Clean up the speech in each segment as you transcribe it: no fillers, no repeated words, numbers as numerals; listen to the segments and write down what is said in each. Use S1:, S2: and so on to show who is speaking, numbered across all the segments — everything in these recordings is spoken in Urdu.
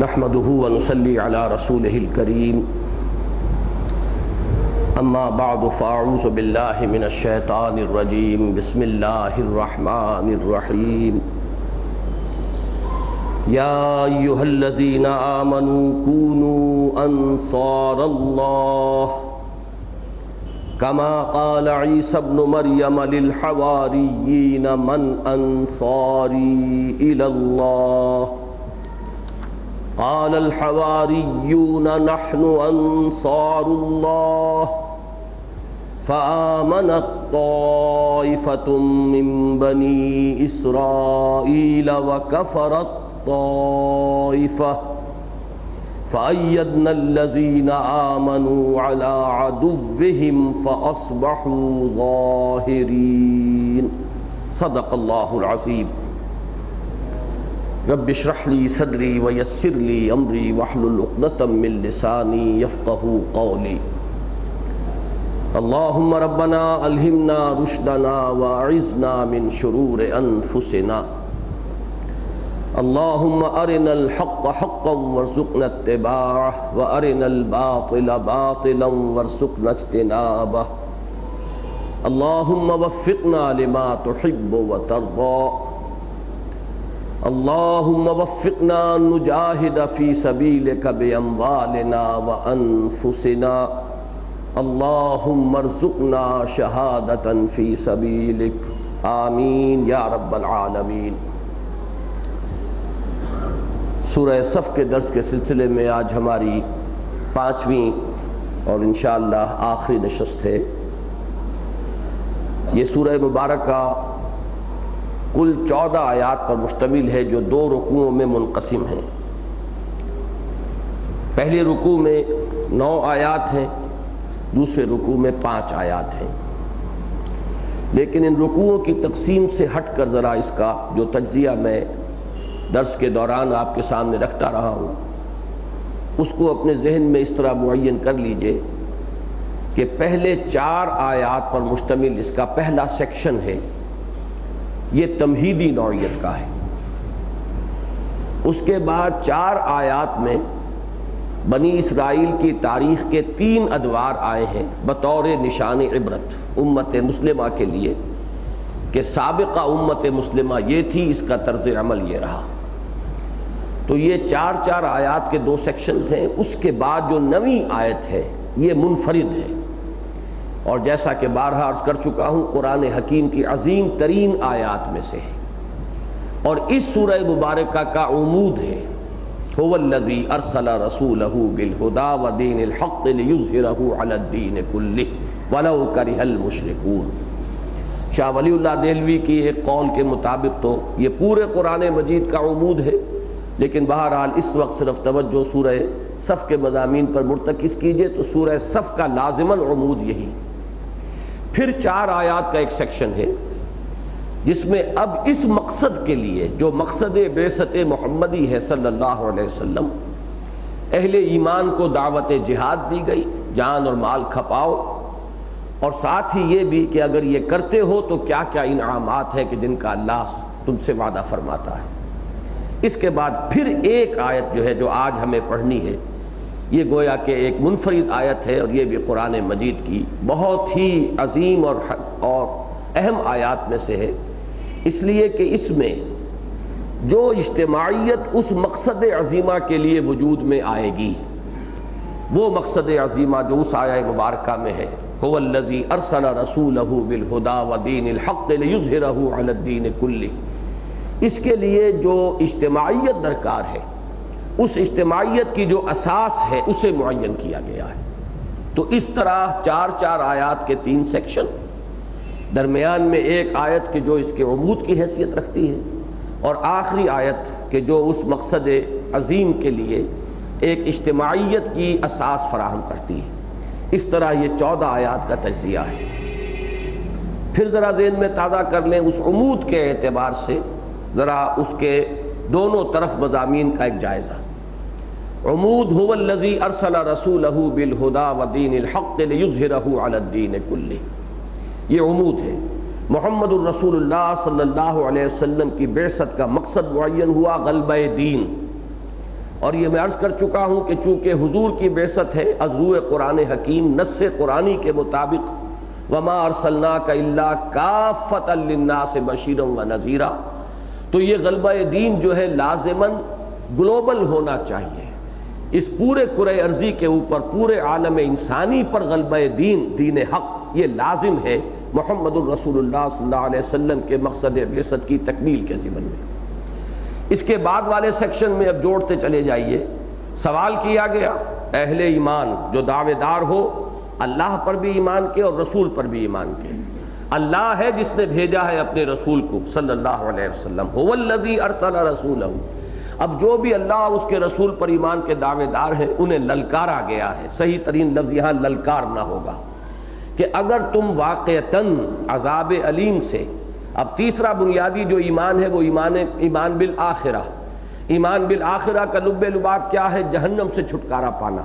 S1: نحمده ونصلي على رسوله الكريم اما بعد فاعوذ بالله من الشيطان الرجيم بسم الله الرحمن الرحيم يا أيها الذين آمنوا كونوا أنصار الله كما قال عيسى ابن مريم للحواريين من أنصاري إلى الله قال الحواريون نحن أنصار الله فآمنت طائفة من بني إسرائيل وكفرت طائفة فأيدنا الذين آمنوا على عدوهم فأصبحوا ظاهرين صدق الله العظيم رب اشرح لي صدري ويسر لي أمري واحلل عقدة من لساني يفقهوا قولي اللهم ربنا ألهمنا رشدنا وأعذنا من شرور أنفسنا اللهم أرنا الحق حقا وارزقنا اتباعه وأرنا الباطل باطلا وارزقنا اجتنابه اللهم وفقنا لما تحب وترضى اللهم وفقنا أن نجاهد في سبيلك بأموالنا وأنفسنا اللهم ارزقنا شهادة في سبيلك آمین یا رب العالمین۔ سورہ صف کے درس کے سلسلے میں آج ہماری 5ویں اور انشاءاللہ آخری نشست ہے۔ یہ سورہ مبارکہ کل 14 آیات پر مشتمل ہے جو 2 رکوعوں میں منقسم ہیں۔ پہلے رکوع میں 9 آیات ہیں، دوسرے رکوع میں 5 آیات ہیں، لیکن ان رکوعوں کی تقسیم سے ہٹ کر ذرا اس کا جو تجزیہ میں درس کے دوران آپ کے سامنے رکھتا رہا ہوں اس کو اپنے ذہن میں اس طرح معین کر لیجئے کہ پہلے 4 آیات پر مشتمل اس کا پہلا سیکشن ہے، یہ تمہیدی نوعیت کا ہے۔ اس کے بعد 4 آیات میں بنی اسرائیل کی تاریخ کے 3 ادوار آئے ہیں بطور نشان عبرت امت مسلمہ کے لیے کہ سابقہ امت مسلمہ یہ تھی، اس کا طرز عمل یہ رہا۔ تو یہ 4 آیات کے 2 سیکشنز ہیں۔ اس کے بعد جو 9ویں آیت ہے یہ منفرد ہے، اور جیسا کہ بارہا عرض کر چکا ہوں قرآن حکیم کی عظیم ترین آیات میں سے ہے، اور اس سورہ مبارکہ کا عمود ہے هو الذی ارسل رسولہ بالہدی ودین الحق لیظہرہ علی الدین کلہ ولو کرہ المشرکون۔ شاہ ولی اللہ دہلوی کی ایک قول کے مطابق تو یہ پورے قرآن مجید کا عمود ہے، لیکن بہرحال اس وقت صرف توجہ سورہ صف کے مضامین پر مرتکز کیجئے تو سورہ صف کا لازماً عمود یہی۔ پھر 4 آیات کا ایک سیکشن ہے جس میں اب اس مقصد کے لیے جو مقصد بعثت محمدی ہے صلی اللہ علیہ وسلم، اہل ایمان کو دعوت جہاد دی گئی، جان اور مال کھپاؤ، اور ساتھ ہی یہ بھی کہ اگر یہ کرتے ہو تو کیا کیا انعامات ہیں کہ جن کا اللہ تم سے وعدہ فرماتا ہے۔ اس کے بعد پھر ایک آیت جو ہے جو آج ہمیں پڑھنی ہے، یہ گویا کہ ایک منفرد آیت ہے، اور یہ بھی قرآن مجید کی بہت ہی عظیم اور اہم آیات میں سے ہے، اس لیے کہ اس میں جو اجتماعیت اس مقصد عظیمہ کے لیے وجود میں آئے گی، وہ مقصد عظیمہ جو اس آیہ مبارکہ میں ہے هو الذی ارسل رسولہ بالہدی ودین الحق لیظہرہ علی الدین کلہ، اس کے لیے جو اجتماعیت درکار ہے، اس اجتماعیت کی جو اساس ہے اسے معین کیا گیا ہے۔ تو اس طرح 4 آیات کے 3 سیکشن، درمیان میں ایک آیت کہ جو اس کے عمود کی حیثیت رکھتی ہے، اور آخری آیت کہ جو اس مقصد عظیم کے لیے ایک اجتماعیت کی اساس فراہم کرتی ہے۔ اس طرح یہ 14 آیات کا تجزیہ ہے۔ پھر ذرا ذہن میں تازہ کر لیں اس عمود کے اعتبار سے ذرا اس کے دونوں طرف مضامین کا ایک جائزہ۔ عمود هو الذی ارسل رسولہ بالہدی ودین الحق لیظہرہ علی الدین کلہ، یہ عمود ہے۔ محمد الرسول اللہ صلی اللہ علیہ وسلم کی بعثت کا مقصد معین ہوا غلبہ دین، اور یہ میں عرض کر چکا ہوں کہ چونکہ حضور کی بعثت ہے از روح قرآن حکیم نص قرآنی کے مطابق وما ارسلناک الا کافۃ للناس بشیرا ونذیرا، تو یہ غلبہ دین جو ہے لازماً گلوبل ہونا چاہیے. اس پورے کرۂ ارضی کے اوپر، پورے عالم انسانی پر غلبہ دین، دین حق، یہ لازم ہے محمد الرسول اللہ صلی اللہ علیہ وسلم کے مقصد بعثت کی تکمیل کے ضمن میں. اس کے بعد والے سیکشن میں اب جوڑتے چلے جائیے. سوال کیا گیا اہل ایمان جو دعوے دار ہو اللہ پر بھی ایمان کے اور رسول پر بھی ایمان کے. اللہ ہے جس نے بھیجا ہے اپنے رسول کو صلی اللہ علیہ وسلم، هو الذی ارسل رسولہ. اب جو بھی اللہ اور اس کے رسول پر ایمان کے دعوے دار ہیں انہیں للکارا گیا ہے. صحیح ترین لفظ یہاں للکارنا ہوگا کہ اگر تم واقعتاً عذاب علیم سے، اب تیسرا بنیادی جو ایمان ہے وہ ایمان بالآخرہ. ایمان بالآخرہ کا لب لباب کیا ہے؟ جہنم سے چھٹکارا پانا.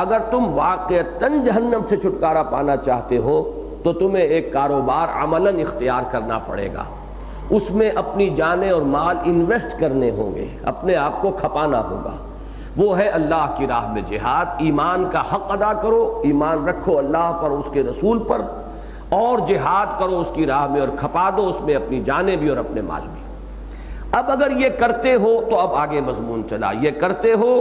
S1: اگر تم واقعتاً جہنم سے چھٹکارا پانا چاہتے ہو تو تمہیں ایک کاروبار عملاً اختیار کرنا پڑے گا. اس میں اپنی جانیں اور مال انویسٹ کرنے ہوں گے، اپنے آپ کو کھپانا ہوگا. وہ ہے اللہ کی راہ میں جہاد. ایمان کا حق ادا کرو، ایمان رکھو اللہ پر، اس کے رسول پر، اور جہاد کرو اس کی راہ میں اور کھپا دو اس میں اپنی جانیں بھی اور اپنے مال بھی. اب اگر یہ کرتے ہو تو اب آگے مضمون چلا، یہ کرتے ہو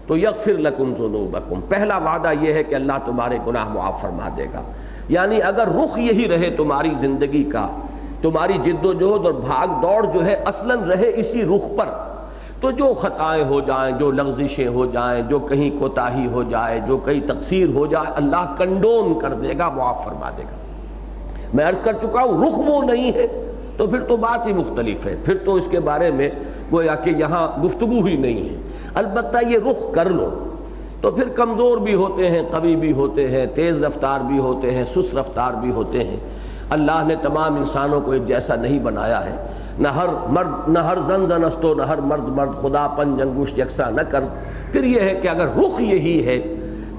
S1: تو یغفر لکم ذنوبکم. پہلا وعدہ یہ ہے کہ اللہ تمہارے گناہ معاف فرما دے گا. یعنی اگر رخ یہی رہے تمہاری زندگی کا، تمہاری جد و جہد اور بھاگ دوڑ جو ہے اصلاً رہے اسی رخ پر، تو جو خطائیں ہو جائیں، جو لغزشیں ہو جائیں، جو کہیں کوتاہی ہو جائے، جو کہیں تقصیر ہو جائے، اللہ کنڈون کر دے گا، معاف فرما دے گا. میں عرض کر چکا ہوں رخ وہ نہیں ہے تو پھر تو بات ہی مختلف ہے، پھر تو اس کے بارے میں گویا کہ یہاں گفتگو ہی نہیں ہے. البتہ یہ رخ کر لو تو پھر کمزور بھی ہوتے ہیں، قوی بھی ہوتے ہیں، تیز رفتار بھی ہوتے ہیں، سست رفتار بھی ہوتے ہیں. اللہ نے تمام انسانوں کو ایک جیسا نہیں بنایا ہے. نہ ہر مرد نہ ہر زن زن است و نہ ہر مرد مرد، خدا پنج انگوشت یکساں نہ کر. پھر یہ ہے کہ اگر رخ یہی ہے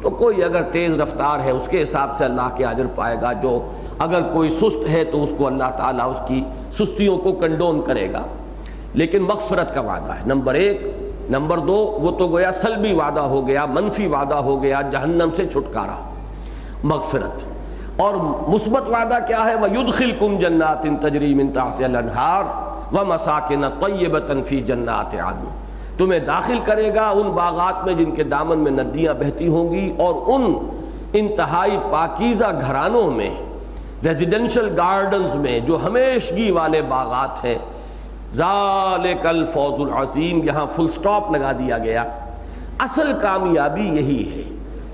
S1: تو کوئی اگر تیز رفتار ہے اس کے حساب سے اللہ کے اجر پائے گا، جو اگر کوئی سست ہے تو اس کو اللہ تعالیٰ اس کی سستیوں کو کنڈون کرے گا. لیکن مغفرت کا وعدہ ہے نمبر ایک. نمبر دو، وہ تو گویا سلبی وعدہ ہو گیا، منفی وعدہ ہو گیا، جہنم سے چھٹکارا، مغفرت. اور مثبت وعدہ کیا ہے؟ وَيُدْخِلْكُمْ جَنَّاتٍ تَجْرِي مِن تَحْتِهَا الْأَنْهَارُ وَمَسَاكِنَ طَيِّبَةً فِي جَنَّاتِ عَدْنٍ. تمہیں داخل کرے گا ان باغات میں جن کے دامن میں ندیاں بہتی ہوں گی، اور ان انتہائی پاکیزہ گھرانوں میں، ریزیڈنشل گارڈنز میں جو ہمیشگی والے باغات ہیں. ذالک الفوز العظیم. یہاں فل سٹاپ لگا دیا گیا. اصل کامیابی یہی ہے.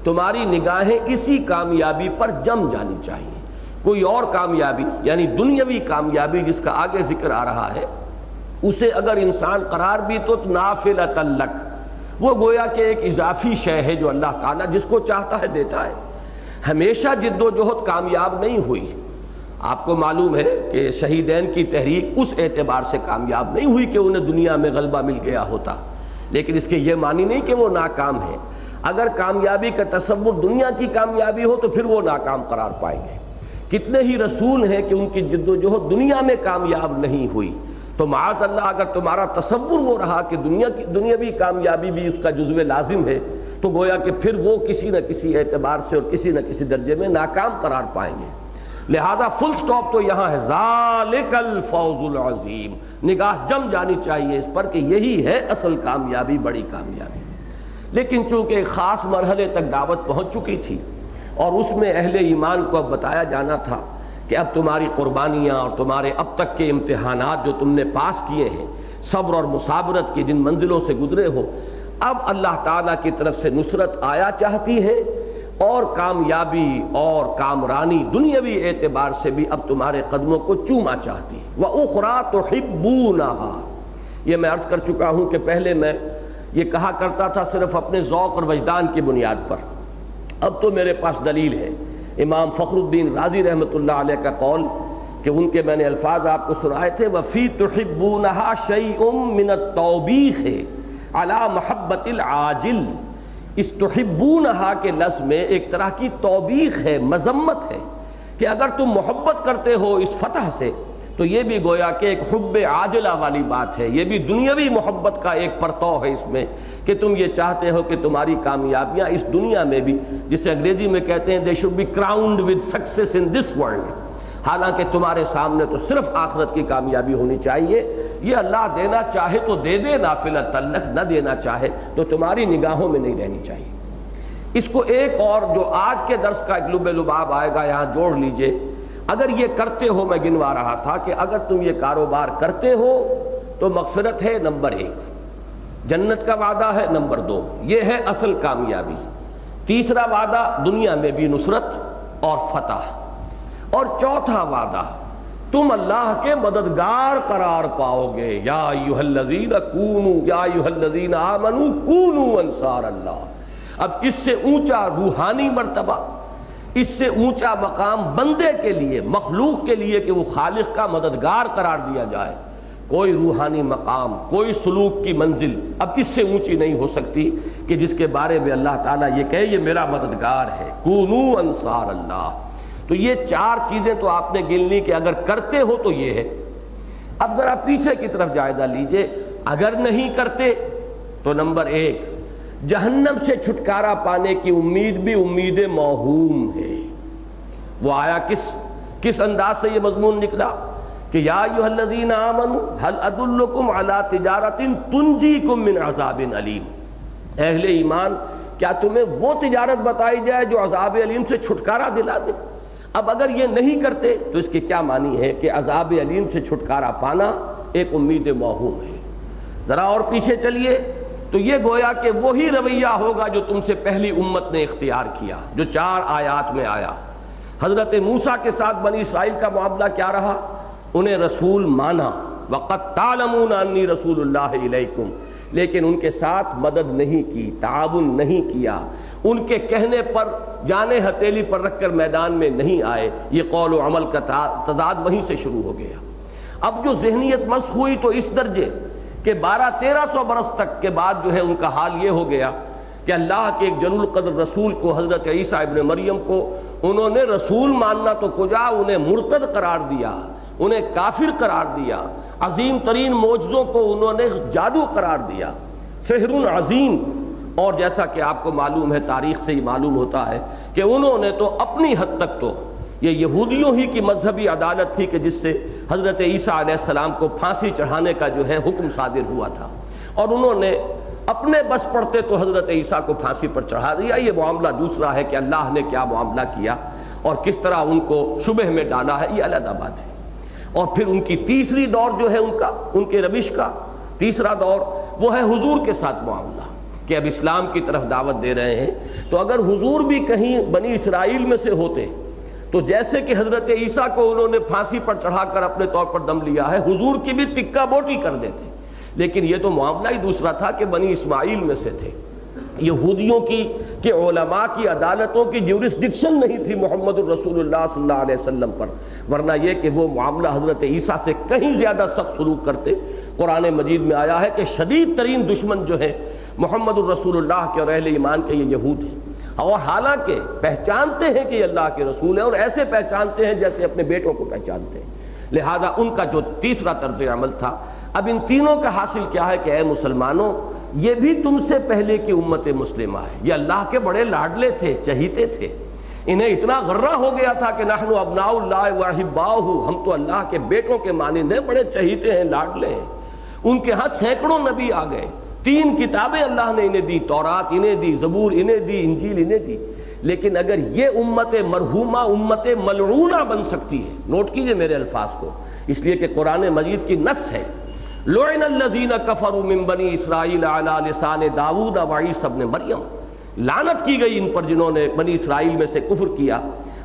S1: تمہاری نگاہیں اسی کامیابی پر جم جانی چاہیے. کوئی اور کامیابی یعنی دنیاوی کامیابی جس کا آگے ذکر آ رہا ہے، اسے اگر انسان قرار بھی تو نافلۃ لک، وہ گویا کہ ایک اضافی شے ہے جو اللہ تعالیٰ جس کو چاہتا ہے دیتا ہے. ہمیشہ جد و جہد کامیاب نہیں ہوئی. آپ کو معلوم ہے کہ شہیدین کی تحریک اس اعتبار سے کامیاب نہیں ہوئی کہ انہیں دنیا میں غلبہ مل گیا ہوتا، لیکن اس کے یہ معنی نہیں کہ وہ ناکام ہے. اگر کامیابی کا تصور دنیا کی کامیابی ہو تو پھر وہ ناکام قرار پائیں گے. کتنے ہی رسول ہیں کہ ان کی جد و جہد دنیا میں کامیاب نہیں ہوئی. تو معاذ اللہ اگر تمہارا تصور وہ رہا کہ دنیاوی کامیابی بھی اس کا جزو لازم ہے، تو گویا کہ پھر وہ کسی نہ کسی اعتبار سے اور کسی نہ کسی درجے میں ناکام قرار پائیں گے. لہذا فل سٹاپ تو یہاں ہے ذالک الفوز العظیم. نگاہ جم جانی چاہیے اس پر کہ یہی ہے اصل کامیابی، بڑی کامیابی. لیکن چونکہ ایک خاص مرحلے تک دعوت پہنچ چکی تھی اور اس میں اہل ایمان کو اب بتایا جانا تھا کہ اب تمہاری قربانیاں اور تمہارے اب تک کے امتحانات جو تم نے پاس کیے ہیں، صبر اور مصابرت کی جن منزلوں سے گزرے ہو، اب اللہ تعالیٰ کی طرف سے نصرت آیا چاہتی ہے اور کامیابی اور کامرانی دنیاوی اعتبار سے بھی اب تمہارے قدموں کو چوما چاہتی ہے. وَأُخْرَىٰ تُحِبُّونَهَا. یہ میں عرض کر چکا ہوں کہ پہلے میں یہ کہا کرتا تھا صرف اپنے ذوق اور وجدان کی بنیاد پر. اب تو میرے پاس دلیل ہے. امام فخر الدین رازی رحمۃ اللہ علیہ کا قول کہ ان کے میں نے الفاظ آپ کو سنائے تھے، وَفِي تُحِبُّونَهَا شَيْءٌ مِّنَ التَّوْبِيخِ عَلَى مَحَبَّةِ الْعَاجِلِ. اس تحبونہا کے لفظ میں ایک طرح کی توبیخ ہے، مذمت ہے کہ اگر تم محبت کرتے ہو اس فتح سے تو یہ بھی گویا کہ ایک حب عاجلہ والی بات ہے، یہ بھی دنیاوی محبت کا ایک پرتو ہے اس میں کہ تم یہ چاہتے ہو کہ تمہاری کامیابیاں اس دنیا میں بھی، جسے انگریزی میں کہتے ہیں they should be crowned with success in this world، حالانکہ تمہارے سامنے تو صرف آخرت کی کامیابی ہونی چاہیے۔ یہ اللہ دینا چاہے تو دے دے، نافلہ تعلق نہ دینا چاہے تو تمہاری نگاہوں میں نہیں رہنی چاہیے۔ اس کو ایک اور جو آج کے درس کا ایک لب لباب آئے گا یہاں جوڑ لیجئے، اگر یہ کرتے ہو، میں گنوا رہا تھا کہ اگر تم یہ کاروبار کرتے ہو تو مغفرت ہے نمبر 1، جنت کا وعدہ ہے نمبر 2، یہ ہے اصل کامیابی۔ تیسرا وعدہ دنیا میں بھی نصرت اور فتح، اور چوتھا وعدہ تم اللہ کے مددگار قرار پاؤ گے، یا ایھا الذین کونوا یا ایھا الذین آمنوا کونوا انصار اللہ۔ اب اس سے اونچا روحانی مرتبہ، اس سے اونچا مقام بندے کے لیے، مخلوق کے لیے کہ وہ خالق کا مددگار قرار دیا جائے، کوئی روحانی مقام، کوئی سلوک کی منزل اب اس سے اونچی نہیں ہو سکتی کہ جس کے بارے میں اللہ تعالیٰ یہ کہے یہ میرا مددگار ہے، کونوا انصار اللہ۔ تو یہ 4 چیزیں تو آپ نے گن لی کہ اگر کرتے ہو تو یہ ہے۔ اب ذرا پیچھے کی طرف جائزہ لیجئے، اگر نہیں کرتے تو نمبر 1 جہنم سے چھٹکارا پانے کی امید بھی امید موہوم ہے۔ وہ آیا کس انداز سے یہ مضمون نکلا کہ یا ایھا الذین آمنوا هل ادلکم علی تجارۃ تنجیکم من عذاب علیم، اہل ایمان کیا تمہیں وہ تجارت بتائی جائے جو عذاب علیم سے چھٹکارا دلا دے؟ اب اگر یہ نہیں کرتے تو اس کے کیا معنی ہے کہ عذاب علیم سے چھٹکارا پانا ایک امید موہوم ہے۔ ذرا اور پیچھے چلیے تو یہ گویا کہ وہی رویہ ہوگا جو تم سے پہلی امت نے اختیار کیا، جو 4 آیات میں آیا۔ حضرت موسیٰ کے ساتھ بنی اسرائیل کا معاملہ کیا رہا؟ انہیں رسول مانا، وَقَدْ تَعْلَمُونَ أَنِّي رَسُولُ اللَّهِ إِلَيْكُمْ، لیکن ان کے ساتھ مدد نہیں کی، تعاون نہیں کیا، ان کے کہنے پر جانے ہتھیلی پر رکھ کر میدان میں نہیں آئے۔ یہ قول و عمل کا تضاد وہیں سے شروع ہو گیا۔ اب جو ذہنیت مسخ ہوئی تو اس درجے کہ 1200-1300 برس تک کے بعد جو ہے ان کا حال یہ ہو گیا کہ اللہ کے ایک جلیل القدر رسول کو، حضرت عیسیٰ ابن مریم کو، انہوں نے رسول ماننا تو کجا، انہیں مرتد قرار دیا، انہیں کافر قرار دیا، عظیم ترین معجزوں کو انہوں نے جادو قرار دیا، سحر عظیم۔ اور جیسا کہ آپ کو معلوم ہے، تاریخ سے ہی معلوم ہوتا ہے کہ انہوں نے تو اپنی حد تک تو یہ یہودیوں ہی کی مذہبی عدالت تھی کہ جس سے حضرت عیسیٰ علیہ السلام کو پھانسی چڑھانے کا جو ہے حکم صادر ہوا تھا، اور انہوں نے اپنے بس پڑتے تو حضرت عیسیٰ کو پھانسی پر چڑھا دیا۔ یہ معاملہ دوسرا ہے کہ اللہ نے کیا معاملہ کیا اور کس طرح ان کو شبہ میں ڈالا ہے، یہ علیحدہ بات ہے۔ اور پھر ان کی تیسری دور جو ہے ان کے روش کا تیسرا دور وہ ہے حضور کے ساتھ معاملہ کہ اب اسلام کی طرف دعوت دے رہے ہیں۔ تو اگر حضور بھی کہیں بنی اسرائیل میں سے ہوتے تو جیسے کہ حضرت عیسیٰ کو انہوں نے پھانسی پر چڑھا کر اپنے طور پر دم لیا ہے، حضور کی بھی تکہ بوٹی کر دیتے۔ لیکن یہ تو معاملہ ہی دوسرا تھا کہ بنی اسماعیل میں سے تھے، یہودیوں کی کہ علماء کی عدالتوں کی جیورسڈکشن نہیں تھی محمد الرسول اللہ صلی اللہ علیہ وسلم پر، ورنہ یہ کہ وہ معاملہ حضرت عیسیٰ سے کہیں زیادہ سخت سلوک کرتے۔ قرآن مجید میں آیا ہے کہ شدید ترین دشمن جو ہے محمد الرسول اللہ کے اور اہل ایمان کے یہ یہود ہیں، اور حالانکہ پہچانتے ہیں کہ یہ اللہ کے رسول ہیں، اور ایسے پہچانتے ہیں جیسے اپنے بیٹوں کو پہچانتے ہیں۔ لہذا ان کا جو تیسرا طرز عمل تھا۔ اب ان تینوں کا حاصل کیا ہے کہ اے مسلمانوں، یہ بھی تم سے پہلے کی امت مسلمہ ہے، یہ اللہ کے بڑے لاڈلے تھے، چہیتے تھے، انہیں اتنا غرہ ہو گیا تھا کہ نحن ابناء اللہ واحباؤہ، ہم تو اللہ کے بیٹوں کے مانند ہیں، بڑے چہیتے ہیں، لاڈلے ہیں۔ ان کے ہاں سینکڑوں نبی آ گئے، 3 کتابیں اللہ نے انہیں دی، تورات انہیں دی، زبور انہیں دی، انجیل انہیں دی۔ لیکن اگر یہ امت مرحومہ، امت ملعونہ بن سکتی ہے، نوٹ کیجئے میرے الفاظ کو، اس لیے کہ قرآن مجید کی نص ہے، لعن الذین کفروا من بنی اسرائیل علی لسان داؤد و عیسی ابن مریم، لعنت کی گئی ان پر جنہوں نے بنی اسرائیل میں سے کفر کیا،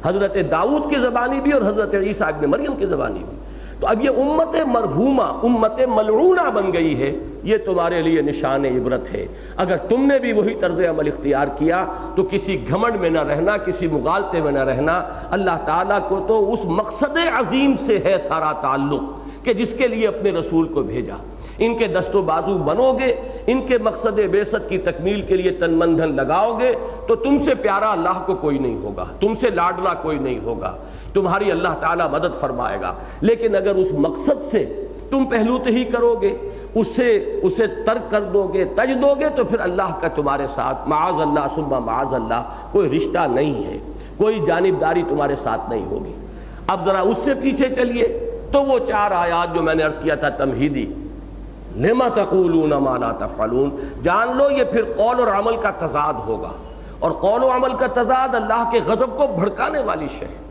S1: حضرت داؤد کی زبانی بھی اور حضرت عیسیٰ ابن مریم کی زبانی بھی۔ تو اب یہ امت مرحومہ، امت ملعونہ بن گئی ہے، یہ تمہارے لیے نشان عبرت ہے۔ اگر تم نے بھی وہی طرز عمل اختیار کیا تو کسی گھمنڈ میں نہ رہنا، کسی مغالطے میں نہ رہنا۔ اللہ تعالیٰ کو تو اس مقصد عظیم سے ہے سارا تعلق کہ جس کے لیے اپنے رسول کو بھیجا۔ ان کے دست و بازو بنو گے، ان کے مقصد بعثت کی تکمیل کے لیے تن من دھن لگاؤ گے تو تم سے پیارا اللہ کو کوئی نہیں ہوگا، تم سے لاڈلا کوئی نہیں ہوگا، تمہاری اللہ تعالیٰ مدد فرمائے گا۔ لیکن اگر اس مقصد سے تم پہلو ہی کرو گے، اسے ترک کر دو گے، تج دو گے، تو پھر اللہ کا تمہارے ساتھ معاذ اللہ ثم معاذ اللہ کوئی رشتہ نہیں ہے، کوئی جانبداری تمہارے ساتھ نہیں ہوگی۔ اب ذرا اس سے پیچھے چلیے تو وہ 4 آیات جو میں نے عرض کیا تھا تمہیدی، لما تقولون ما لا تفعلون، جان لو یہ پھر قول اور عمل کا تضاد ہوگا، اور قول و عمل کا تضاد اللہ کے غضب کو بھڑکانے والی شے ہے۔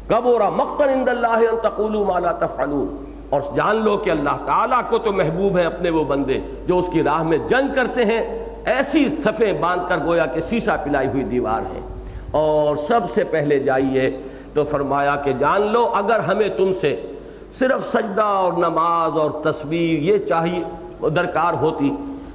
S1: کبر مقتا عند اللہ ان تقولوا ما لا تفعلون، اور جان لو کہ اللہ تعالیٰ کو تو محبوب ہے اپنے وہ بندے جو اس کی راہ میں جنگ کرتے ہیں، ایسی صفیں باندھ کر گویا کہ سیسا پلائی ہوئی دیوار ہے۔ اور سب سے پہلے جائیے تو فرمایا کہ جان لو اگر ہمیں تم سے صرف سجدہ اور نماز اور تسبیح یہ چاہیے درکار ہوتی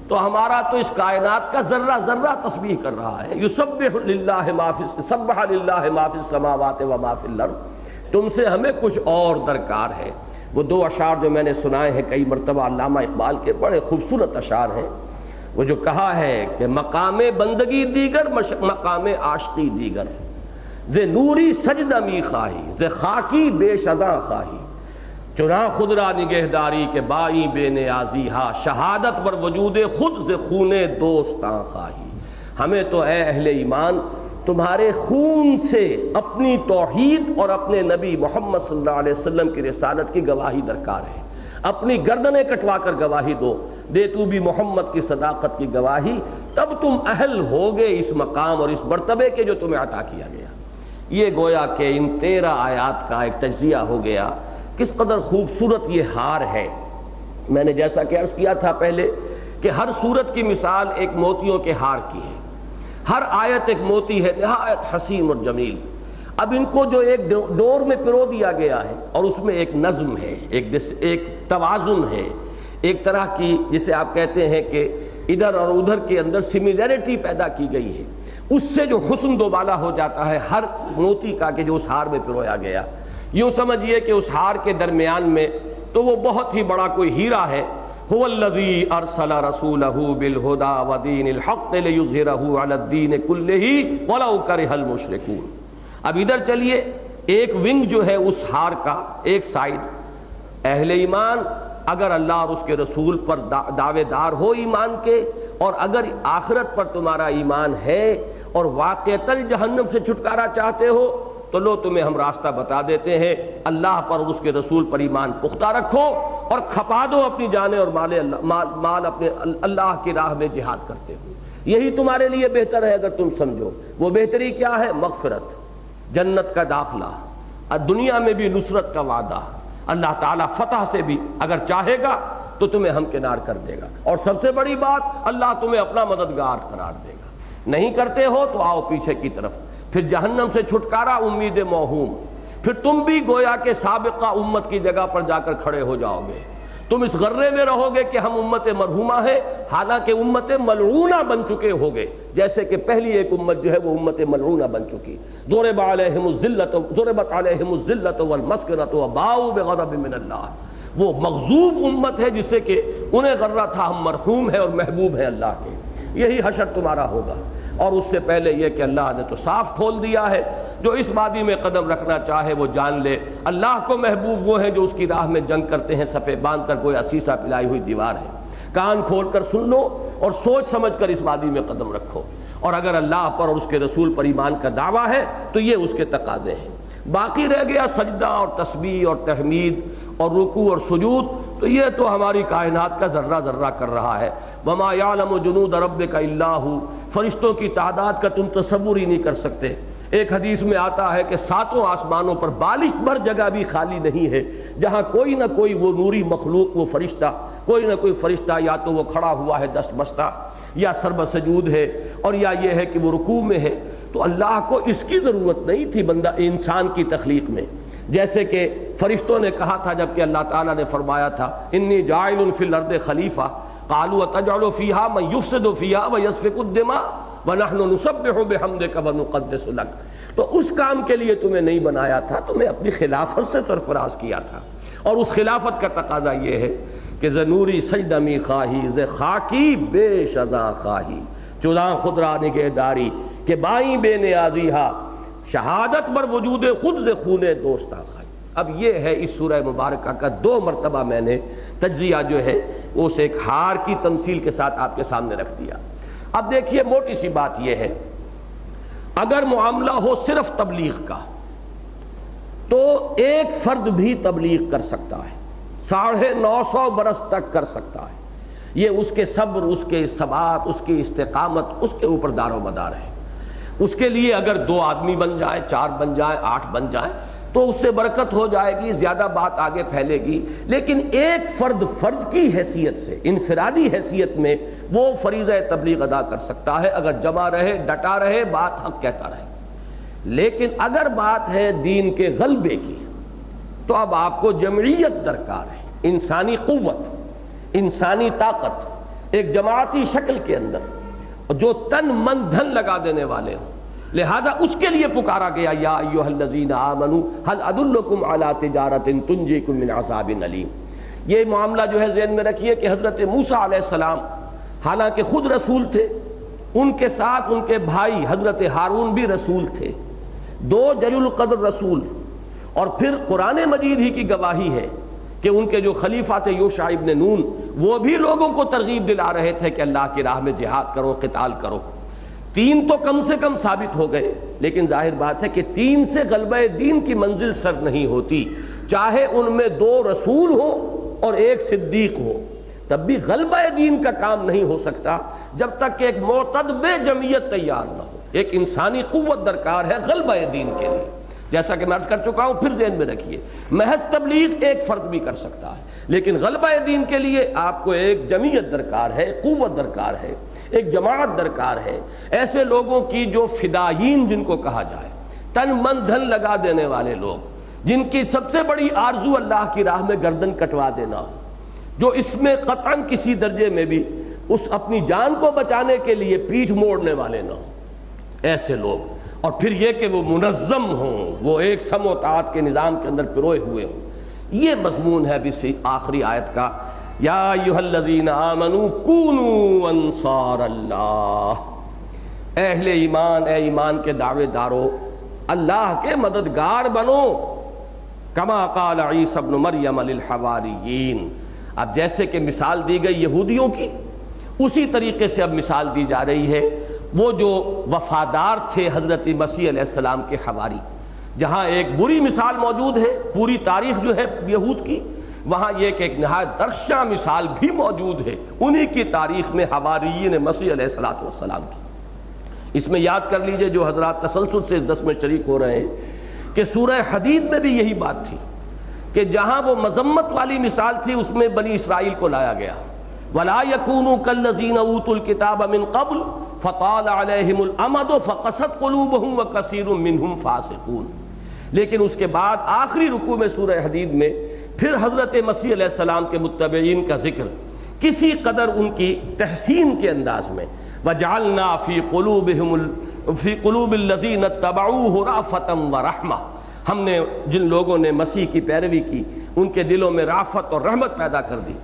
S1: تو ہمارا تو اس کائنات کا ذرہ ذرہ تسبیح کر رہا ہے۔ یسبح للہ ما فی سبح للہ ما فی السماوات و ما فی الارض، تم سے ہمیں کچھ اور درکار ہے۔ وہ 2 اشعار جو میں نے سنائے ہیں کئی مرتبہ علامہ اقبال کے، بڑے خوبصورت اشعار ہیں۔ وہ جو کہا ہے کہ مقام بندگی دیگر مقام عاشقی دیگر، ز نوری سجدہ می خواہی ز خاکی بے شذاں خواہی، چنا خود را نگہداری کے بائی بے نیازی ہا، شہادت بر وجود خود ز خون دوستاں خواہی۔ ہمیں تو اے اہل ایمان تمہارے خون سے اپنی توحید اور اپنے نبی محمد صلی اللہ علیہ وسلم کی رسالت کی گواہی درکار ہے۔ اپنی گردنیں کٹوا کر گواہی دو، دے تو بھی محمد کی صداقت کی گواہی، تب تم اہل ہوگے اس مقام اور اس مرتبے کے جو تمہیں عطا کیا گیا۔ یہ گویا کہ ان 13 آیات کا ایک تجزیہ ہو گیا، کس قدر خوبصورت یہ ہار ہے۔ میں نے جیسا کہ عرض کیا تھا پہلے کہ ہر صورت کی مثال ایک موتیوں کے ہار کی ہے، ہر آیت ایک موتی ہے نہایت حسین اور جمیل۔ اب ان کو جو ایک ڈور میں پرو دیا گیا ہے اور اس میں ایک نظم ہے، ایک توازن ہے، ایک طرح کی جسے آپ کہتے ہیں کہ ادھر اور ادھر کے اندر سملیرٹی پیدا کی گئی ہے، اس سے جو حسن دوبالا ہو جاتا ہے ہر موتی کا کہ جو اس ہار میں پرویا گیا۔ یوں سمجھیے کہ اس ہار کے درمیان میں تو وہ بہت ہی بڑا کوئی ہیرا ہے، هو الذی ارسل رسولہ بالہدی ودین الحق لیظہرہ علی الدین کلہ ولو کرہ المشرکون۔ اب ادھر چلیے، ایک ونگ جو ہے اس ہار کا، ایک سائیڈ اہل ایمان اگر اللہ اور اس کے رسول پر دعوے دار ہو ایمان کے، اور اگر آخرت پر تمہارا ایمان ہے اور واقعتاً جہنم سے چھٹکارا چاہتے ہو تو لو تمہیں ہم راستہ بتا دیتے ہیں، اللہ پر اور اس کے رسول پر ایمان پختہ رکھو اور کھپا دو اپنی جانیں اور مال اپنے اللہ کی راہ میں جہاد کرتے ہو، یہی تمہارے لیے بہتر ہے اگر تم سمجھو۔ وہ بہتری کیا ہے؟ مغفرت، جنت کا داخلہ، دنیا میں بھی نصرت کا وعدہ، اللہ تعالیٰ فتح سے بھی اگر چاہے گا تو تمہیں ہمکنار کر دے گا، اور سب سے بڑی بات اللہ تمہیں اپنا مددگار قرار دے گا۔ نہیں کرتے ہو تو آؤ پیچھے کی طرف، پھر جہنم سے چھٹکارا امید موہوم، پھر تم بھی گویا کہ سابقہ امت کی جگہ پر جا کر کھڑے ہو جاؤ گے۔ تم اس غرے میں رہو گے کہ ہم امت مرحومہ ہے، حالانکہ امت ملعونہ بن چکے ہوگے، جیسے کہ پہلی ایک امت جو ہے وہ امت ملعونہ بن چکی۔ ضربت علیہم الذلۃ والمسکنۃ وباؤوا بغضب من اللہ، وہ مغضوب امت ہے جسے کہ انہیں غرہ تھا ہم مرحوم ہیں اور محبوب ہیں اللہ کے۔ یہی حشر تمہارا ہوگا، اور اس سے پہلے یہ کہ اللہ نے تو صاف کھول دیا ہے، جو اس وادی میں قدم رکھنا چاہے وہ جان لے اللہ کو محبوب وہ ہیں جو اس کی راہ میں جنگ کرتے ہیں، صفے باندھ کر کوئی سیسا پلائی ہوئی دیوار ہے۔ کان کھول کر سن لو اور سوچ سمجھ کر اس وادی میں قدم رکھو، اور اگر اللہ پر اور اس کے رسول پر ایمان کا دعویٰ ہے تو یہ اس کے تقاضے ہیں۔ باقی رہ گیا سجدہ اور تسبیح اور تحمید اور رکوع اور سجود، تو یہ تو ہماری کائنات کا ذرہ ذرہ کر رہا ہے۔ وما یعلم جنود ربک الا ھو، فرشتوں کی تعداد کا تم تصور ہی نہیں کر سکتے۔ ایک حدیث میں آتا ہے کہ 7 آسمانوں پر بالشت بھر جگہ بھی خالی نہیں ہے جہاں کوئی نہ کوئی وہ نوری مخلوق، وہ فرشتہ، کوئی نہ کوئی فرشتہ یا تو وہ کھڑا ہوا ہے دست بستہ، یا سرب سجود ہے، اور یا یہ ہے کہ وہ رکوع میں ہے۔ تو اللہ کو اس کی ضرورت نہیں تھی بندہ انسان کی تخلیق میں، جیسے کہ فرشتوں نے کہا تھا جب کہ اللہ تعالیٰ نے فرمایا تھا انی جاعل فی الارض خلیفہ، قالوا اتجعل فیہا من یفسد فیہا ویسفک الدماء ونحن نسبح بحمدک ونقدس لک۔ تو اس کام کے لیے تمہیں نہیں بنایا تھا، تمہیں اپنی خلافت سے سرفراز کیا تھا، اور اس خلافت کا تقاضا یہ ہے کہ ز نوری سجدہ می خواہی ز خاکی بے شذاں خواہی، چداں خود را نگہداری کہ بائیں بے نیازی ہا، شہادت بر وجود خود سے خون دوست آخائی۔ اب یہ ہے اس سورہ مبارکہ کا 2 مرتبہ میں نے تجزیہ جو ہے اس ایک ہار کی تمثیل کے ساتھ آپ کے سامنے رکھ دیا۔ اب دیکھیے موٹی سی بات یہ ہے، اگر معاملہ ہو صرف تبلیغ کا تو ایک فرد بھی تبلیغ کر سکتا ہے، 950 برس تک کر سکتا ہے۔ یہ اس کے صبر، اس کے ثبات، اس کی استقامت، اس کے اوپر دار و مدار ہے۔ اس کے لیے اگر 2 آدمی بن جائیں، 4 بن جائیں، 8 بن جائیں تو اس سے برکت ہو جائے گی، زیادہ بات آگے پھیلے گی۔ لیکن ایک فرد کی حیثیت سے، انفرادی حیثیت میں وہ فریضہ تبلیغ ادا کر سکتا ہے اگر جمع رہے، ڈٹا رہے، بات حق کہتا رہے۔ لیکن اگر بات ہے دین کے غلبے کی تو اب آپ کو جمعیت درکار ہے، انسانی قوت، انسانی طاقت، ایک جماعتی شکل کے اندر جو تن من دھن لگا دینے والے ہوں۔ لہذا اس کے لیے پکارا گیا، یا ایھا الذین آمنوا هل ادلکم علی تجارۃ تنجیکم من عذاب علیم۔ یہ معاملہ جو ہے ذہن میں رکھیے کہ حضرت موسیٰ علیہ السلام حالانکہ خود رسول تھے، ان کے ساتھ ان کے بھائی حضرت ہارون بھی رسول تھے، 2 جلیل القدر رسول، اور پھر قرآن مجید ہی کی گواہی ہے کہ ان کے جو خلیفہ تھے یوشع ابن نون، وہ بھی لوگوں کو ترغیب دلا رہے تھے کہ اللہ کی راہ میں جہاد کرو، قتال کرو۔ 3 تو کم سے کم ثابت ہو گئے، لیکن ظاہر بات ہے کہ 3 سے غلبہ دین کی منزل سر نہیں ہوتی، چاہے ان میں 2 رسول ہو اور 1 صدیق ہو، تب بھی غلبہ دین کا کام نہیں ہو سکتا جب تک کہ ایک معتدب جمعیت تیار نہ ہو۔ ایک انسانی قوت درکار ہے غلبہ دین کے لیے، جیسا کہ میں عرض کر چکا ہوں، پھر ذہن میں رکھیے، محض تبلیغ ایک فرد بھی کر سکتا ہے، لیکن غلبہ دین کے لیے آپ کو ایک جمعیت درکار ہے، قوت درکار ہے، ایک جماعت درکار ہے، ایسے لوگوں کی جو فدائین جن کو کہا جائے، تن من دھن لگا دینے والے لوگ، جن کی سب سے بڑی آرزو اللہ کی راہ میں گردن کٹوا دینا ہو، جو اس میں قطعاً کسی درجے میں بھی اس اپنی جان کو بچانے کے لیے پیٹھ موڑنے والے نہ ہوں، ایسے لوگ، اور پھر یہ کہ وہ منظم ہوں، وہ ایک سم و طاعت کے نظام کے اندر پروئے ہوئے ہوں۔ یہ مضمون ہے اسی آخری آیت کا، یا ایھا الذین آمنوا کونوا انصار اللہ، اہل ایمان، اے ایمان کے دعوے دارو، اللہ کے مددگار بنو، کما قال عیسی ابن مریم للحواریین۔ اب جیسے کہ مثال دی گئی یہودیوں کی، اسی طریقے سے اب مثال دی جا رہی ہے وہ جو وفادار تھے حضرت مسیح علیہ السلام کے حواری۔ جہاں ایک بری مثال موجود ہے پوری تاریخ جو ہے یہود کی، وہاں یہ کہ ایک نہایت درخشاں مثال بھی موجود ہے انہی کی تاریخ میں حواریین مسیح علیہ السلام کی۔ اس میں یاد کر لیجئے جو حضرات تسلسل سے اس درس میں شریک ہو رہے ہیں کہ سورہ حدید میں بھی یہی بات تھی کہ جہاں وہ مذمت والی مثال تھی اس میں بنی اسرائیل کو لایا گیا، وَلَا يَكُونُوا كَالَّذِينَ أُوتُوا الْكِتَابَ مِن قَبْلُ فَطَالَ عَلَيْهِمُ الْأَمَدُ فَقَسَتْ قُلُوبُهُمْ وَكَثِيرٌ مِّنْهُمْ فَاسِقُونَ۔ لیکن اس کے بعد آخری رکوع میں سورہ حدید میں پھر حضرت مسیح علیہ السلام کے متبعین کا ذکر کسی قدر ان کی تحسین کے انداز میں، وَجَعَلْنَا فِي قُلُوبِ الَّذِينَ اتَّبَعُوهُ رَأْفَةً وَرَحْمَةً، ہم نے جن لوگوں نے مسیح کی پیروی کی ان کے دلوں میں رافت اور رحمت پیدا کر دی،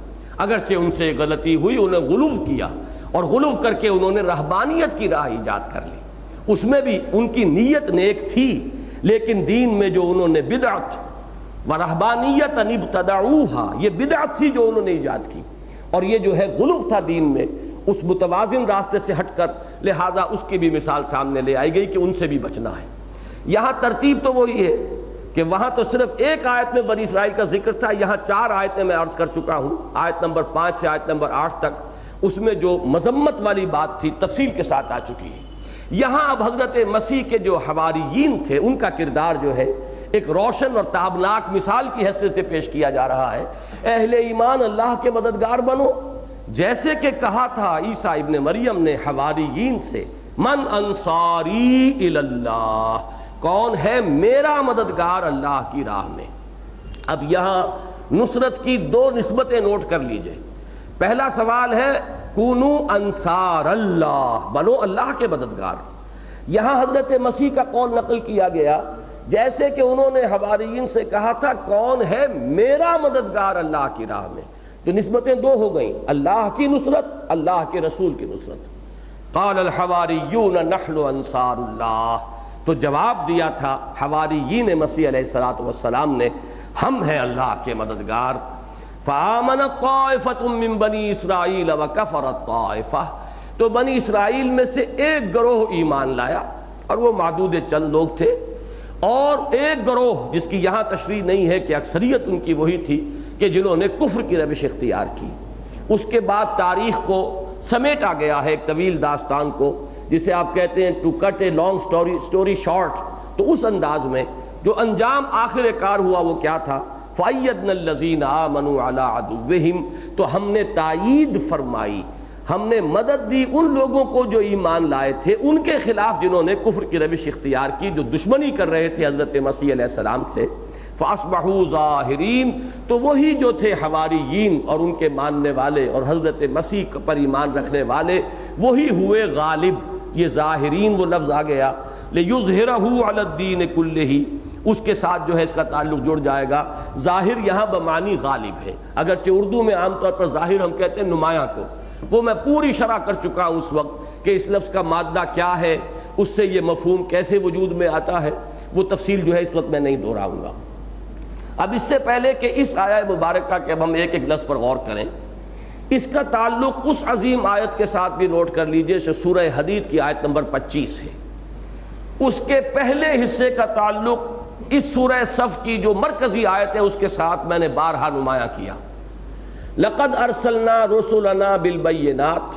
S1: اگرچہ ان سے غلطی ہوئی، انہیں غلو کیا اور غلو کر کے انہوں نے رہبانیت کی راہ ایجاد کر لی، اس میں بھی ان کی نیت نیک تھی، لیکن دین میں جو انہوں نے بدعت و رہبانیت ابتدعوہا، یہ بدعت تھی جو انہوں نے ایجاد کی، اور یہ جو ہے غلو تھا دین میں، اس متوازن راستے سے ہٹ کر، لہذا اس کی بھی مثال سامنے لے آئی گئی کہ ان سے بھی بچنا ہے۔ یہاں ترتیب تو وہی ہے کہ وہاں تو صرف ایک آیت میں بنی اسرائیل کا ذکر تھا، یہاں 4 آیتیں میں عرض کر چکا ہوں، آیت نمبر 5 سے آیت نمبر 8 تک، اس میں جو مذمت والی بات تھی تفصیل کے ساتھ آ چکی ہے۔ یہاں اب حضرت مسیح کے جو حواریین تھے ان کا کردار جو ہے ایک روشن اور تابناک مثال کی حیثیت سے پیش کیا جا رہا ہے۔ اہل ایمان اللہ کے مددگار بنو، جیسے کہ کہا تھا عیسیٰ ابن مریم نے حواریین سے، من انصاری الی اللہ، کون ہے میرا مددگار اللہ کی راہ میں۔ اب یہاں نصرت کی 2 نسبتیں نوٹ کر لیجئے۔ پہلا سوال ہے کونو انصار اللہ، بنو اللہ کے مددگار۔ یہاں حضرت مسیح کا قول نقل کیا گیا جیسے کہ انہوں نے حواریین سے کہا تھا کون ہے میرا مددگار اللہ کی راہ میں، جو نسبتیں 2 ہو گئیں، اللہ کی نصرت، اللہ کے رسول کی نصرت۔ قال الحواریون نحن انصار اللہ، تو جواب دیا تھا حواریین مسیح علیہ الصلوۃ والسلام نے، ہم ہیں اللہ کے مددگار۔ فآمنت طائفۃ من بنی اسرائیل وکفرت طائفہ، تو بنی اسرائیل میں سے ایک گروہ ایمان لایا، اور وہ معدود چند لوگ تھے، اور ایک گروہ جس کی یہاں تشریح نہیں ہے کہ اکثریت ان کی وہی تھی کہ جنہوں نے کفر کی روش اختیار کی۔ اس کے بعد تاریخ کو سمیٹا گیا ہے ایک طویل داستان کو، جسے آپ کہتے ہیں to cut a long story short, تو اس انداز میں جو انجام آخر کار ہوا وہ کیا تھا؟ فَأَيَّدْنَا الَّذِينَ آمَنُوا عَلَىٰ عَدُوِّهِمْ، تو ہم نے تائید فرمائی، ہم نے مدد دی ان لوگوں کو جو ایمان لائے تھے ان کے خلاف جنہوں نے کفر کی روش اختیار کی، جو دشمنی کر رہے تھے حضرت مسیح علیہ السلام سے۔ فَأَصْبَحُوا ظَاهِرِينَ، تو وہی جو تھے حواریین اور ان کے ماننے والے اور حضرت مسیح پر ایمان رکھنے والے، وہی ہوئے غالب۔ یہ ظاہرین وہ لفظ آ گیا، لِيُظْهِرَهُ عَلَى الدِّينِ كُلِّهِ، اس کے ساتھ جو ہے اس کا تعلق جڑ جائے گا۔ ظاہر یہاں بمعنی غالب ہے، اگرچہ اردو میں عام طور پر ظاہر ہم کہتے ہیں نمایاں کو، وہ میں پوری شرح کر چکا ہوں اس وقت کہ اس لفظ کا مادہ کیا ہے، اس سے یہ مفہوم کیسے وجود میں آتا ہے، وہ تفصیل جو ہے اس وقت میں نہیں دہراؤں گا۔ اب اس سے پہلے کہ اس آیہ مبارکہ کے اب ہم ایک ایک لفظ پر غور کریں، اس کا تعلق اس عظیم آیت کے ساتھ بھی نوٹ کر لیجئے جو سورہ حدید کی آیت نمبر 25 ہے۔ اس کے پہلے حصے کا تعلق اس سورہ صف کی جو مرکزی آیت ہے اس کے ساتھ میں نے بارہا نمایاں کیا۔ لَقَدْ أَرْسَلْنَا رُسُلَنَا بِالْبَيِّنَاتِ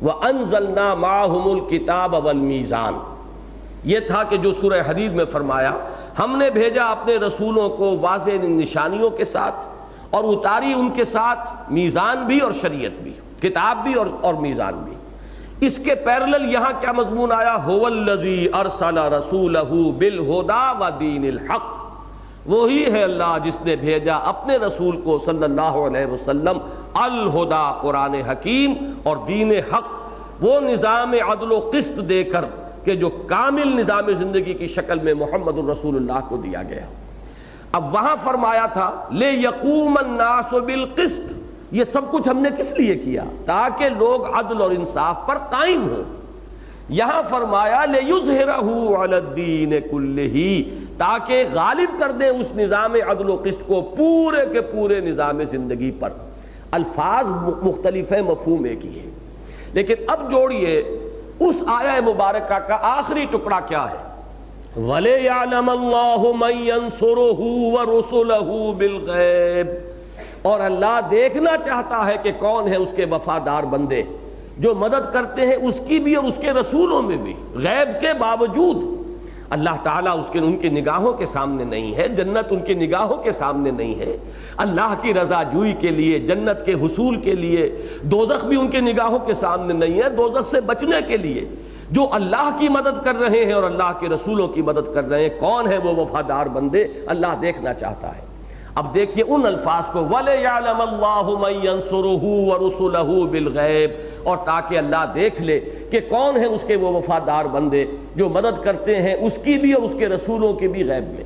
S1: وَأَنزَلْنَا مَعَهُمُ الْكِتَابَ وَالْمِيزَانَ، یہ تھا کہ جو سورہ حدید میں فرمایا ہم نے بھیجا اپنے رسولوں کو واضح نشانیوں کے ساتھ اور اتاری ان کے ساتھ میزان بھی اور شریعت بھی، کتاب بھی اور میزان بھی۔ اس کے پیرلل یہاں کیا مضمون آیا؟ هُوَ الَّذِي أَرْسَلَ رَسُولَهُ بِالْهُدَى وَدِينِ الْحَقِّ، وہی ہے اللہ جس نے بھیجا اپنے رسول کو صلی اللہ علیہ وسلم الہدا، قرآن حکیم اور دین حق، وہ نظام عدل و قسط دے کر کہ جو کامل نظام زندگی کی شکل میں محمد الرسول اللہ کو دیا گیا۔ اب وہاں فرمایا تھا لِيَقُومَ النَّاسُ بِالْقِسْطِ، یہ سب کچھ ہم نے کس لیے کیا؟ تاکہ لوگ عدل اور انصاف پر قائم ہوں۔ یہاں فرمایا لِيُظْهِرَهُ عَلَى الدِّينِ كُلِّهِ، تاکہ غالب کر دیں اس نظام عدل و قسط کو پورے کے پورے نظام زندگی پر۔ الفاظ مختلف ہیں، مفہوم ایک ہی ہے، لیکن اب جوڑیے اس آیہ مبارکہ کا آخری ٹکڑا کیا ہے؟ وَلِيَعْلَمَ اللَّهُ مَن يَنصُرُهُ وَرُسُلَهُ بِالْغَيْبِ، اور اللہ دیکھنا چاہتا ہے کہ کون ہے اس کے وفادار بندے جو مدد کرتے ہیں اس کی بھی اور اس کے رسولوں میں بھی، غیب کے باوجود۔ اللہ تعالیٰ ان کی نگاہوں کے سامنے نہیں ہے، جنت ان کی نگاہوں کے سامنے نہیں ہے، اللہ کی رضا جوئی کے لیے، جنت کے حصول کے لیے، دوزخ بھی ان کی نگاہوں کے سامنے نہیں ہے، دوزخ سے بچنے کے لیے جو اللہ کی مدد کر رہے ہیں اور اللہ کے رسولوں کی مدد کر رہے ہیں، کون ہے وہ وفادار بندے؟ اللہ دیکھنا چاہتا ہے۔ اب دیکھیے ان الفاظ کو، وَلِيَعْلَمَ اللَّهُ مَن يَنصُرُهُ وَرُسُلَهُ بِالْغَيْبِ، اور تاکہ اللہ دیکھ لے کہ کون ہے اس کے وہ وفادار بندے جو مدد کرتے ہیں اس کی بھی اور اس کے رسولوں کی بھی غیب میں۔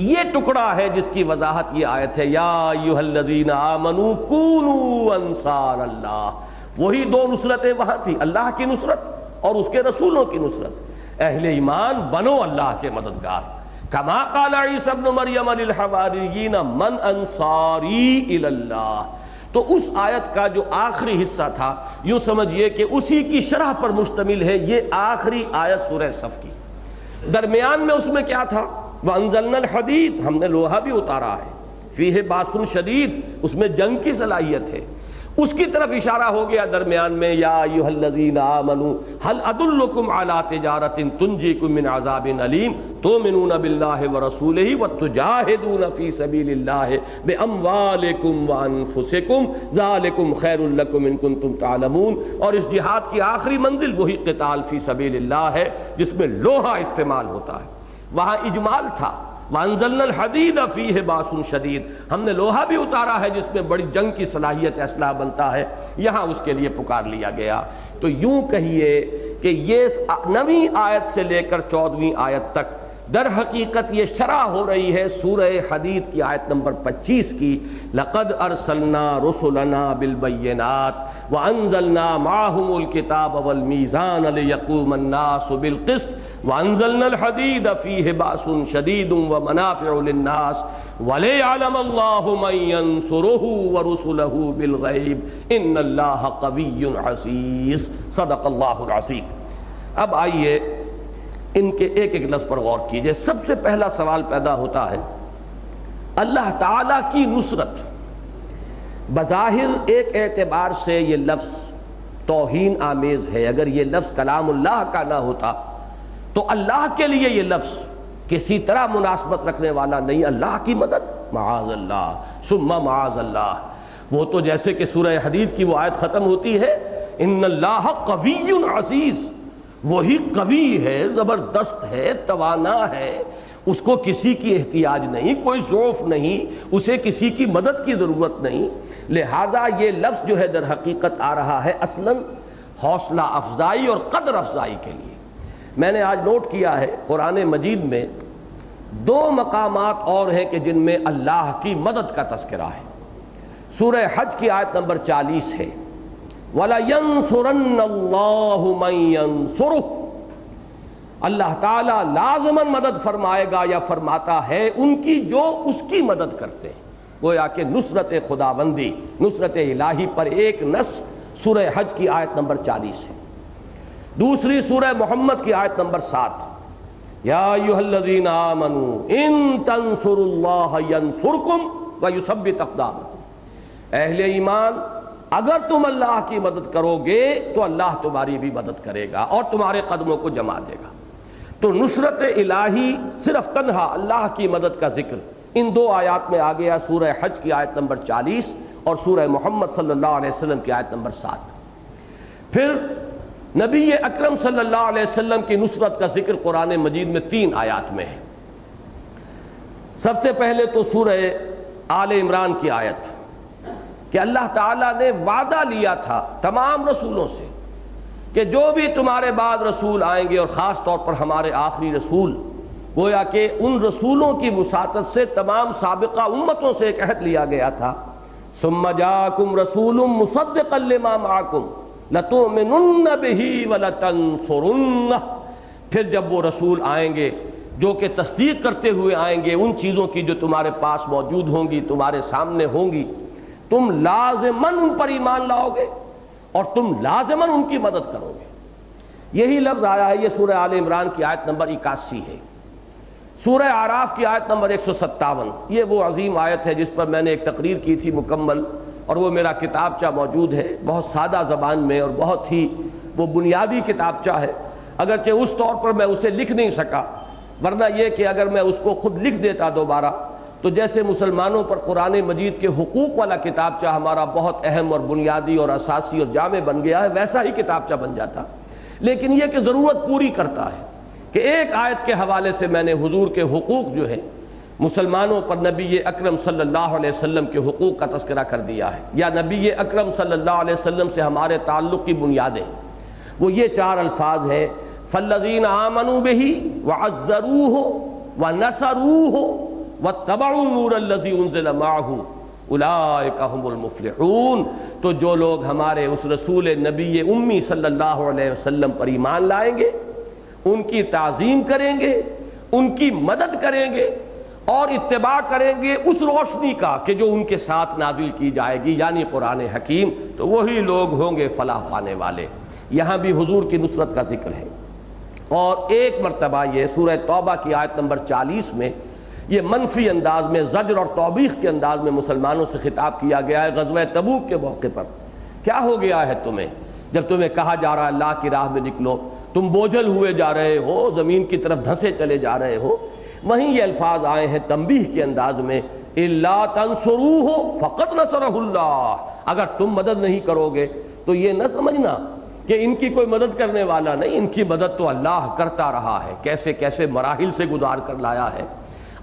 S1: یہ ٹکڑا ہے جس کی وضاحت یہ آیت ہے، یا ایھا الذین آمنوا کونوا انصار اللہ۔ وہی دو نصرتیں وہاں تھی، اللہ کی نصرت اور اس کے رسولوں کی نصرت۔ اہل ایمان بنو اللہ کے مددگار، کما قال عیسی ابن مریم للحواریین من انصاری الی اللہ۔ تو اس آیت کا جو آخری حصہ تھا، یوں سمجھئے کہ اسی کی شرح پر مشتمل ہے یہ آخری آیت سورہ صف کی۔ درمیان میں اس میں کیا تھا؟ وَأَنزَلْنَا الْحَدِيدَ، ہم نے لوہا بھی اتارا ہے، فیہ باس شدید، اس میں جنگ کی صلاحیت ہے، اس کی طرف اشارہ ہو گیا درمیان میں، یا ایھا الذین آمنوا هل ادلکم علی تجارۃ تنجیکم من عذاب علیم تؤمنون باللہ ورسولہ وتجاہدون فی سبیل اللہ باموالکم وانفسکم ذالکم خیر لکم ان کنتم تعلمون۔ اور اس جہاد کی آخری منزل وہی قتال فی سبیل اللہ ہے جس میں لوہا استعمال ہوتا ہے۔ وہاں اجمال تھا، وَأَنزَلْنَا الْحَدِيدَ فِيهِ بَأْسٌ شَدِيدٌ، ہم نے لوہا بھی اتارا ہے جس میں بڑی جنگ کی صلاحیت اسلحہ بنتا ہے، یہاں اس کے لیے پکار لیا گیا۔ تو یوں کہیے کہ یہ 9ویں آیت سے لے کر 14ویں آیت تک در حقیقت یہ شرح ہو رہی ہے سورہ حدید کی آیت نمبر 25 کی، لَقَدْ أَرْسَلْنَا رُسُلَنَا بِالْبَيِّنَاتِ وَأَنزَلْنَا مَعَهُمُ الْكِتَابَ وَالْمِيزَانَ لِيَقُومَ النَّاسُ بِالْقِسْطِ وَأَنزَلْنَا الْحَدِيدَ فِيهِ بَأْسٌ شَدِيدٌ وَمَنَافِعُ لِلنَّاسِ وَلِيَعْلَمَ اللَّهُ مَن يَنصُرُهُ وَرُسُلَهُ بِالْغَيْبِ إِنَّ اللَّهَ قَوِيٌّ عَزِيزٌ صدق اللہ العظیم۔ اب آئیے ان کے ایک ایک لفظ پر غور کیجئے۔ سب سے پہلا سوال پیدا ہوتا ہے اللہ تعالیٰ کی نصرت۔ بظاہر ایک اعتبار سے یہ لفظ توہین آمیز ہے، اگر یہ لفظ کلام اللہ کا نہ ہوتا تو اللہ کے لیے یہ لفظ کسی طرح مناسبت رکھنے والا نہیں۔ اللہ کی مدد، معاذ اللہ ثم معاذ اللہ۔ وہ تو جیسے کہ سورہ حدید کی وہ آیت ختم ہوتی ہے ان اللہ قوی عزیز، وہی قوی ہے، زبردست ہے، توانا ہے، اس کو کسی کی احتیاج نہیں، کوئی ضعف نہیں، اسے کسی کی مدد کی ضرورت نہیں۔ لہذا یہ لفظ جو ہے در حقیقت آ رہا ہے اصلاً حوصلہ افزائی اور قدر افزائی کے لیے۔ میں نے آج نوٹ کیا ہے قرآن مجید میں دو مقامات اور ہیں کہ جن میں اللہ کی مدد کا تذکرہ ہے۔ سورہ حج کی آیت نمبر 40 ہے وَلَيَنْصُرَنَّ اللَّهُ مَن يَنْصُرُهُ، اللہ تعالیٰ لازماً مدد فرمائے گا یا فرماتا ہے ان کی جو اس کی مدد کرتے ہیں۔ گویا کہ نصرت خداوندی، نصرت الہی پر ایک نص سورہ حج کی آیت نمبر 40 ہے۔ دوسری سورہ محمد کی آیت نمبر 7 یا ایھا الذین آمنوا ان تنصروا اللہ ینصرکم ویثبت اقدامکم، اہل ایمان اگر تم اللہ کی مدد کرو گے تو اللہ تمہاری بھی مدد کرے گا اور تمہارے قدموں کو جما دے گا۔ تو نصرت الہی صرف تنہا اللہ کی مدد کا ذکر ان دو آیات میں آ گیا، سورہ حج کی آیت نمبر 40 اور سورہ محمد صلی اللہ علیہ وسلم کی آیت نمبر 7۔ پھر نبی اکرم صلی اللہ علیہ وسلم کی نصرت کا ذکر قرآن مجید میں 3 آیات میں ہے۔ سب سے پہلے تو سورہ آل عمران کی آیت کہ اللہ تعالیٰ نے وعدہ لیا تھا تمام رسولوں سے کہ جو بھی تمہارے بعد رسول آئیں گے اور خاص طور پر ہمارے آخری رسول، گویا کہ ان رسولوں کی وساطت سے تمام سابقہ امتوں سے ایک عہد لیا گیا تھا ثم جاءکم رسول مصدقا لما معکم لتؤمنن بہ ولتنصرنہ، پھر جب وہ رسول آئیں گے جو کہ تصدیق کرتے ہوئے آئیں گے ان چیزوں کی جو تمہارے پاس موجود ہوں گی، تمہارے سامنے ہوں گی، تم لازماً ان پر ایمان لاؤ گے اور تم لازماً ان کی مدد کرو گے۔ یہی لفظ آیا ہے، یہ سورہ آل عمران کی آیت نمبر 81 ہے۔ سورہ اعراف کی آیت نمبر 157، یہ وہ عظیم آیت ہے جس پر میں نے ایک تقریر کی تھی مکمل، اور وہ میرا کتابچہ موجود ہے، بہت سادہ زبان میں اور بہت ہی وہ بنیادی کتابچہ ہے، اگرچہ اس طور پر میں اسے لکھ نہیں سکا، ورنہ یہ کہ اگر میں اس کو خود لکھ دیتا دوبارہ تو جیسے مسلمانوں پر قرآن مجید کے حقوق والا کتابچہ ہمارا بہت اہم اور بنیادی اور اساسی اور جامع بن گیا ہے، ویسا ہی کتابچہ بن جاتا، لیکن یہ کہ ضرورت پوری کرتا ہے کہ ایک آیت کے حوالے سے میں نے حضور کے حقوق جو ہے مسلمانوں پر نبی اکرم صلی اللہ علیہ وسلم کے حقوق کا تذکرہ کر دیا ہے، یا نبی اکرم صلی اللہ علیہ وسلم سے ہمارے تعلق کی بنیادیں، وہ یہ 4 الفاظ ہیں فالذین آمنوا بہ وعزروہ ونصروہ واتبعوا النور الذی انزل معہ اولئک ھم المفلحون۔ تو جو لوگ ہمارے اس رسول نبی امی صلی اللہ علیہ وسلم پر ایمان لائیں گے، ان کی تعظیم کریں گے، ان کی مدد کریں گے اور اتباع کریں گے اس روشنی کا کہ جو ان کے ساتھ نازل کی جائے گی، یعنی قرآن حکیم، تو وہی لوگ ہوں گے فلاح پانے والے۔ یہاں بھی حضور کی نصرت کا ذکر ہے۔ اور ایک مرتبہ یہ سورہ توبہ کی آیت نمبر 40 میں یہ منفی انداز میں زجر اور توبیخ کے انداز میں مسلمانوں سے خطاب کیا گیا ہے غزوہ تبوک کے موقع پر۔ کیا ہو گیا ہے تمہیں جب تمہیں کہا جا رہا ہے اللہ کی راہ میں نکلو، تم بوجھل ہوئے جا رہے ہو، زمین کی طرف دھنسے چلے جا رہے ہو۔ وہیں یہ الفاظ آئے ہیں تنبیہ کے انداز میں الا تنصروہ فقد نصرہ اللہ، اگر تم مدد نہیں کرو گے تو یہ نہ سمجھنا کہ ان کی کوئی مدد کرنے والا نہیں، ان کی مدد تو اللہ کرتا رہا ہے، کیسے کیسے مراحل سے گزار کر لایا ہے۔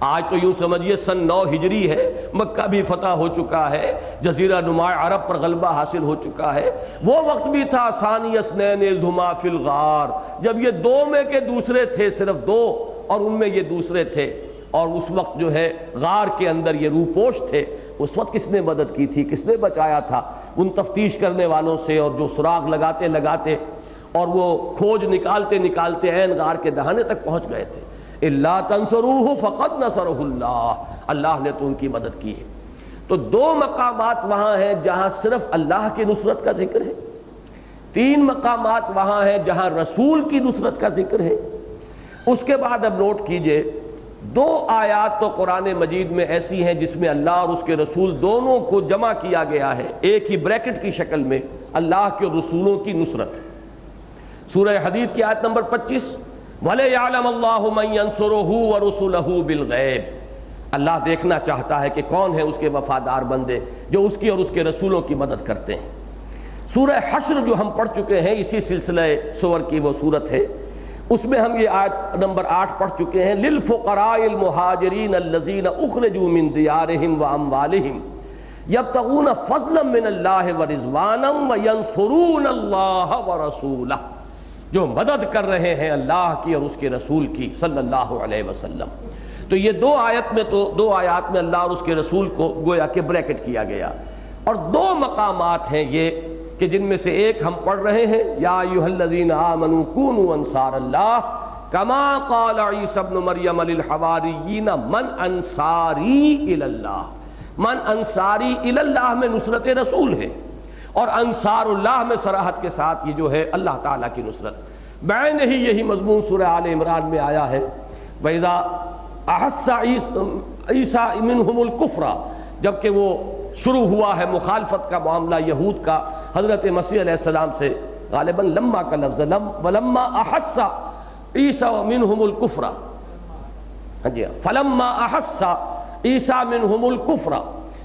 S1: آج تو یوں سمجھیے سن 9 ہجری ہے، مکہ بھی فتح ہو چکا ہے، جزیرہ نما عرب پر غلبہ حاصل ہو چکا ہے۔ وہ وقت بھی تھا ثانی اثنین اذ ہما فی الغار، جب یہ 2 میں کے دوسرے تھے، صرف 2 اور ان میں یہ دوسرے تھے، اور اس وقت جو ہے غار کے اندر یہ روپوش تھے۔ اس وقت کس نے مدد کی تھی، کس نے بچایا تھا ان تفتیش کرنے والوں سے، اور جو سراغ لگاتے لگاتے اور وہ کھوج نکالتے نکالتے عین غار کے دہانے تک پہنچ گئے تھے۔ الا تنصروہ فقد نصرہ اللہ، اللہ نے تو ان کی مدد کی ہے۔ تو دو مقامات وہاں ہیں جہاں صرف اللہ کی نصرت کا ذکر ہے، 3 مقامات وہاں ہیں جہاں رسول کی نصرت کا ذکر ہے۔ اس کے بعد اب نوٹ کیجئے 2 آیات تو قرآن مجید میں ایسی ہیں جس میں اللہ اور اس کے رسول دونوں کو جمع کیا گیا ہے ایک ہی بریکٹ کی شکل میں، اللہ کے رسولوں کی نصرت۔ سورہ حدید کی آیت نمبر 25، وَلِيَعْلَمَ اللَّهُ مَن يَنصُرُهُ وَرُسُلَهُ بِالْغَيْبِ، اللہ دیکھنا چاہتا ہے کہ کون ہے اس کے وفادار بندے جو اس کی اور اس کے رسولوں کی مدد کرتے ہیں۔ سورہ حشر جو ہم پڑھ چکے ہیں، اسی سلسلہ سور کی وہ صورت ہے، اس میں ہم یہ آیت نمبر 8 پڑھ چکے ہیں، لِلْفُقَرَاءِ الْمُهَاجِرِينَ الَّذِينَ أُخْرِجُوا مِن دِيَارِهِمْ وَأَمْوَالِهِمْ يَبْتَغُونَ فَضْلًا مِّنَ اللَّهِ وَرِضْوَانًا وَيَنصُرُونَ اللَّهَ وَرَسُولَهُ، جو مدد کر رہے ہیں اللہ کی اور اس کے رسول کی صلی اللہ علیہ وسلم۔ تو یہ 2 آیات میں اللہ اور اس کے رسول کو گویا کہ بریکٹ کیا گیا، اور 2 مقامات ہیں یہ کہ جن میں سے ایک ہم پڑھ رہے ہیں، یا ایھا الذین آمنوا کونوا انصار اللہ کما قال عیسی ابن مریم للحواریین من انصاری الی اللہ۔ من انصاری الی اللہ میں نصرت رسول ہے، اور انصار اللہ میں صراحت کے ساتھ یہ جو ہے اللہ تعالیٰ کی نصرت۔ بعین ہی یہی مضمون سورہ آل عمران میں آیا ہے، وَإِذَا أَحَسَّ عِیسیٰ مِنْهُمُ الْكُفْرَ، جبکہ وہ شروع ہوا ہے مخالفت کا معاملہ یہود کا حضرت مسیح علیہ السلام سے، غالباً لما کا لفظ وَلَمَّا أَحَسَّ عِیسیٰ مِنْهُمُ الْكُفْرَ، ہاں جی، فَلَمَّا أَحَسَّ عِیسیٰ مِنْهُمُ الْكُفْرَ،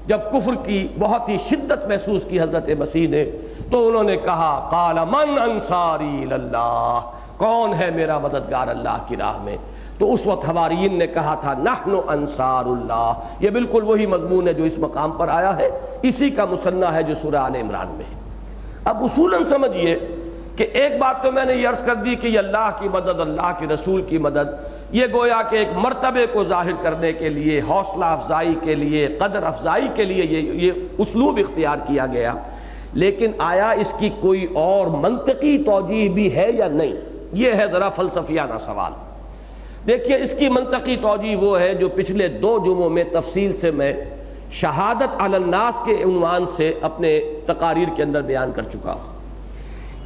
S1: جب کفر کی بہت ہی شدت محسوس کی حضرت مسیح نے، تو انہوں نے کہا قَالَ مَنْ أَنصَارِي إِلَى اللَّهِ، کون ہے میرا مددگار اللہ کی راہ میں؟ تو اس وقت حواریین نے کہا تھا نحن انصار اللہ۔ یہ بالکل وہی مضمون ہے جو اس مقام پر آیا ہے، اسی کا مثنیٰ ہے جو سورہ آل عمران میں ہے۔ اب اصولاً سمجھیے کہ ایک بات تو میں نے یہ عرض کر دی کہ یہ اللہ کی مدد، اللہ کے رسول کی مدد، یہ گویا کہ ایک مرتبے کو ظاہر کرنے کے لیے، حوصلہ افزائی کے لیے، قدر افزائی کے لیے یہ اسلوب اختیار کیا گیا، لیکن آیا اس کی کوئی اور منطقی توجیہ بھی ہے یا نہیں؟ یہ ہے ذرا فلسفیانہ سوال۔ دیکھیے اس کی منطقی توجیہ وہ ہے جو پچھلے 2 جمعوں میں تفصیل سے میں شہادت علی الناس کے عنوان سے اپنے تقاریر کے اندر بیان کر چکا ہوں۔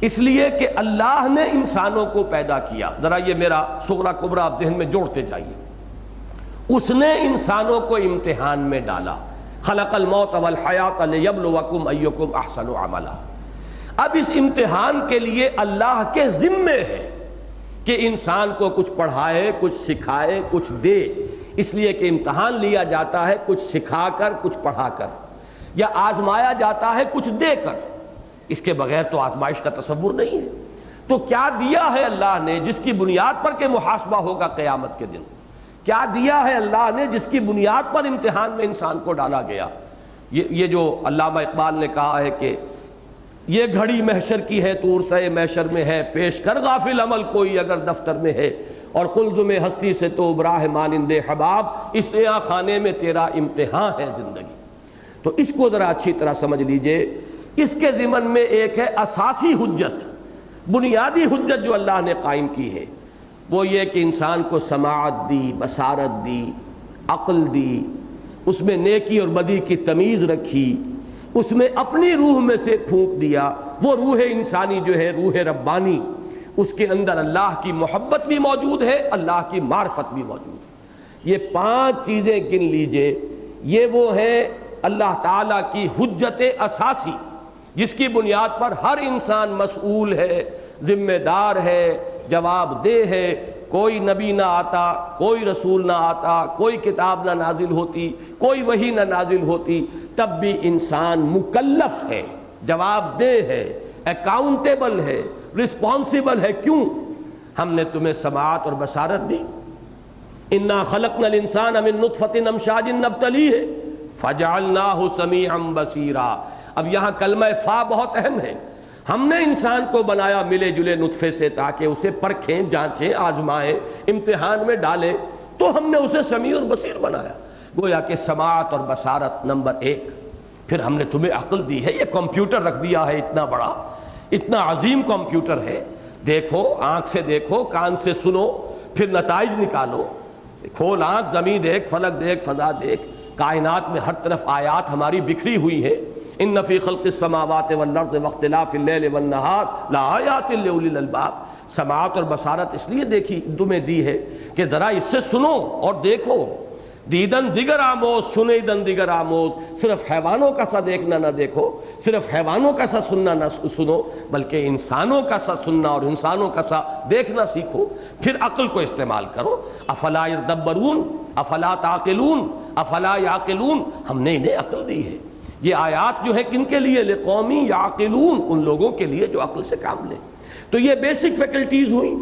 S1: اس لیے کہ اللہ نے انسانوں کو پیدا کیا، ذرا یہ میرا صغرا کبرا آپ ذہن میں جوڑتے جائیے، اس نے انسانوں کو امتحان میں ڈالا، خلق الموت والحیات لیبلوکم ایکم احسن عملا۔ اب اس امتحان کے لیے اللہ کے ذمے ہے کہ انسان کو کچھ پڑھائے، کچھ سکھائے، کچھ دے، اس لیے کہ امتحان لیا جاتا ہے کچھ سکھا کر، کچھ پڑھا کر، یا آزمایا جاتا ہے کچھ دے کر، اس کے بغیر تو آزمائش کا تصور نہیں ہے۔ تو کیا دیا ہے اللہ نے جس کی بنیاد پر کہ محاسبہ ہوگا قیامت کے دن؟ کیا دیا ہے اللہ نے جس کی بنیاد پر امتحان میں انسان کو ڈالا گیا؟ یہ جو علامہ اقبال نے کہا ہے کہ یہ گھڑی محشر کی ہے تو عرصہ محشر میں ہے، پیش کر غافل عمل کوئی اگر دفتر میں ہے، اور قلزم ہستی سے تو براہ مانند حباب، اس عیاں خانے میں تیرا امتحان ہے زندگی۔ تو اس کو ذرا اچھی طرح سمجھ لیجئے، اس کے ضمن میں ایک ہے اساسی حجت، بنیادی حجت جو اللہ نے قائم کی ہے، وہ یہ کہ انسان کو سماعت دی، بصارت دی، عقل دی، اس میں نیکی اور بدی کی تمیز رکھی، اس میں اپنی روح میں سے پھونک دیا، وہ روح انسانی جو ہے روح ربانی، اس کے اندر اللہ کی محبت بھی موجود ہے، اللہ کی معرفت بھی موجود ہے۔ یہ 5 چیزیں گن لیجئے، یہ وہ ہیں اللہ تعالیٰ کی حجت اساسی، جس کی بنیاد پر ہر انسان مسئول ہے، ذمہ دار ہے، جواب دہ ہے۔ کوئی نبی نہ آتا، کوئی رسول نہ آتا، کوئی کتاب نہ نازل ہوتی، کوئی وحی نہ نازل ہوتی، تب بھی انسان مکلف ہے، جواب دہ ہے، اکاؤنٹیبل ہے، رسپانسیبل ہے۔ کیوں؟ ہم نے تمہیں سماعت اور بصارت دی، انا خلقنا الانسان من نطفۃ امشاج نبتلیہ فجعلناہ سمیعا بصیرا۔ اب یہاں کلمہ فا بہت اہم ہے۔ ہم نے انسان کو بنایا ملے جلے نطفے سے تاکہ اسے پرکھیں، جانچیں، آزمائیں، امتحان میں ڈالیں، تو ہم نے اسے سمیع اور بصیر بنایا۔ گویا کہ سماعت اور بصارت نمبر 1۔ پھر ہم نے تمہیں عقل دی ہے، یہ کمپیوٹر رکھ دیا ہے اتنا بڑا، اتنا عظیم کمپیوٹر ہے، دیکھو، آنکھ سے دیکھو، کان سے سنو، پھر نتائج نکالو. کھول آنکھ، زمین دیکھ، فلک دیکھ، فضا دیکھ، کائنات میں ہر طرف آیات ہماری بکھری ہوئی ہیں. ان فی خلق السماوات والارض واختلاف اللیل والنہار لآیات لأولی الالباب. سماعت اور بصارت اس لیے دیکھی تمہیں دی ہے کہ ذرا اس سے سنو اور دیکھو. دیدن دیگر آموز، سنیدن دیگر آموز. صرف حیوانوں کا سا دیکھنا نہ دیکھو، صرف حیوانوں کا سا سننا نہ سنو، بلکہ انسانوں کا سا سننا اور انسانوں کا سا دیکھنا سیکھو. پھر عقل کو استعمال کرو. افلا یدبرون افلا تعقلون افلا یعقلون. ہم نے انہیں عقل دی ہے. یہ آیات جو ہے کن کے لیے؟ لقومی یعقلون، ان لوگوں کے لیے جو عقل سے کام لیں. تو یہ بیسک فیکلٹیز ہوئی.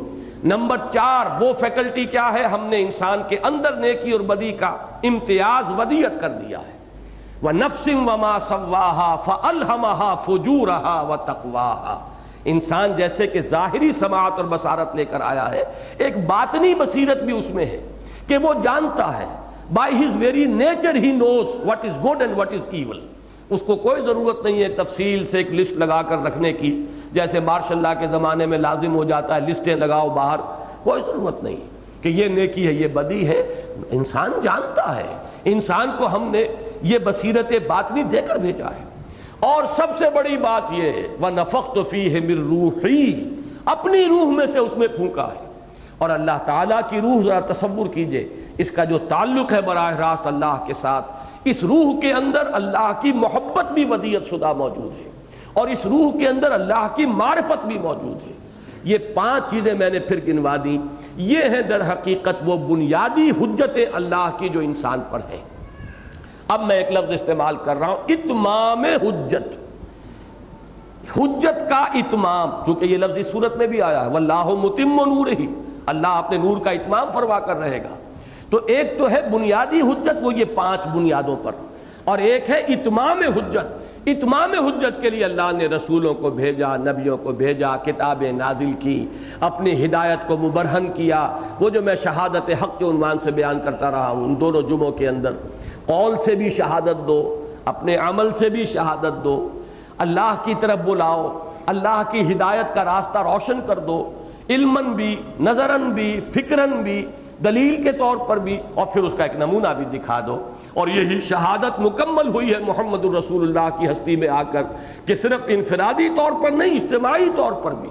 S1: نمبر 4 وہ فیکلٹی کیا ہے؟ ہم نے انسان کے اندر نیکی اور بدی کا امتیاز ودیت کر دیا ہے. وَنَفْسٍ وَمَا سَوَّاهَا فَأَلْهَمَهَا فُجُورَهَا وَتَقْوَاهَا. انسان جیسے کہ ظاہری سماعت اور بصارت لے کر آیا ہے، ایک باطنی بصیرت بھی اس میں ہے کہ وہ جانتا ہے. by his very nature he knows what is good and what is evil. اس کو کوئی ضرورت نہیں ہے تفصیل سے ایک لسٹ لگا کر رکھنے کی، جیسے مارشل لا کے زمانے میں لازم ہو جاتا ہے لسٹیں لگاؤ باہر. کوئی ضرورت نہیں کہ یہ نیکی ہے یہ بدی ہے. انسان جانتا ہے. انسان کو ہم نے یہ بصیرت باطنی دے کر بھیجا ہے. اور سب سے بڑی بات یہ ہے وَنَفَخْتُ فِيهِ مِن رُوحِي، اپنی روح میں سے اس میں پھونکا ہے. اور اللہ تعالیٰ کی روح ذرا تصور کیجئے، اس کا جو تعلق ہے براہ راست اللہ کے ساتھ، اس روح کے اندر اللہ کی محبت بھی ودیت شدہ موجود ہے، اور اس روح کے اندر اللہ کی معرفت بھی موجود ہے. یہ 5 چیزیں میں نے پھر گنوا دی. یہ ہیں در حقیقت وہ بنیادی حجتیں اللہ کی جو انسان پر ہیں. اب میں ایک لفظ استعمال کر رہا ہوں، اتمام حجت. حجت کا اتمام، چونکہ یہ لفظ اس صورت میں بھی آیا ہے واللہ متم نورہ، اللہ اپنے نور کا اتمام فرما کر رہے گا. تو ایک تو ہے بنیادی حجت، وہ یہ 5 بنیادوں پر، اور ایک ہے اتمام حجت. اتمام حجت کے لیے اللہ نے رسولوں کو بھیجا، نبیوں کو بھیجا، کتابیں نازل کی، اپنی ہدایت کو مبرہن کیا. وہ جو میں شہادت حق کے عنوان سے بیان کرتا رہا ہوں ان دونوں جمعوں کے اندر، قول سے بھی شہادت دو، اپنے عمل سے بھی شہادت دو، اللہ کی طرف بلاؤ، اللہ کی ہدایت کا راستہ روشن کر دو، علماً بھی، نظراً بھی، فکراً بھی، دلیل کے طور پر بھی، اور پھر اس کا ایک نمونہ بھی دکھا دو. اور یہی شہادت مکمل ہوئی ہے محمد الرسول اللہ کی ہستی میں آ کر، کہ صرف انفرادی طور پر نہیں، اجتماعی طور پر بھی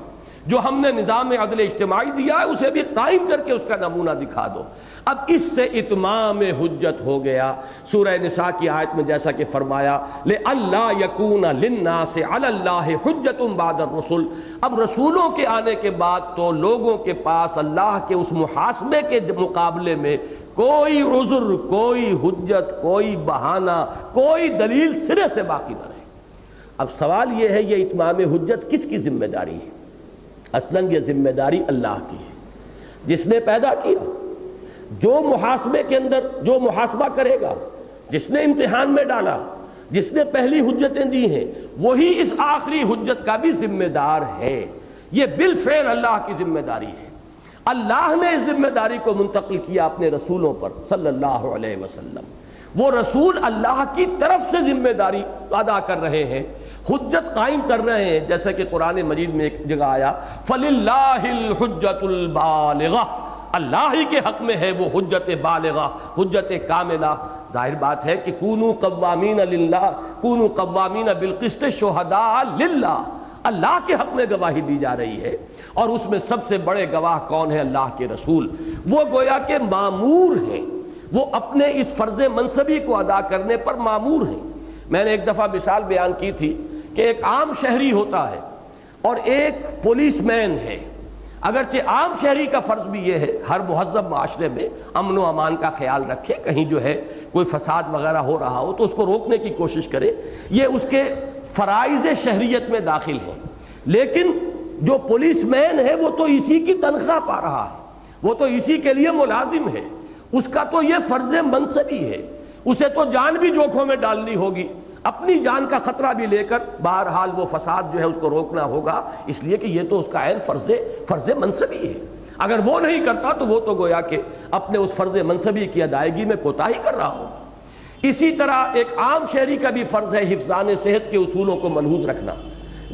S1: جو ہم نے نظام عدل اجتماعی دیا ہے اسے بھی قائم کر کے اس کا نمونہ دکھا دو. اب اس سے اتمام حجت ہو گیا. سورہ نساء کی آیت میں جیسا کہ فرمایا لِأَلَّا يَكُونَ لِلنَّاسِ عَلَى اللَّهِ حُجَّةٌ بَعْدَ الرُّسُلِ. اب رسولوں کے آنے کے بعد تو لوگوں کے پاس اللہ کے اس محاسبے کے مقابلے میں کوئی عذر، کوئی حجت، کوئی بہانہ، کوئی دلیل سرے سے باقی نہ رہے. اب سوال یہ ہے یہ اتمام حجت کس کی ذمہ داری ہے؟ اصلاً یہ ذمہ داری اللہ کی ہے جس نے پیدا کیا. جو محاسبے کے اندر جو محاسبہ کرے گا، جس نے امتحان میں ڈالا، جس نے پہلی حجتیں دی ہیں، وہی اس آخری حجت کا بھی ذمہ دار ہے. یہ بالفعل اللہ کی ذمہ داری ہے. اللہ نے اس ذمہ داری کو منتقل کیا اپنے رسولوں پر صلی اللہ علیہ وسلم. وہ رسول اللہ کی طرف سے ذمہ داری ادا کر رہے ہیں، حجت قائم کر رہے ہیں. جیسا کہ قرآن مجید میں ایک جگہ آیا فَلِلَّهِ الْحُجَّةُ الْبَالِغَةُ، اللہ ہی کے حق میں ہے وہ حجت بالغہ، حجت کاملہ. ظاہر بات ہے کہ کونوا قوامین للہ، کونوا قوامین بالقسط شہداء للہ، اللہ کے حق میں گواہی دی جا رہی ہے. اور اس میں سب سے بڑے گواہ کون ہے؟ اللہ کے رسول. وہ گویا کہ مامور ہیں، وہ اپنے اس فرض منصبی کو ادا کرنے پر مامور ہیں. میں نے ایک دفعہ مثال بیان کی تھی کہ ایک عام شہری ہوتا ہے اور ایک پولیس مین ہے. اگرچہ عام شہری کا فرض بھی یہ ہے ہر مہذب معاشرے میں امن و امان کا خیال رکھے، کہیں جو ہے کوئی فساد وغیرہ ہو رہا ہو تو اس کو روکنے کی کوشش کرے، یہ اس کے فرائض شہریت میں داخل ہے. لیکن جو پولیس مین ہے وہ تو اسی کی تنخواہ پا رہا ہے، وہ تو اسی کے لیے ملازم ہے، اس کا تو یہ فرض منصبی ہے. اسے تو جان بھی جوکھوں میں ڈالنی ہوگی، اپنی جان کا خطرہ بھی لے کر بہرحال وہ فساد جو ہے اس کو روکنا ہوگا، اس لیے کہ یہ تو اس کا عین فرض منصبی ہے. اگر وہ نہیں کرتا تو وہ تو گویا کہ اپنے اس فرض منصبی کی ادائیگی میں کوتاہی کر رہا ہوگا. اسی طرح ایک عام شہری کا بھی فرض ہے حفظان صحت کے اصولوں کو منحوظ رکھنا،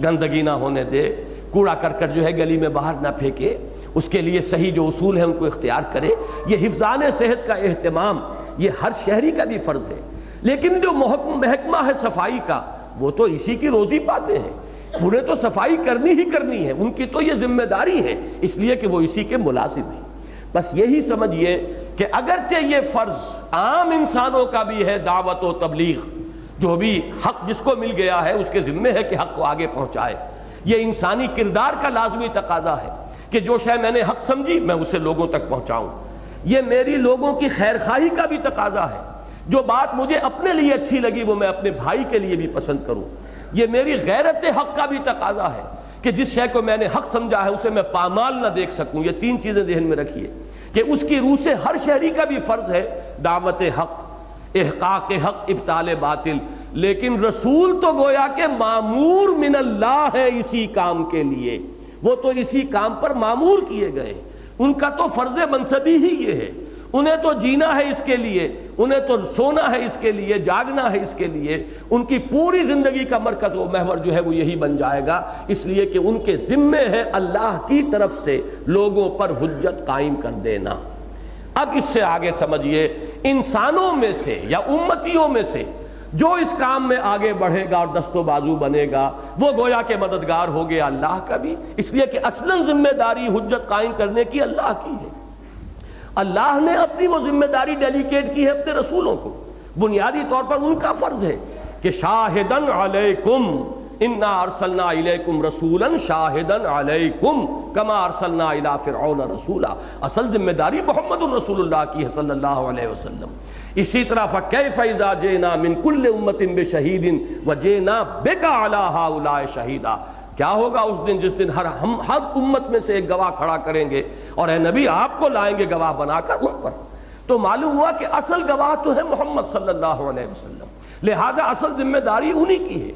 S1: گندگی نہ ہونے دے، کوڑا کرکٹ جو ہے گلی میں باہر نہ پھینکے، اس کے لیے صحیح جو اصول ہیں ان کو اختیار کرے۔ یہ حفظان صحت کا اہتمام یہ ہر شہری کا بھی فرض ہے، لیکن جو محکمہ ہے صفائی کا وہ تو اسی کی روزی پاتے ہیں، انہیں تو صفائی کرنی ہی کرنی ہے، ان کی تو یہ ذمہ داری ہے، اس لیے کہ وہ اسی کے ملازم ہیں۔ بس یہی سمجھیے کہ اگرچہ یہ فرض عام انسانوں کا بھی ہے، دعوت و تبلیغ، جو بھی حق جس کو مل گیا ہے اس کے ذمہ ہے کہ حق کو آگے پہنچائے، یہ انسانی کردار کا لازمی تقاضا ہے کہ جو شے میں نے حق سمجھی میں اسے لوگوں تک پہنچاؤں۔ یہ میری لوگوں کی خیر خواہی کا بھی تقاضا ہے، جو بات مجھے اپنے لیے اچھی لگی وہ میں اپنے بھائی کے لیے بھی پسند کروں۔ یہ میری غیرت حق کا بھی تقاضا ہے کہ جس شے کو میں نے حق سمجھا ہے اسے میں پامال نہ دیکھ سکوں۔ یہ تین چیزیں ذہن میں رکھیے کہ اس کی روح سے ہر شہری کا بھی فرض ہے دعوت حق، احقاق حق، ابطال باطل، لیکن رسول تو گویا کہ مامور من اللہ ہے اسی کام کے لیے، وہ تو اسی کام پر مامور کیے گئے، ان کا تو فرض منصبی ہی یہ ہے، انہیں تو جینا ہے اس کے لیے، انہیں تو سونا ہے اس کے لیے، جاگنا ہے اس کے لیے، ان کی پوری زندگی کا مرکز و محور جو ہے وہ یہی بن جائے گا، اس لیے کہ ان کے ذمے ہے اللہ کی طرف سے لوگوں پر حجت قائم کر دینا۔ اب اس سے آگے سمجھیے انسانوں میں سے یا امتیوں میں سے جو اس کام میں آگے بڑھے گا اور دست و بازو بنے گا وہ گویا کہ مددگار ہو گیا اللہ کا بھی، اس لیے کہ اصلاً ذمہ داری حجت قائم کرنے کی اللہ کی ہے۔ اللہ نے اپنی وہ ذمہ داری ڈیلیکیٹ کی ہے اپنے رسولوں کو، بنیادی طور پر ان کا فرض ہے کہ شاہدن علیکم انا ارسلنا الیکم رسولا شاہدن علیکم کما ارسلنا الی فرعون رسولا، اصل ذمہ داری محمد الرسول اللہ کی ہے صلی اللہ علیہ وسلم۔ اسی طرح فکیف اذا جئنا من کل امۃ بشہید وجئنا بک علی ہؤلاء شہیدا، کیا ہوگا اس دن جس دن ہم ہر امت میں سے ایک گواہ کھڑا کریں گے اور اے نبی آپ کو لائیں گے گواہ بنا کر ان پر۔ تو معلوم ہوا کہ اصل گواہ تو ہے محمد صلی اللہ علیہ وسلم، لہذا اصل ذمہ داری انہی کی ہے۔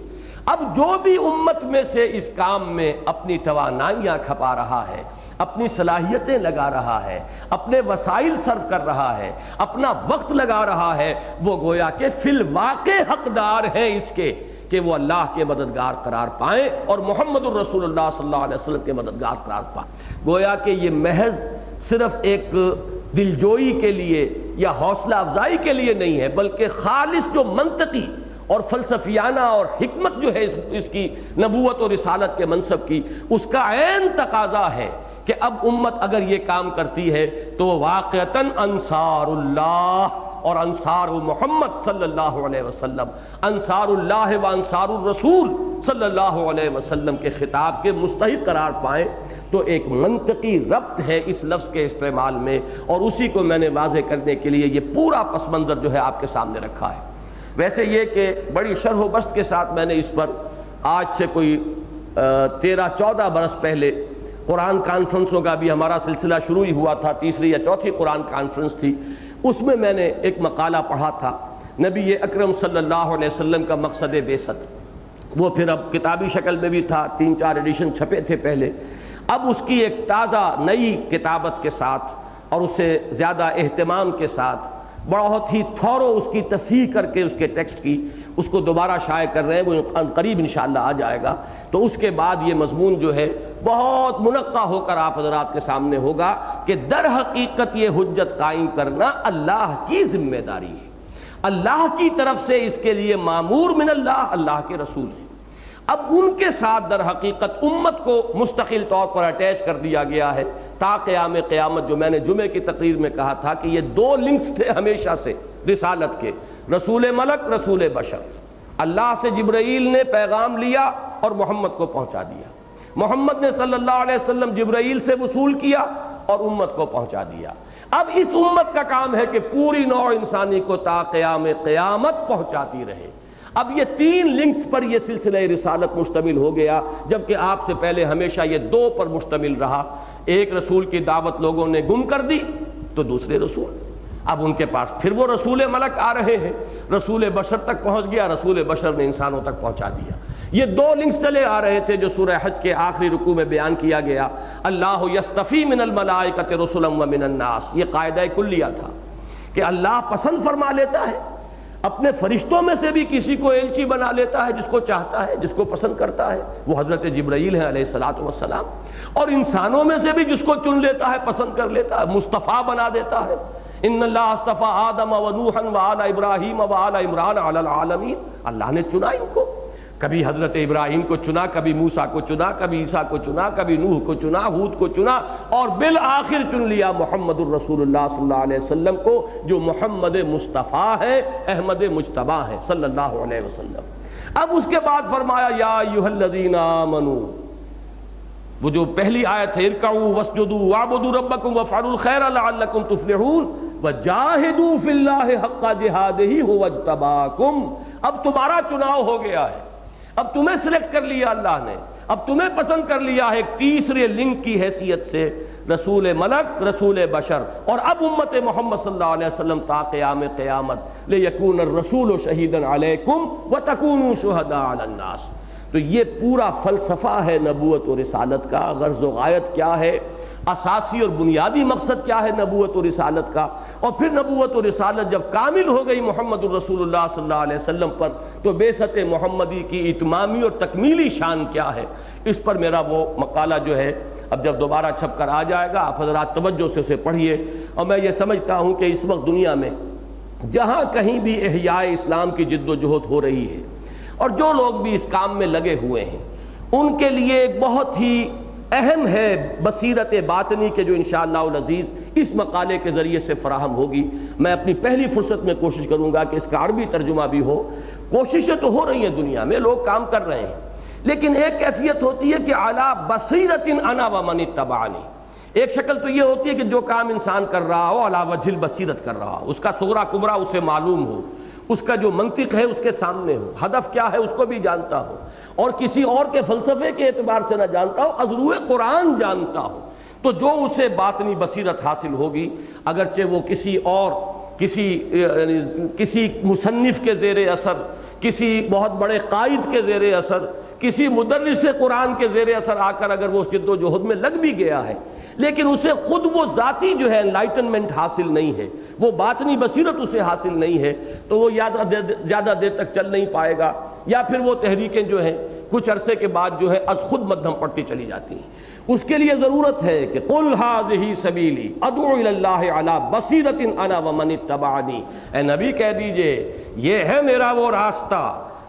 S1: اب جو بھی امت میں سے اس کام میں اپنی توانائیاں کھپا رہا ہے، اپنی صلاحیتیں لگا رہا ہے، اپنے وسائل صرف کر رہا ہے، اپنا وقت لگا رہا ہے، وہ گویا کہ فی الواقع حقدار ہیں اس کے کہ وہ اللہ کے مددگار قرار پائیں اور محمد الرسول اللہ صلی اللہ علیہ وسلم کے مددگار قرار پائیں۔ گویا کہ یہ محض صرف ایک دلجوئی کے لیے یا حوصلہ افزائی کے لیے نہیں ہے، بلکہ خالص جو منطقی اور فلسفیانہ اور حکمت جو ہے اس کی نبوت اور رسالت کے منصب کی، اس کا عین تقاضا ہے کہ اب امت اگر یہ کام کرتی ہے تو واقعتاً انصار اللہ اور انصار محمد صلی اللہ علیہ وسلم، انصار اللہ و انصار الرسول صلی اللہ علیہ وسلم کے خطاب کے مستحق قرار پائیں۔ تو ایک منطقی ربط ہے اس لفظ کے استعمال میں، اور اسی کو میں نے واضح کرنے کے لیے یہ پورا پس منظر جو ہے آپ کے سامنے رکھا ہے۔ ویسے یہ کہ بڑی شرح و بسط کے ساتھ میں نے اس پر آج سے کوئی 13-14 برس پہلے قرآن کانفرنسوں کا بھی ہمارا سلسلہ شروع ہی ہوا تھا، تیسری یا چوتھی قرآن کانفرنس تھی، اس میں نے ایک مقالہ پڑھا تھا نبی اکرم صلی اللہ علیہ وسلم کا مقصد بعثت، وہ پھر اب کتابی شکل میں بھی تھا، 3-4 ایڈیشن چھپے تھے پہلے، اب اس کی ایک تازہ نئی کتابت کے ساتھ اور اسے زیادہ اہتمام کے ساتھ بہت ہی تھورو اس کی تصحیح کر کے اس کے ٹیکسٹ کی اس کو دوبارہ شائع کر رہے ہیں، وہ قریب انشاءاللہ آ جائے گا۔ تو اس کے بعد یہ مضمون جو ہے بہت منقع ہو کر آپ حضرات کے سامنے ہوگا کہ در حقیقت یہ حجت قائم کرنا اللہ کی ذمہ داری ہے، اللہ کی طرف سے اس کے لیے مامور من اللہ، اللہ کے رسول ہیں۔ اب ان کے ساتھ در حقیقت امت کو مستقل طور پر اٹیچ کر دیا گیا ہے تا قیام قیامت، جو میں نے جمعے کی تقریر میں کہا تھا کہ یہ 2 لنکس تھے ہمیشہ سے رسالت کے، رسول ملک، رسول بشر۔ اللہ سے جبرائیل نے پیغام لیا اور محمد کو پہنچا دیا، محمد نے صلی اللہ علیہ وسلم جبرائیل سے وصول کیا اور امت کو پہنچا دیا۔ اب اس امت کا کام ہے کہ پوری نوع انسانی کو تا قیام قیامت پہنچاتی رہے۔ اب یہ 3 لنکس پر یہ سلسلہ رسالت مشتمل ہو گیا، جبکہ آپ سے پہلے ہمیشہ یہ 2 پر مشتمل رہا۔ ایک رسول کی دعوت لوگوں نے گم کر دی تو دوسرے رسول، اب ان کے پاس پھر وہ رسول ملک آ رہے ہیں، رسول بشر تک پہنچ گیا، رسول بشر نے انسانوں تک پہنچا دیا۔ یہ 2 لنکس چلے آ رہے تھے جو سورہ حج کے آخری رکوع میں بیان کیا گیا، اللہ یصطفی من الملائکۃ رسلا ومن الناس، یہ قاعدہ کلیہ تھا کہ اللہ پسند فرما لیتا ہے اپنے فرشتوں میں سے بھی کسی کو ایلچی بنا لیتا ہے، جس کو چاہتا ہے، جس کو پسند کرتا ہے، وہ حضرت جبرائیل ہے علیہ الصلوۃ والسلام، اور انسانوں میں سے بھی جس کو چن لیتا ہے، پسند کر لیتا ہے، مصطفیٰ بنا دیتا ہے۔ ان اللہ اصطفیٰ آدم و نوحا وآل ابراہیم وآل عمران علی العالمین، اللہ نے چنا ان کو، کبھی حضرت ابراہیم کو چنا، کبھی موسیٰ کو چنا، کبھی عیسیٰ کو چنا، کبھی نوح کو چنا، ہود کو چنا، اور بالآخر چن لیا محمد الرسول اللہ صلی اللہ علیہ وسلم کو، جو محمد مصطفیٰ ہے، احمد مجتبیٰ ہے صلی اللہ علیہ وسلم۔ اب اس کے بعد فرمایا یا ایھا الذین آمنوا، وہ جو پہلی آیت ہے ارکعوا واسجدوا واعبدوا ربکم وافعلوا الخیر لعلکم تفلحون وجاہدوا فی اللہ حق جہادہ ھو اجتباکم، اب تمہارا چناؤ ہو گیا ہے، اب تمہیں سلیکٹ کر لیا اللہ نے، اب تمہیں پسند کر لیا ہے ایک تیسرے لنک کی حیثیت سے، رسول ملک، رسول بشر، اور اب امت محمد صلی اللہ علیہ وسلم تا قیام قیامت لیکون الرسول شہیدا علیکم وتکونوا شہداء علی الناس۔ تو یہ پورا فلسفہ ہے نبوت و رسالت کا، غرض و غایت کیا ہے، اساسی اور بنیادی مقصد کیا ہے نبوت و رسالت کا، اور پھر نبوت و رسالت جب کامل ہو گئی محمد الرسول اللہ صلی اللہ علیہ وسلم پر، تو بعثت محمدی کی اتمامی اور تکمیلی شان کیا ہے، اس پر میرا وہ مقالہ جو ہے اب جب دوبارہ چھپ کر آ جائے گا، آپ حضرات توجہ سے اسے پڑھیے۔ اور میں یہ سمجھتا ہوں کہ اس وقت دنیا میں جہاں کہیں بھی احیاء اسلام کی جد و جہد ہو رہی ہے، اور جو لوگ بھی اس کام میں لگے ہوئے ہیں، ان کے لیے ایک بہت ہی اہم ہے بصیرت باطنی کے جو انشاءاللہ العزیز اس مقالے کے ذریعے سے فراہم ہوگی۔ میں اپنی پہلی فرصت میں کوشش کروں گا کہ اس کا عربی ترجمہ بھی ہو۔ کوششیں تو ہو رہی ہیں دنیا میں، لوگ کام کر رہے ہیں، لیکن ایک کیفیت ہوتی ہے کہ علی بصیرت انا ومن اتبعنی، ایک شکل تو یہ ہوتی ہے کہ جو کام انسان کر رہا ہو علی وجہ البصیرت کر رہا ہو، اس کا صغرا کبرا اسے معلوم ہو، اس کا جو منطق ہے اس کے سامنے ہو، ہدف کیا ہے اس کو بھی جانتا ہو، اور کسی اور کے فلسفے کے اعتبار سے نہ جانتا ہو، از روئے قرآن جانتا ہو، تو جو اسے باطنی بصیرت حاصل ہوگی، اگرچہ وہ کسی مصنف کے زیر اثر، کسی بہت بڑے قائد کے زیر اثر، کسی مدرس قرآن کے زیر اثر آ کر اگر وہ جد و جہد میں لگ بھی گیا ہے، لیکن اسے خود وہ ذاتی جو ہے انلائٹنمنٹ حاصل نہیں ہے، وہ باطنی بصیرت اسے حاصل نہیں ہے، تو وہ زیادہ دیر تک چل نہیں پائے گا، یا پھر وہ تحریکیں جو ہیں کچھ عرصے کے بعد جو ہے از خود مدھم پڑتی چلی جاتی ہیں۔ اس کے لیے ضرورت ہے کہ قل ھذہ سبیلی ادعو الی اللہ علی بصیرۃ انا ومن اتبعنی، اے نبی کہہ دیجئے یہ ہے میرا وہ راستہ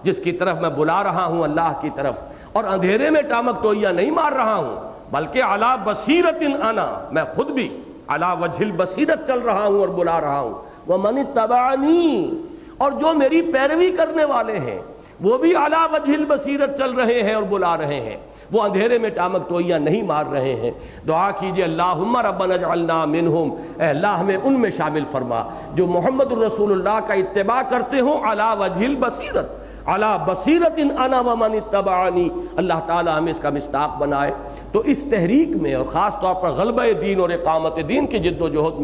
S1: جس کی طرف میں بلا رہا ہوں اللہ کی طرف، اور اندھیرے میں ٹامک توئیاں نہیں مار رہا ہوں، بلکہ علی بصیرۃ انا، میں خود بھی علی وجہ البصیرت چل رہا ہوں اور بلا رہا ہوں، ومن اتبعنی، اور جو میری پیروی کرنے والے ہیں وہ بھی علی وجہ البصیرت چل رہے ہیں اور بلا رہے ہیں، وہ اندھیرے میں ٹامک توئیاں نہیں مار رہے ہیں۔ دعا کیجئے اللہم ربنا اجعلنا منہم، اے اللہ ہمیں ان میں شامل فرما جو محمد الرسول اللہ کا اتباع کرتے ہوں علی وجہ البصیرت، علی بصیرت انا ومن اتبعنی، اللہ تعالی ہمیں اس کا مصداق بنائے۔ تو اس تحریک میں اور خاص طور پر غلبہ دین اور اقامت دین کی جد و جہد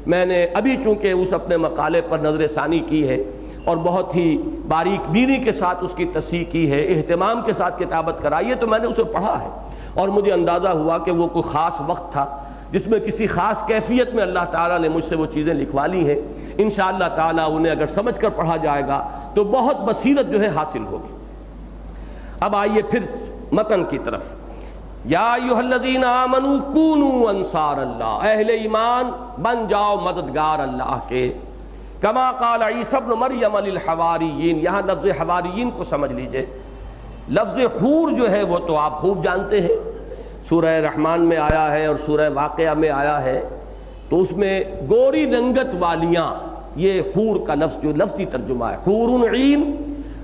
S1: میں نے ابھی چونکہ اس اپنے مقالے پر نظر ثانی کی ہے اور بہت ہی باریک بینی کے ساتھ اس کی تصحیح کی ہے، اہتمام کے ساتھ کتابت کرائی ہے، تو میں نے اسے پڑھا ہے اور مجھے اندازہ ہوا کہ وہ کوئی خاص وقت تھا جس میں کسی خاص کیفیت میں اللہ تعالیٰ نے مجھ سے وہ چیزیں لکھوا لی ہیں۔ انشاءاللہ تعالیٰ انہیں اگر سمجھ کر پڑھا جائے گا تو بہت بصیرت جو ہے حاصل ہوگی۔ اب آئیے پھر متن کی طرف۔ یا ایھا الذین آمنوا کونوا انصار اللہ، اہل ایمان بن جاؤ مددگار اللہ کے، کما قال عیسی ابن مریم للحواریین، یہاں لفظ حواریین کو سمجھ لیجئے، لفظ حور جو ہے وہ تو آپ خوب جانتے ہیں، سورہ رحمان میں آیا ہے اور سورہ واقعہ میں آیا ہے، تو اس میں گوری رنگت والیاں، یہ حور کا لفظ جو لفظی ترجمہ ہے، حور عین،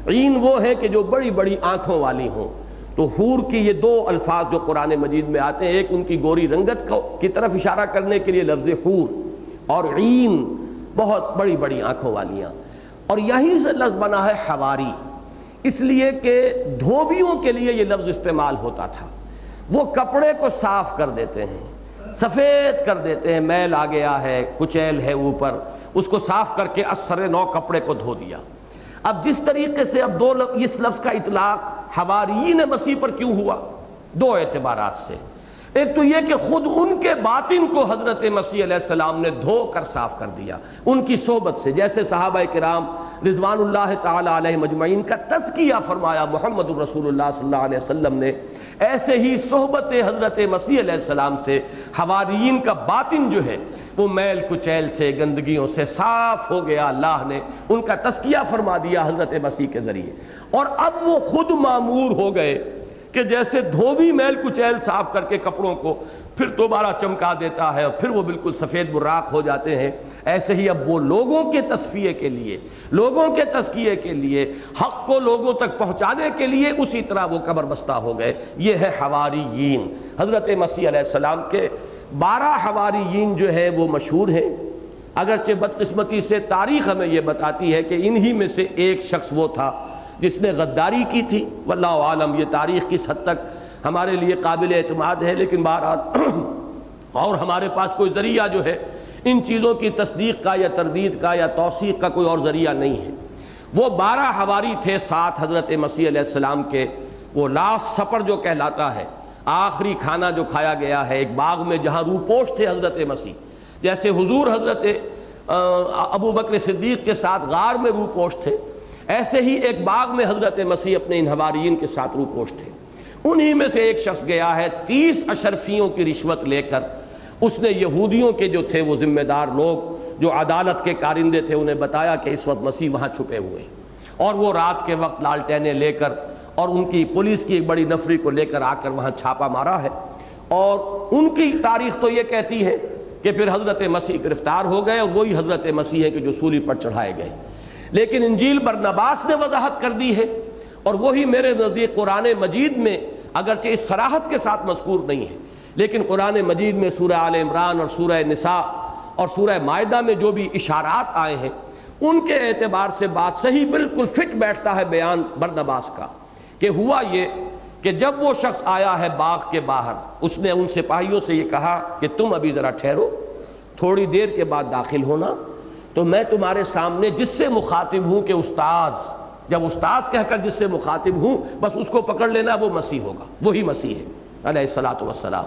S1: عین وہ ہے کہ جو بڑی بڑی آنکھوں والی ہوں، تو حور کی یہ دو الفاظ جو قرآن مجید میں آتے ہیں، ایک ان کی گوری رنگت کی طرف اشارہ کرنے کے لیے لفظ حور، اور عین بہت بڑی بڑی آنکھوں والیاں، اور یہیں سے لفظ بنا ہے حواری، اس لیے کہ دھوبیوں کے لیے یہ لفظ استعمال ہوتا تھا، وہ کپڑے کو صاف کر دیتے ہیں، سفید کر دیتے ہیں، میل آ گیا ہے، کچیل ہے اوپر، اس کو صاف کر کے اثر نو کپڑے کو دھو دیا۔ اب جس طریقے سے اب اس لفظ کا اطلاق حواریین مسیح پر کیوں ہوا، دو اعتبارات سے، ایک تو یہ کہ خود ان کے باطن کو حضرت مسیح علیہ السلام نے دھو کر صاف کر دیا ان کی صحبت سے، جیسے صحابہ کرام رضوان اللہ تعالی علیہ مجمعین کا تزکیہ فرمایا محمد الرسول اللہ صلی اللہ علیہ وسلم نے، ایسے ہی صحبت حضرت مسیح علیہ السلام سے حواریین کا باطن جو ہے وہ میل کچیل سے، گندگیوں سے صاف ہو گیا۔ اللہ نے ان کا تزکیہ فرما دیا حضرت مسیح کے ذریعے، اور اب وہ خود معمور ہو گئے کہ جیسے دھوبی میل کچیل صاف کر کے کپڑوں کو پھر دوبارہ چمکا دیتا ہے اور پھر وہ بالکل سفید براق ہو جاتے ہیں، ایسے ہی اب وہ لوگوں کے تصفیے کے لیے، لوگوں کے تزکیے کے لیے، حق کو لوگوں تک پہنچانے کے لیے اسی طرح وہ قبر بستہ ہو گئے۔ یہ ہے حواریین۔ حضرت مسیح علیہ السلام کے 12 حواریین جو ہے وہ مشہور ہیں، اگرچہ بدقسمتی سے تاریخ ہمیں یہ بتاتی ہے کہ انہی میں سے ایک شخص وہ تھا جس نے غداری کی تھی۔ واللہ عالم یہ تاریخ کس حد تک ہمارے لیے قابل اعتماد ہے، لیکن بہرحال اور ہمارے پاس کوئی ذریعہ جو ہے ان چیزوں کی تصدیق کا یا تردید کا یا توثیق کا کوئی اور ذریعہ نہیں ہے۔ وہ 12 حواری تھے ساتھ حضرت مسیح علیہ السلام کے، وہ لاسٹ سپر جو کہلاتا ہے، آخری کھانا جو کھایا گیا ہے ایک باغ میں جہاں روپوش تھے حضرت مسیح، جیسے حضور حضرت ابو بکر صدیق کے ساتھ غار میں روپوش تھے، ایسے ہی ایک باغ میں حضرت مسیح اپنے ان حواریین کے ساتھ روپوش تھے۔ انہی میں سے ایک شخص گیا ہے 30 اشرفیوں کی رشوت لے کر، اس نے یہودیوں کے جو تھے وہ ذمہ دار لوگ جو عدالت کے کارندے تھے انہیں بتایا کہ اس وقت مسیح وہاں چھپے ہوئے ہیں، اور وہ رات کے وقت لالٹینیں لے کر اور ان کی پولیس کی ایک بڑی نفری کو لے کر آ کر وہاں چھاپا مارا ہے، اور ان کی تاریخ تو یہ کہتی ہے کہ پھر حضرت مسیح گرفتار ہو گئے اور وہی حضرت مسیح ہے کہ جو سولی پر چڑھائے گئے۔ لیکن انجیل برنباس نے وضاحت کر دی ہے، اور وہی میرے نزدیک قرآن مجید میں اگرچہ اس صراحت کے ساتھ مذکور نہیں ہے، لیکن قرآن مجید میں سورہ آل عمران اور سورہ نساء اور سورہ مائدہ میں جو بھی اشارات آئے ہیں ان کے اعتبار سے بات صحیح بالکل فٹ بیٹھتا ہے بیان برنباس کا، کہ ہوا یہ کہ جب وہ شخص آیا ہے باغ کے باہر، اس نے ان سپاہیوں سے یہ کہا کہ تم ابھی ذرا ٹھہرو، تھوڑی دیر کے بعد داخل ہونا، تو میں تمہارے سامنے جس سے مخاطب ہوں کہ استاذ، جب استاذ کہہ کر جس سے مخاطب ہوں بس اس کو پکڑ لینا، وہ مسیح ہوگا، وہی مسیح ہے علیہ الصلوۃ والسلام۔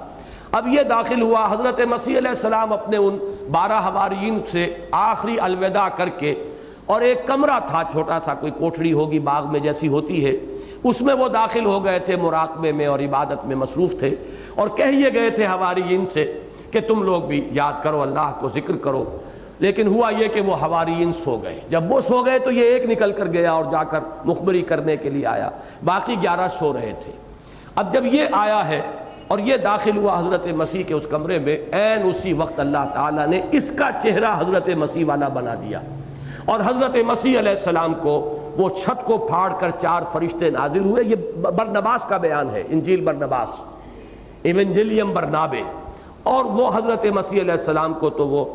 S1: اب یہ داخل ہوا، حضرت مسیح علیہ السلام اپنے ان 12 حواریین سے آخری الوداع کر کے، اور ایک کمرہ تھا چھوٹا سا، کوئی کوٹھڑی ہوگی باغ میں جیسی ہوتی ہے، اس میں وہ داخل ہو گئے تھے، مراقبے میں اور عبادت میں مصروف تھے، اور کہیے گئے تھے حواریین سے کہ تم لوگ بھی یاد کرو، اللہ کو ذکر کرو۔ لیکن ہوا یہ کہ وہ حواریین سو گئے، جب وہ سو گئے تو یہ ایک نکل کر گیا اور جا کر مخبری کرنے کے لیے آیا، باقی 11 سو رہے تھے۔ اب جب یہ آیا ہے اور یہ داخل ہوا حضرت مسیح کے اس کمرے میں، عین اسی وقت اللہ تعالیٰ نے اس کا چہرہ حضرت مسیح والا بنا دیا، اور حضرت مسیح علیہ السلام کو وہ چھت کو پھاڑ کر 4 فرشتے نازل ہوئے۔ یہ برنباس کا بیان ہے، انجیل برنباس، ایونجیلیم برنابے، اور وہ حضرت مسیح علیہ السلام کو تو وہ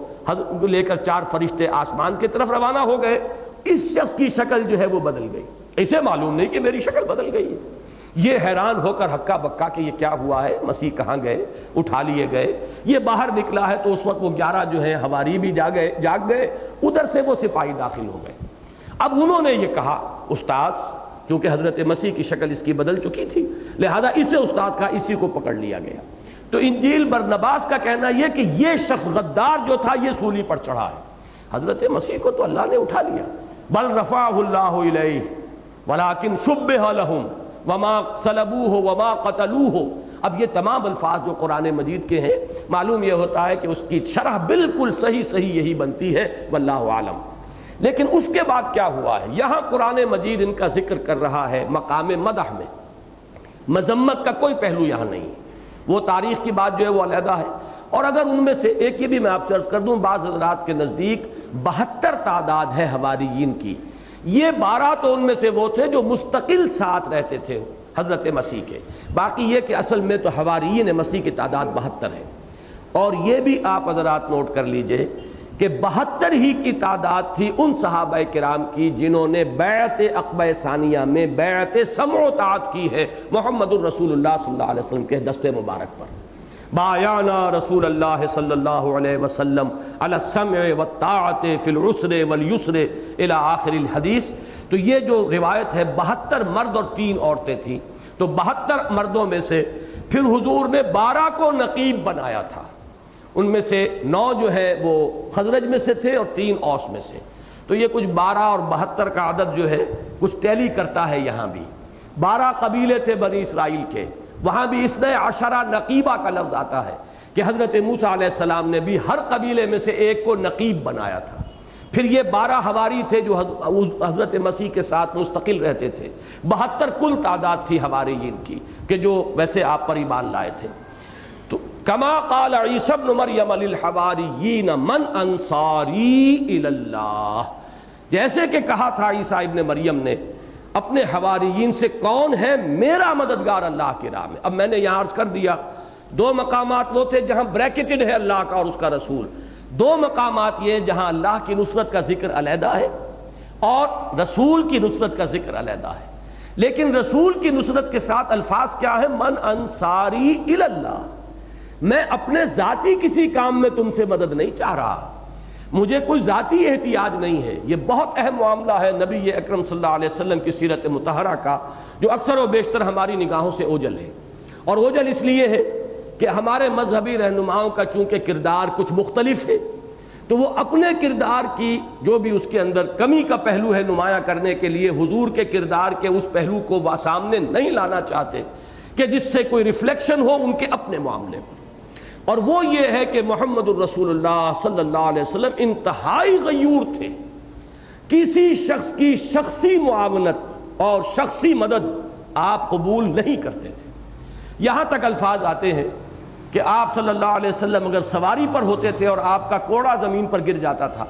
S1: لے کر 4 فرشتے آسمان کی طرف روانہ ہو گئے۔ اس شخص کی شکل جو ہے وہ بدل گئی، اسے معلوم نہیں کہ میری شکل بدل گئی ہے۔ یہ حیران ہو کر ہکا بکا کہ یہ کیا ہوا ہے، مسیح کہاں گئے، اٹھا لیے گئے۔ یہ باہر نکلا ہے تو اس وقت وہ 11 جو ہیں حواری بھی جاگ گئے، ادھر سے وہ سپاہی داخل ہو گئے۔ اب انہوں نے یہ کہا استاذ، کیونکہ حضرت مسیح کی شکل اس کی بدل چکی تھی، لہذا اسے استاذ کا اسی کو پکڑ لیا گیا۔ تو انجیل برنباس کا کہنا یہ کہ یہ شخص غدار جو تھا یہ سولی پر چڑھا ہے، حضرت مسیح کو تو اللہ نے اٹھا لیا، بل رفعہ اللہ الیہ ولکن شبہ لہم وما صلبوہ وما قتلوہ۔ اب یہ تمام الفاظ جو قرآن مجید کے ہیں، معلوم یہ ہوتا ہے کہ اس کی شرح بالکل صحیح یہی بنتی ہے، واللہ عالم۔ لیکن اس کے بعد کیا ہوا ہے، یہاں قرآن مجید ان کا ذکر کر رہا ہے مقام مدح میں، مذمت کا کوئی پہلو یہاں نہیں، وہ تاریخ کی بات جو ہے وہ علیحدہ ہے۔ اور اگر ان میں سے ایک یہ بھی میں آپ سے عرض کر دوں، بعض حضرات کے نزدیک 72 تعداد ہے حواریین کی، یہ 12 تو ان میں سے وہ تھے جو مستقل ساتھ رہتے تھے حضرت مسیح کے، باقی یہ کہ اصل میں تو حواریین مسیح کی تعداد 72 ہے۔ اور یہ بھی آپ حضرات نوٹ کر لیجئے کہ 72 ہی کی تعداد تھی ان صحابہ کرام کی جنہوں نے بیعت عقبہ ثانیہ میں بیعت سمع و طاعت کی ہے محمد الرسول اللہ صلی اللہ علیہ وسلم کے دست مبارک پر۔ بایعنا رسول اللہ صلی اللہ علیہ وسلم علی السمع والطاعت فی العسر والیسر الی آخر الحدیث۔ تو یہ جو روایت ہے 72 مرد اور 3 عورتیں تھیں، تو 72 مردوں میں سے پھر حضور نے 12 کو نقیب بنایا تھا، ان میں سے 9 جو ہے وہ خزرج میں سے تھے اور 3 اوس میں سے۔ تو یہ کچھ 12 اور 72 کا عدد جو ہے کچھ ٹیلی کرتا ہے. یہاں بھی 12 قبیلے تھے بنی اسرائیل کے، وہاں بھی 12 نقیبہ کا لفظ آتا ہے کہ حضرت موسیٰ علیہ السلام نے بھی ہر قبیلے میں سے ایک کو نقیب بنایا تھا. پھر یہ 12 حواری تھے جو حضرت مسیح کے ساتھ مستقل رہتے تھے. 72 کل تعداد تھی حواریین کی کہ جو ویسے آپ پر ایمان لائے تھے. تو کما قال عیسی ابن مریم للحواریین من انصاری الی اللہ، جیسے کہ کہا تھا عیسیٰ ابن مریم نے اپنے حواریین سے کون ہے میرا مددگار اللہ کی راہ میں. اب میں نے یہاں عرض کر دیا 2 مقامات وہ تھے جہاں بریکٹڈ ہے اللہ کا اور اس کا رسول، 2 مقامات یہ جہاں اللہ کی نصرت کا ذکر علیحدہ ہے اور رسول کی نصرت کا ذکر علیحدہ ہے. لیکن رسول کی نصرت کے ساتھ الفاظ کیا ہے؟ من انصاری الی اللہ، میں اپنے ذاتی کسی کام میں تم سے مدد نہیں چاہ رہا، مجھے کوئی ذاتی احتیاج نہیں ہے. یہ بہت اہم معاملہ ہے نبی اکرم صلی اللہ علیہ وسلم کی سیرت مطہرہ کا، جو اکثر و بیشتر ہماری نگاہوں سے اوجھل ہے. اور اوجھل اس لیے ہے کہ ہمارے مذہبی رہنماؤں کا چونکہ کردار کچھ مختلف ہے، تو وہ اپنے کردار کی جو بھی اس کے اندر کمی کا پہلو ہے نمایاں کرنے کے لیے حضور کے کردار کے اس پہلو کو سامنے نہیں لانا چاہتے کہ جس سے کوئی ریفلیکشن ہو ان کے اپنے معاملے پر. اور وہ یہ ہے کہ محمد الرسول اللہ صلی اللہ علیہ وسلم انتہائی غیور تھے. کسی شخص کی شخصی معاونت اور شخصی مدد آپ قبول نہیں کرتے تھے. یہاں تک الفاظ آتے ہیں کہ آپ صلی اللہ علیہ وسلم اگر سواری پر ہوتے تھے اور آپ کا کوڑا زمین پر گر جاتا تھا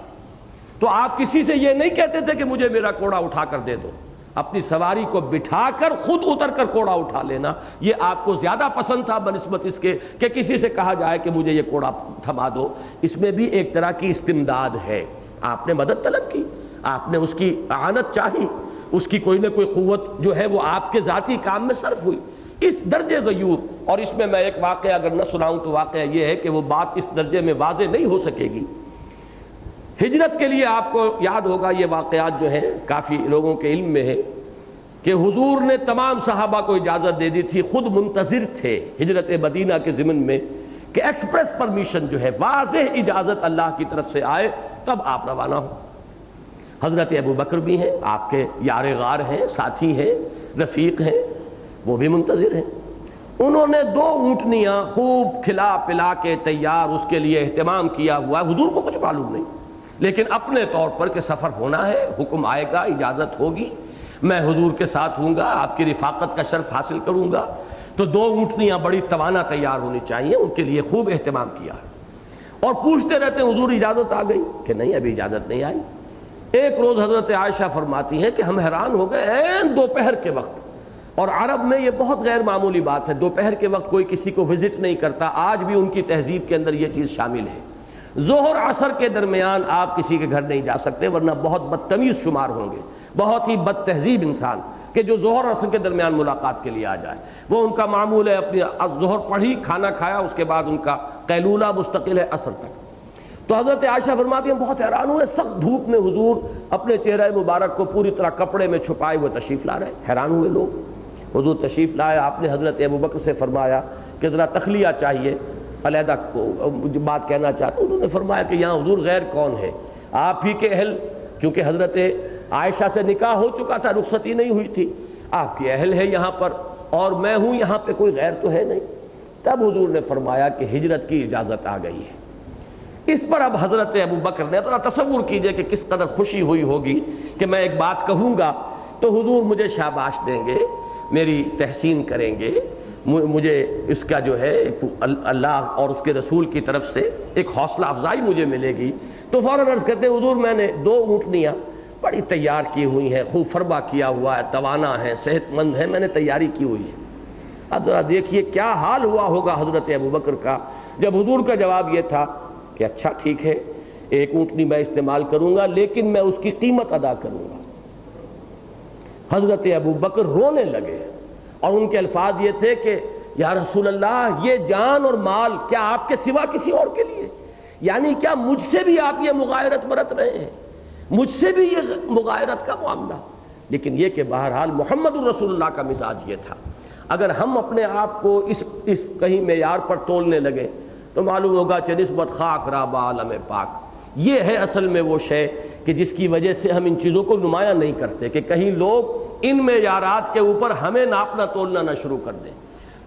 S1: تو آپ کسی سے یہ نہیں کہتے تھے کہ مجھے میرا کوڑا اٹھا کر دے دو. اپنی سواری کو بٹھا کر خود اتر کر کوڑا اٹھا لینا یہ آپ کو زیادہ پسند تھا بنسبت اس کے کہ کسی سے کہا جائے کہ مجھے یہ کوڑا تھما دو. اس میں بھی ایک طرح کی استمداد ہے. آپ نے مدد طلب کی، آپ نے اس کی اعانت چاہی، اس کی کوئی نہ کوئی قوت جو ہے وہ آپ کے ذاتی کام میں صرف ہوئی. اس درجے غیور. اور اس میں ایک واقعہ اگر نہ سناؤں تو واقعہ یہ ہے کہ وہ بات اس درجے میں واضح نہیں ہو سکے گی. ہجرت کے لیے آپ کو یاد ہوگا یہ واقعات جو ہیں کافی لوگوں کے علم میں ہے کہ حضور نے تمام صحابہ کو اجازت دے دی تھی، خود منتظر تھے ہجرت مدینہ کے ضمن میں کہ ایکسپریس پرمیشن جو ہے واضح اجازت اللہ کی طرف سے آئے تب آپ روانہ ہو. حضرت ابو بکر بھی ہیں، آپ کے یار غار ہیں، ساتھی ہیں، رفیق ہیں، وہ بھی منتظر ہیں. انہوں نے 2 اونٹنیاں خوب کھلا پلا کے تیار اس کے لیے اہتمام کیا ہوا. حضور کو کچھ معلوم نہیں، لیکن اپنے طور پر کہ سفر ہونا ہے، حکم آئے گا، اجازت ہوگی، میں حضور کے ساتھ ہوں گا، آپ کی رفاقت کا شرف حاصل کروں گا، تو 2 اونٹنیاں بڑی توانا تیار ہونی چاہیے. ان کے لیے خوب اہتمام کیا اور پوچھتے رہتے حضور اجازت آ گئی کہ نہیں ابھی اجازت نہیں آئی. ایک روز حضرت عائشہ فرماتی ہیں کہ ہم حیران ہو گئے عین دوپہر کے وقت. اور عرب میں یہ بہت غیر معمولی بات ہے، دوپہر کے وقت کوئی کسی کو وزٹ نہیں کرتا. آج بھی ان کی تہذیب کے اندر یہ چیز شامل ہے. ظہر عصر کے درمیان آپ کسی کے گھر نہیں جا سکتے ورنہ بہت بدتمیز شمار ہوں گے، بہت ہی بد تہذیب انسان کہ جو ظہر عصر کے درمیان ملاقات کے لیے آ جائے. وہ ان کا معمول ہے اپنی ظہر پڑھی، کھانا کھایا، اس کے بعد ان کا قیلولہ مستقل ہے عصر تک. تو حضرت عائشہ فرماتی ہیں بہت حیران ہوئے، سخت دھوپ میں حضور اپنے چہرہ مبارک کو پوری طرح کپڑے میں چھپائے ہوئے تشریف لا رہے. حیران ہوئے لوگ. حضور تشریف لائے، آپ نے حضرت ابو بکر سے فرمایا کہ ذرا تخلیہ چاہیے، علیحدہ بات کہنا چاہتا ہوں. انہوں نے فرمایا کہ یہاں حضور غیر کون ہے؟ آپ ہی کے اہل، چونکہ حضرت عائشہ سے نکاح ہو چکا تھا، رخصتی نہیں ہوئی تھی، آپ کے اہل ہے یہاں پر اور میں ہوں یہاں پہ، کوئی غیر تو ہے نہیں. تب حضور نے فرمایا کہ ہجرت کی اجازت آ گئی ہے. اس پر اب حضرت ابو بکر نے، ذرا تصور کیجئے کہ کس قدر خوشی ہوئی ہوگی کہ میں ایک بات کہوں گا تو حضور مجھے شاباش دیں گے، میری تحسین کریں گے، مجھے اس کا جو ہے اللہ اور اس کے رسول کی طرف سے ایک حوصلہ افزائی مجھے ملے گی. تو فوراً عرض کرتے حضور میں نے 2 اونٹنیاں بڑی تیار کی ہوئی ہیں، خوب فربا کیا ہوا ہے، توانا ہے، صحت مند ہے، میں نے تیاری کی ہوئی ہے. اب ذرا دیکھیے کیا حال ہوا ہوگا حضرت ابو بکر کا جب حضور کا جواب یہ تھا کہ اچھا ٹھیک ہے 1 اونٹنی میں استعمال کروں گا لیکن میں اس کی قیمت ادا کروں گا. حضرت ابو بکر رونے لگے اور ان کے الفاظ یہ تھے کہ یا رسول اللہ یہ جان اور مال کیا آپ کے سوا کسی اور کے لیے؟ یعنی کیا مجھ سے بھی آپ یہ مغایرت برت رہے ہیں، مجھ سے بھی یہ مغایرت کا معاملہ؟ لیکن یہ کہ بہرحال محمد الرسول اللہ کا مزاج یہ تھا. اگر ہم اپنے آپ کو اس کہیں معیار پر تولنے لگے تو معلوم ہوگا کہ نسبت خاک رابع عالم پاک. یہ ہے اصل میں وہ شے کہ جس کی وجہ سے ہم ان چیزوں کو نمایاں نہیں کرتے کہ کہیں لوگ ان معیارات کے اوپر ہمیں ناپنا تولنا نہ شروع کر دیں۔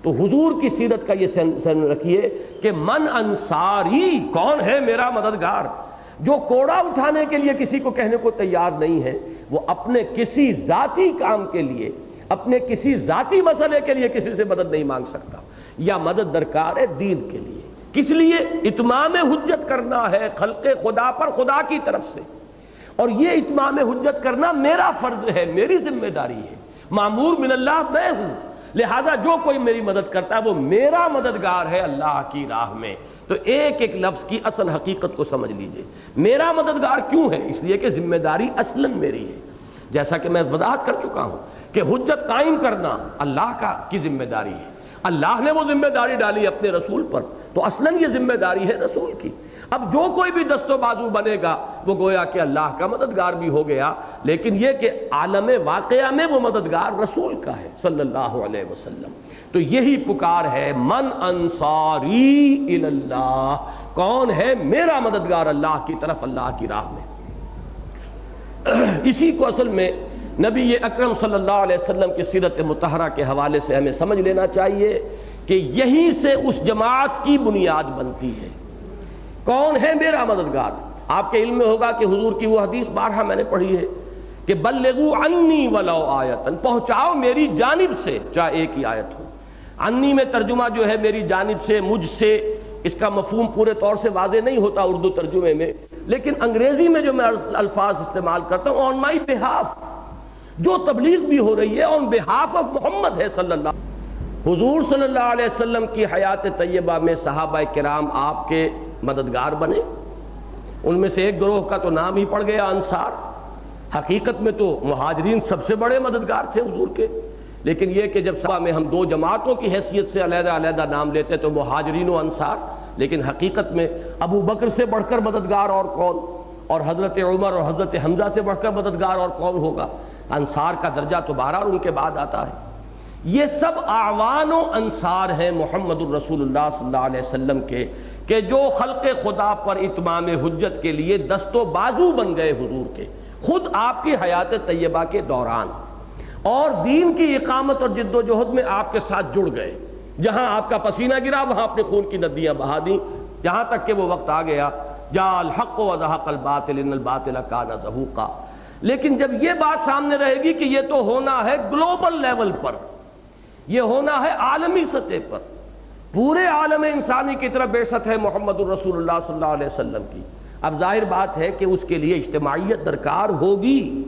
S1: تو حضور کی سیرت کا یہ سن رکھیے کہ من انصاری، کون ہے میرا مددگار، جو کوڑا اٹھانے کے لیے کسی کو کہنے کو تیار نہیں ہے، وہ اپنے کسی ذاتی کام کے لیے، اپنے کسی ذاتی مسئلے کے لیے کسی سے مدد نہیں مانگ سکتا، یا مدد درکار ہے دین کے لیے۔ کس لیے؟ اتمام حجت کرنا ہے خلق خدا پر خدا کی طرف سے، اور یہ اتمام حجت کرنا میرا فرض ہے، میری ذمہ داری ہے، مامور من اللہ میں ہوں، لہذا جو کوئی میری مدد کرتا ہے وہ میرا مددگار ہے اللہ کی راہ میں۔ تو ایک ایک لفظ کی اصل حقیقت کو سمجھ لیجئے۔ میرا مددگار کیوں ہے؟ اس لیے کہ ذمہ داری اصلاً میری ہے، جیسا کہ میں وضاحت کر چکا ہوں کہ حجت قائم کرنا اللہ کی ذمہ داری ہے، اللہ نے وہ ذمہ داری ڈالی اپنے رسول پر، تو اصلاً یہ ذمہ داری ہے رسول کی۔ اب جو کوئی بھی دست و بازو بنے گا وہ گویا کہ اللہ کا مددگار بھی ہو گیا، لیکن یہ کہ عالم واقعہ میں وہ مددگار رسول کا ہے صلی اللہ علیہ وسلم۔ تو یہی پکار ہے من انصاری الی اللہ، کون ہے میرا مددگار اللہ کی طرف، اللہ کی راہ میں۔ اسی کو اصل میں نبی اکرم صلی اللہ علیہ وسلم کی سیرت مطہرہ کے حوالے سے ہمیں سمجھ لینا چاہیے کہ یہیں سے اس جماعت کی بنیاد بنتی ہے۔ کون ہے میرا مددگار؟ آپ کے علم میں ہوگا کہ حضور کی وہ حدیث بارہا میں نے پڑھی ہے کہ بلغوا عنی ولو آیۃ، پہنچاؤ میری جانب سے چاہے ایک ہی آیت ہو۔ عنی میں ترجمہ جو ہے میری جانب سے، مجھ سے، اس کا مفہوم پورے طور سے واضح نہیں ہوتا اردو ترجمے میں، لیکن انگریزی میں جو میں الفاظ استعمال کرتا ہوں آن مائی بہاف، جو تبلیغ بھی ہو رہی ہے آن بہاف آف محمد ہے صلی اللہ۔ حضور صلی اللہ علیہ وسلم کی حیات طیبہ میں صحابہ کرام آپ کے مددگار بنے، ان میں سے ایک گروہ کا تو نام ہی پڑ گیا انصار۔ حقیقت میں تو مہاجرین سب سے بڑے مددگار تھے حضور کے، لیکن یہ کہ جب صحابہ میں ہم دو جماعتوں کی حیثیت سے علیحدہ علیحدہ نام لیتے تو مہاجرین و انصار، لیکن حقیقت میں ابو بکر سے بڑھ کر مددگار اور کون، اور حضرت عمر اور حضرت حمزہ سے بڑھ کر مددگار اور کون ہوگا؟ انصار کا درجہ تو بہرحال ان کے بعد آتا ہے۔ یہ سب اعوان و انصار ہیں محمد الرسول اللہ صلی اللہ علیہ وسلم کے، کہ جو خلق خدا پر اتمام حجت کے لیے دست و بازو بن گئے حضور کے، خود آپ کی حیات طیبہ کے دوران، اور دین کی اقامت اور جد و جہد میں آپ کے ساتھ جڑ گئے۔ جہاں آپ کا پسینہ گرا وہاں اپنے خون کی ندیاں بہا دیں، یہاں تک کہ وہ وقت آ گیا جاء الحق وزہق الباطل ان الباطل کان زہوقا۔ لیکن جب یہ بات سامنے رہے گی کہ یہ تو ہونا ہے گلوبل لیول پر، یہ ہونا ہے عالمی سطح پر، پورے عالم انسانی کی طرف بعثت ہے محمد الرسول اللہ صلی اللہ علیہ وسلم کی، اب ظاہر بات ہے کہ اس کے لیے اجتماعیت درکار ہوگی۔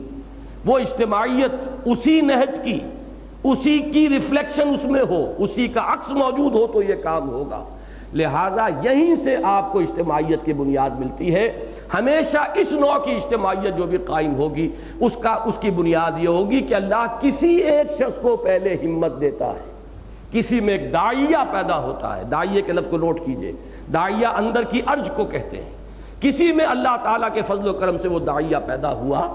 S1: وہ اجتماعیت اسی نہج کی، اسی کی ریفلیکشن اس میں ہو، اسی کا عکس موجود ہو تو یہ کام ہوگا۔ لہٰذا یہیں سے آپ کو اجتماعیت کی بنیاد ملتی ہے۔ ہمیشہ اس نوع کی اجتماعیت جو بھی قائم ہوگی اس کی بنیاد یہ ہوگی کہ اللہ کسی ایک شخص کو پہلے ہمت دیتا ہے، کسی میں ایک داعیہ پیدا ہوتا ہے، داعیہ کے لفظ کو نوٹ کیجئے، داعیہ اندر کی ارج کو کہتے ہیں، کسی میں اللہ تعالیٰ کے فضل و کرم سے وہ داعیہ پیدا ہوا،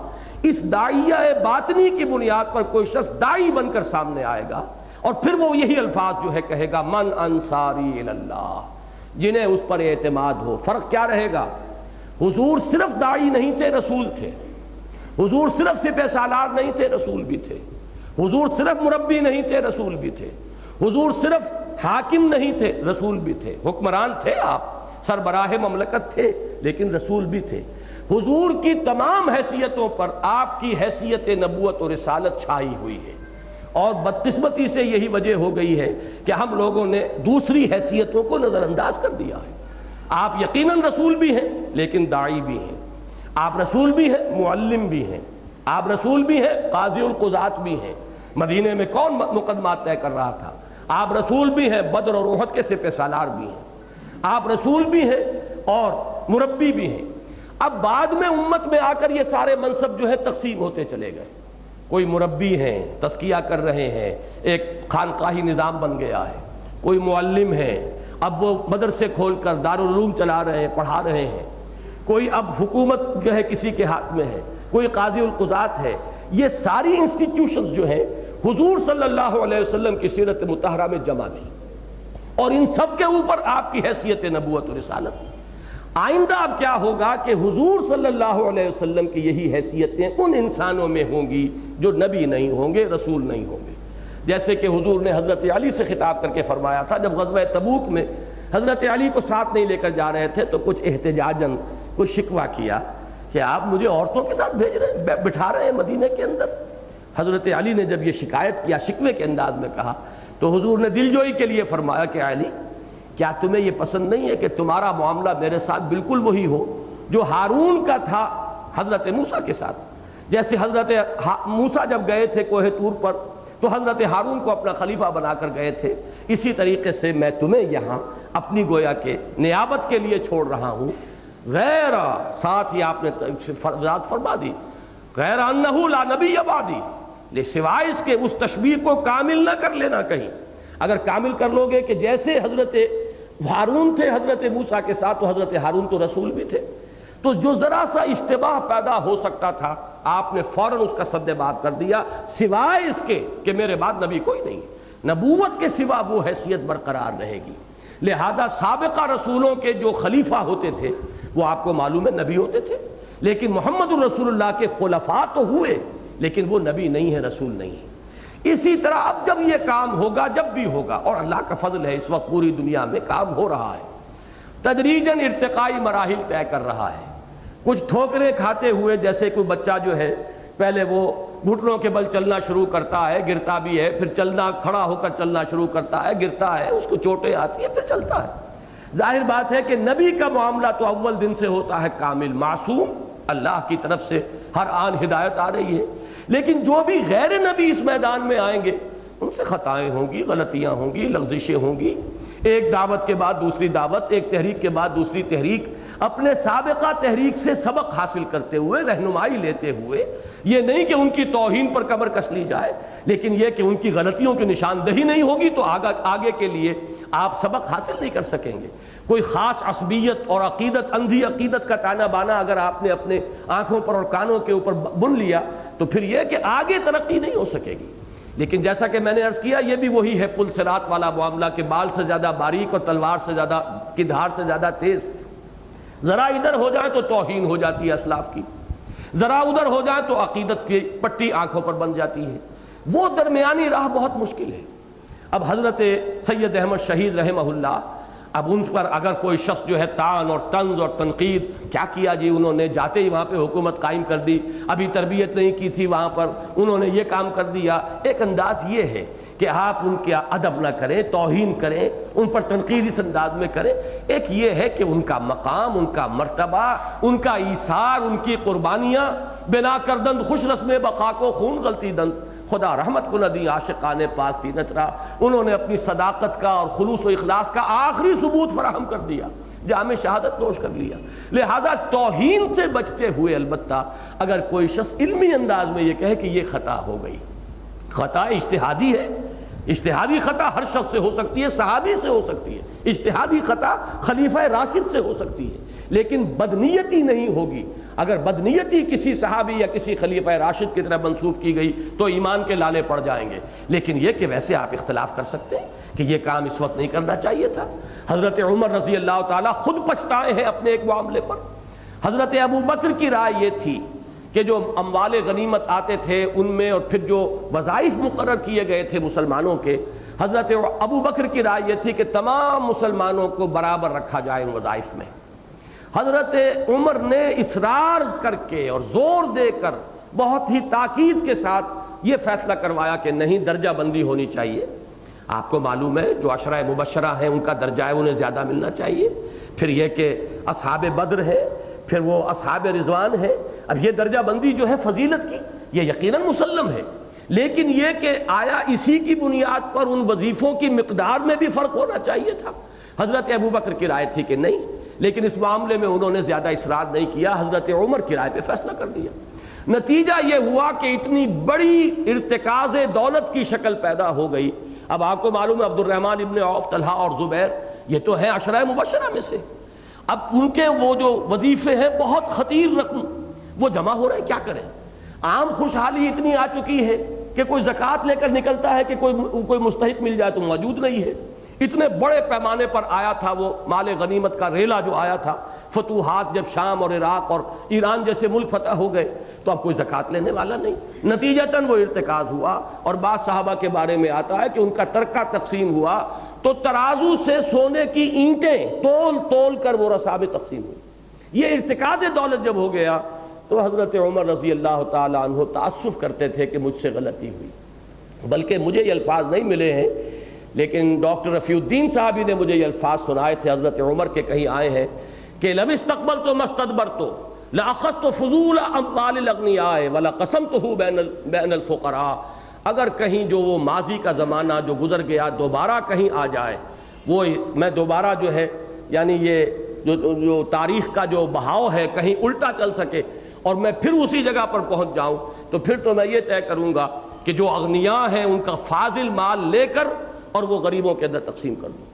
S1: اس داعیہ باطنی کی بنیاد پر کوئی شخص داعی بن کر سامنے آئے گا، اور پھر وہ یہی الفاظ جو ہے کہے گا من انصاری الی اللہ، جنہیں اس پر اعتماد ہو۔ فرق کیا رہے گا؟ حضور صرف داعی نہیں تھے، رسول تھے۔ حضور صرف سپہ سالار نہیں تھے، رسول بھی تھے۔ حضور صرف مربی نہیں تھے، رسول بھی تھے۔ حضور صرف حاکم نہیں تھے، رسول بھی تھے۔ حکمران تھے، آپ سربراہ مملکت تھے، لیکن رسول بھی تھے۔ حضور کی تمام حیثیتوں پر آپ کی حیثیت نبوت اور رسالت چھائی ہوئی ہے، اور بدقسمتی سے یہی وجہ ہو گئی ہے کہ ہم لوگوں نے دوسری حیثیتوں کو نظر انداز کر دیا ہے۔ آپ یقیناً رسول بھی ہیں لیکن داعی بھی ہیں، آپ رسول بھی ہیں معلم بھی ہیں، آپ رسول بھی ہیں قاضی القضات بھی ہیں۔ مدینے میں کون مقدمات طے کر رہا تھا؟ آپ رسول بھی ہیں، بدر اور احد کے سپہ سالار بھی ہیں، آپ رسول بھی ہیں اور مربی بھی ہیں۔ اب بعد میں امت میں آ کر یہ سارے منصب جو ہے تقسیم ہوتے چلے گئے، کوئی مربی ہیں تزکیہ کر رہے ہیں، ایک خانقاہی نظام بن گیا ہے، کوئی معلم ہے اب وہ مدرسے کھول کر دارالعلوم چلا رہے ہیں، پڑھا رہے ہیں، کوئی اب حکومت جو ہے کسی کے ہاتھ میں ہے، کوئی قاضی القضات ہے۔ یہ ساری انسٹیٹیوشنز جو ہیں حضور صلی اللہ علیہ وسلم کی سیرت مطہرہ میں جمع تھی، اور ان سب کے اوپر آپ کی حیثیت نبوت و رسالت۔ آئندہ اب کیا ہوگا کہ حضور صلی اللہ علیہ وسلم کی یہی حیثیتیں ان انسانوں میں ہوں گی جو نبی نہیں ہوں گے، رسول نہیں ہوں گے. جیسے کہ حضور نے حضرت علی سے خطاب کر کے فرمایا تھا، جب غزوہ تبوک میں حضرت علی کو ساتھ نہیں لے کر جا رہے تھے تو کچھ احتجاجاً کچھ شکوہ کیا کہ آپ مجھے عورتوں کے ساتھ بھیج رہے ہیں، بٹھا رہے ہیں مدینے کے اندر. حضرت علی نے جب یہ شکایت کیا، شکوے کے انداز میں کہا، تو حضور نے دل جوئی کے لیے فرمایا کہ علی، کیا تمہیں یہ پسند نہیں ہے کہ تمہارا معاملہ میرے ساتھ بالکل وہی ہو جو ہارون کا تھا حضرت موسیٰ کے ساتھ؟ جیسے حضرت موسیٰ جب گئے تھے کوہ طور پر تو حضرت ہارون کو اپنا خلیفہ بنا کر گئے تھے، اسی طریقے سے میں تمہیں یہاں اپنی گویا کے نیابت کے لیے چھوڑ رہا ہوں. غیر، ساتھ ہی آپ نے وضاحت فرما دی، غیر انہ لا نبی بعدی، لے سوائے اس کے اس تشبیہ کو کامل نہ کر لینا کہیں. اگر کامل کر لو گے کہ جیسے حضرت ہارون تھے حضرت موسیٰ کے ساتھ، تو حضرت ہارون تو رسول بھی تھے، تو جو ذرا سا اشتباہ پیدا ہو سکتا تھا آپ نے فوراً اس کا سد بات کر دیا، سوائے اس کے کہ میرے بعد نبی کوئی نہیں. نبوت کے سوا وہ حیثیت برقرار رہے گی. لہذا سابقہ رسولوں کے جو خلیفہ ہوتے تھے وہ آپ کو معلوم ہے نبی ہوتے تھے، لیکن محمد الرسول اللہ کے خلفاء تو ہوئے لیکن وہ نبی نہیں ہے، رسول نہیں ہے. اسی طرح اب جب یہ کام ہوگا، جب بھی ہوگا، اور اللہ کا فضل ہے اس وقت پوری دنیا میں کام ہو رہا ہے، تدریجاً ارتقائی مراحل طے کر رہا ہے. کچھ ٹھوکریں کھاتے ہوئے، جیسے کوئی بچہ جو ہے پہلے وہ گھٹنوں کے بل چلنا شروع کرتا ہے، گرتا بھی ہے، پھر چلنا، کھڑا ہو کر چلنا شروع کرتا ہے، گرتا ہے، اس کو چوٹیں آتی ہیں، پھر چلتا ہے. ظاہر بات ہے کہ نبی کا معاملہ تو اول دن سے ہوتا ہے کامل، معصوم، اللہ کی طرف سے ہر آن ہدایت آ رہی ہے. لیکن جو بھی غیر نبی اس میدان میں آئیں گے ان سے خطائیں ہوں گی، غلطیاں ہوں گی، لغزشیں ہوں گی. ایک دعوت کے بعد دوسری دعوت، ایک تحریک کے بعد دوسری تحریک، اپنے سابقہ تحریک سے سبق حاصل کرتے ہوئے، رہنمائی لیتے ہوئے، یہ نہیں کہ ان کی توہین پر کمر کس لی جائے، لیکن یہ کہ ان کی غلطیوں کی نشاندہی نہیں ہوگی تو آگے کے لیے آپ سبق حاصل نہیں کر سکیں گے. کوئی خاص عصبیت اور عقیدت، اندھی عقیدت کا تانا بانا اگر آپ نے اپنے آنکھوں پر اور کانوں کے اوپر بن لیا تو پھر یہ کہ آگے ترقی نہیں ہو سکے گی. لیکن جیسا کہ میں نے عرض کیا، یہ بھی وہی ہے پل صراط والا معاملہ کہ بال سے زیادہ باریک اور تلوار سے زیادہ کی دھار سے زیادہ تیز. ذرا ادھر ہو جائے تو توہین ہو جاتی ہے اسلاف کی، ذرا ادھر ہو جائے تو عقیدت کی پٹی آنکھوں پر بن جاتی ہے. وہ درمیانی راہ بہت مشکل ہے. اب حضرت سید احمد شہید رحمہ اللہ، اب ان پر اگر کوئی شخص جو ہے طعن اور طنز اور تنقید، کیا کیا جی انہوں نے، جاتے ہی وہاں پہ حکومت قائم کر دی، ابھی تربیت نہیں کی تھی وہاں پر، انہوں نے یہ کام کر دیا. ایک انداز یہ ہے کہ آپ ان کے ادب نہ کریں، توہین کریں، ان پر تنقید اس انداز میں کریں. ایک یہ ہے کہ ان کا مقام، ان کا مرتبہ، ان کا ایثار، ان کی قربانیاں، بنا کردند خوش رسم بقا کو خون غلطی دند، خدا رحمت کو نہ دی عاشقان پاک کی نترا. انہوں نے اپنی صداقت کا اور خلوص و اخلاص کا آخری ثبوت فراہم کر دیا، جامع شہادت نوش کر لیا. لہذا توہین سے بچتے ہوئے البتہ اگر کوئی شخص علمی انداز میں یہ کہے کہ یہ خطا ہو گئی، خطا اجتہادی ہے، اجتہادی خطا ہر شخص سے ہو سکتی ہے، صحابی سے ہو سکتی ہے، اجتہادی خطا خلیفہ راشد سے ہو سکتی ہے، لیکن بدنیتی نہیں ہوگی. اگر بدنیتی کسی صحابی یا کسی خلیفہ راشد کی طرح منسوب کی گئی تو ایمان کے لالے پڑ جائیں گے. لیکن یہ کہ ویسے آپ اختلاف کر سکتے ہیں کہ یہ کام اس وقت نہیں کرنا چاہیے تھا. حضرت عمر رضی اللہ تعالیٰ خود پچھتائے ہیں اپنے ایک معاملے پر. حضرت ابو بکر کی رائے یہ تھی کہ جو اموال غنیمت آتے تھے ان میں اور پھر جو وظائف مقرر کیے گئے تھے مسلمانوں کے، حضرت ابو بکر کی رائے یہ تھی کہ تمام مسلمانوں کو برابر رکھا جائے ان وظائف میں. حضرت عمر نے اصرار کر کے اور زور دے کر بہت ہی تاکید کے ساتھ یہ فیصلہ کروایا کہ نہیں، درجہ بندی ہونی چاہیے. آپ کو معلوم ہے جو عشرہ مبشرہ ہیں ان کا درجہ ہے، انہیں زیادہ ملنا چاہیے. پھر یہ کہ اصحاب بدر ہے، پھر وہ اصحاب رضوان ہے. اب یہ درجہ بندی جو ہے فضیلت کی، یہ یقیناً مسلم ہے، لیکن یہ کہ آیا اسی کی بنیاد پر ان وظیفوں کی مقدار میں بھی فرق ہونا چاہیے تھا. حضرت ابو بکر کی رائے تھی کہ نہیں، لیکن اس معاملے میں انہوں نے زیادہ اصرار نہیں کیا، حضرت عمر کی رائے پہ فیصلہ کر دیا. نتیجہ یہ ہوا کہ اتنی بڑی ارتکاز دولت کی شکل پیدا ہو گئی. اب آپ کو معلوم ہے عبد الرحمن ابن عوف، طلحہ اور زبیر یہ تو ہیں عشرہ مبشرہ میں سے. اب ان کے وہ جو وظیفے ہیں بہت خطیر رقم وہ جمع ہو رہے ہیں، کیا کریں؟ عام خوشحالی اتنی آ چکی ہے کہ کوئی زکوٰۃ لے کر نکلتا ہے کہ کوئی مستحق مل جائے تو موجود نہیں ہے. اتنے بڑے پیمانے پر آیا تھا وہ مال غنیمت کا ریلا جو آیا تھا، فتوحات جب شام اور عراق اور ایران جیسے ملک فتح ہو گئے تو اب کوئی زکوٰۃ لینے والا نہیں، نتیجتاً وہ ارتکاز ہوا۔ اور بعض صحابہ کے بارے میں آتا ہے کہ ان کا ترکہ تقسیم ہوا تو ترازو سے سونے کی اینٹیں تول تول کر وہ رسابیں تقسیم ہوئی۔ یہ ارتکاز دولت جب ہو گیا تو حضرت عمر رضی اللہ تعالیٰ عنہ تأسف کرتے تھے کہ مجھ سے غلطی ہوئی، بلکہ مجھے یہ الفاظ نہیں ملے ہیں لیکن ڈاکٹر رفیع الدین صاحبی نے مجھے یہ الفاظ سنائے تھے حضرت عمر کے، کہیں آئے ہیں کہ لم استقبلت مستدبرت لاخذت فضول اموال الاغنیاء ولقسمته بین الفقراء۔ اگر کہیں جو وہ ماضی کا زمانہ جو گزر گیا دوبارہ کہیں آ جائے، وہ میں دوبارہ جو ہے یعنی یہ جو تاریخ کا جو بہاؤ ہے کہیں الٹا چل سکے اور میں پھر اسی جگہ پر پہنچ جاؤں تو پھر تو میں یہ طے کروں گا کہ جو اغنیاء ہیں ان کا فاضل مال لے کر اور وہ غریبوں کے اندر تقسیم کر دوں۔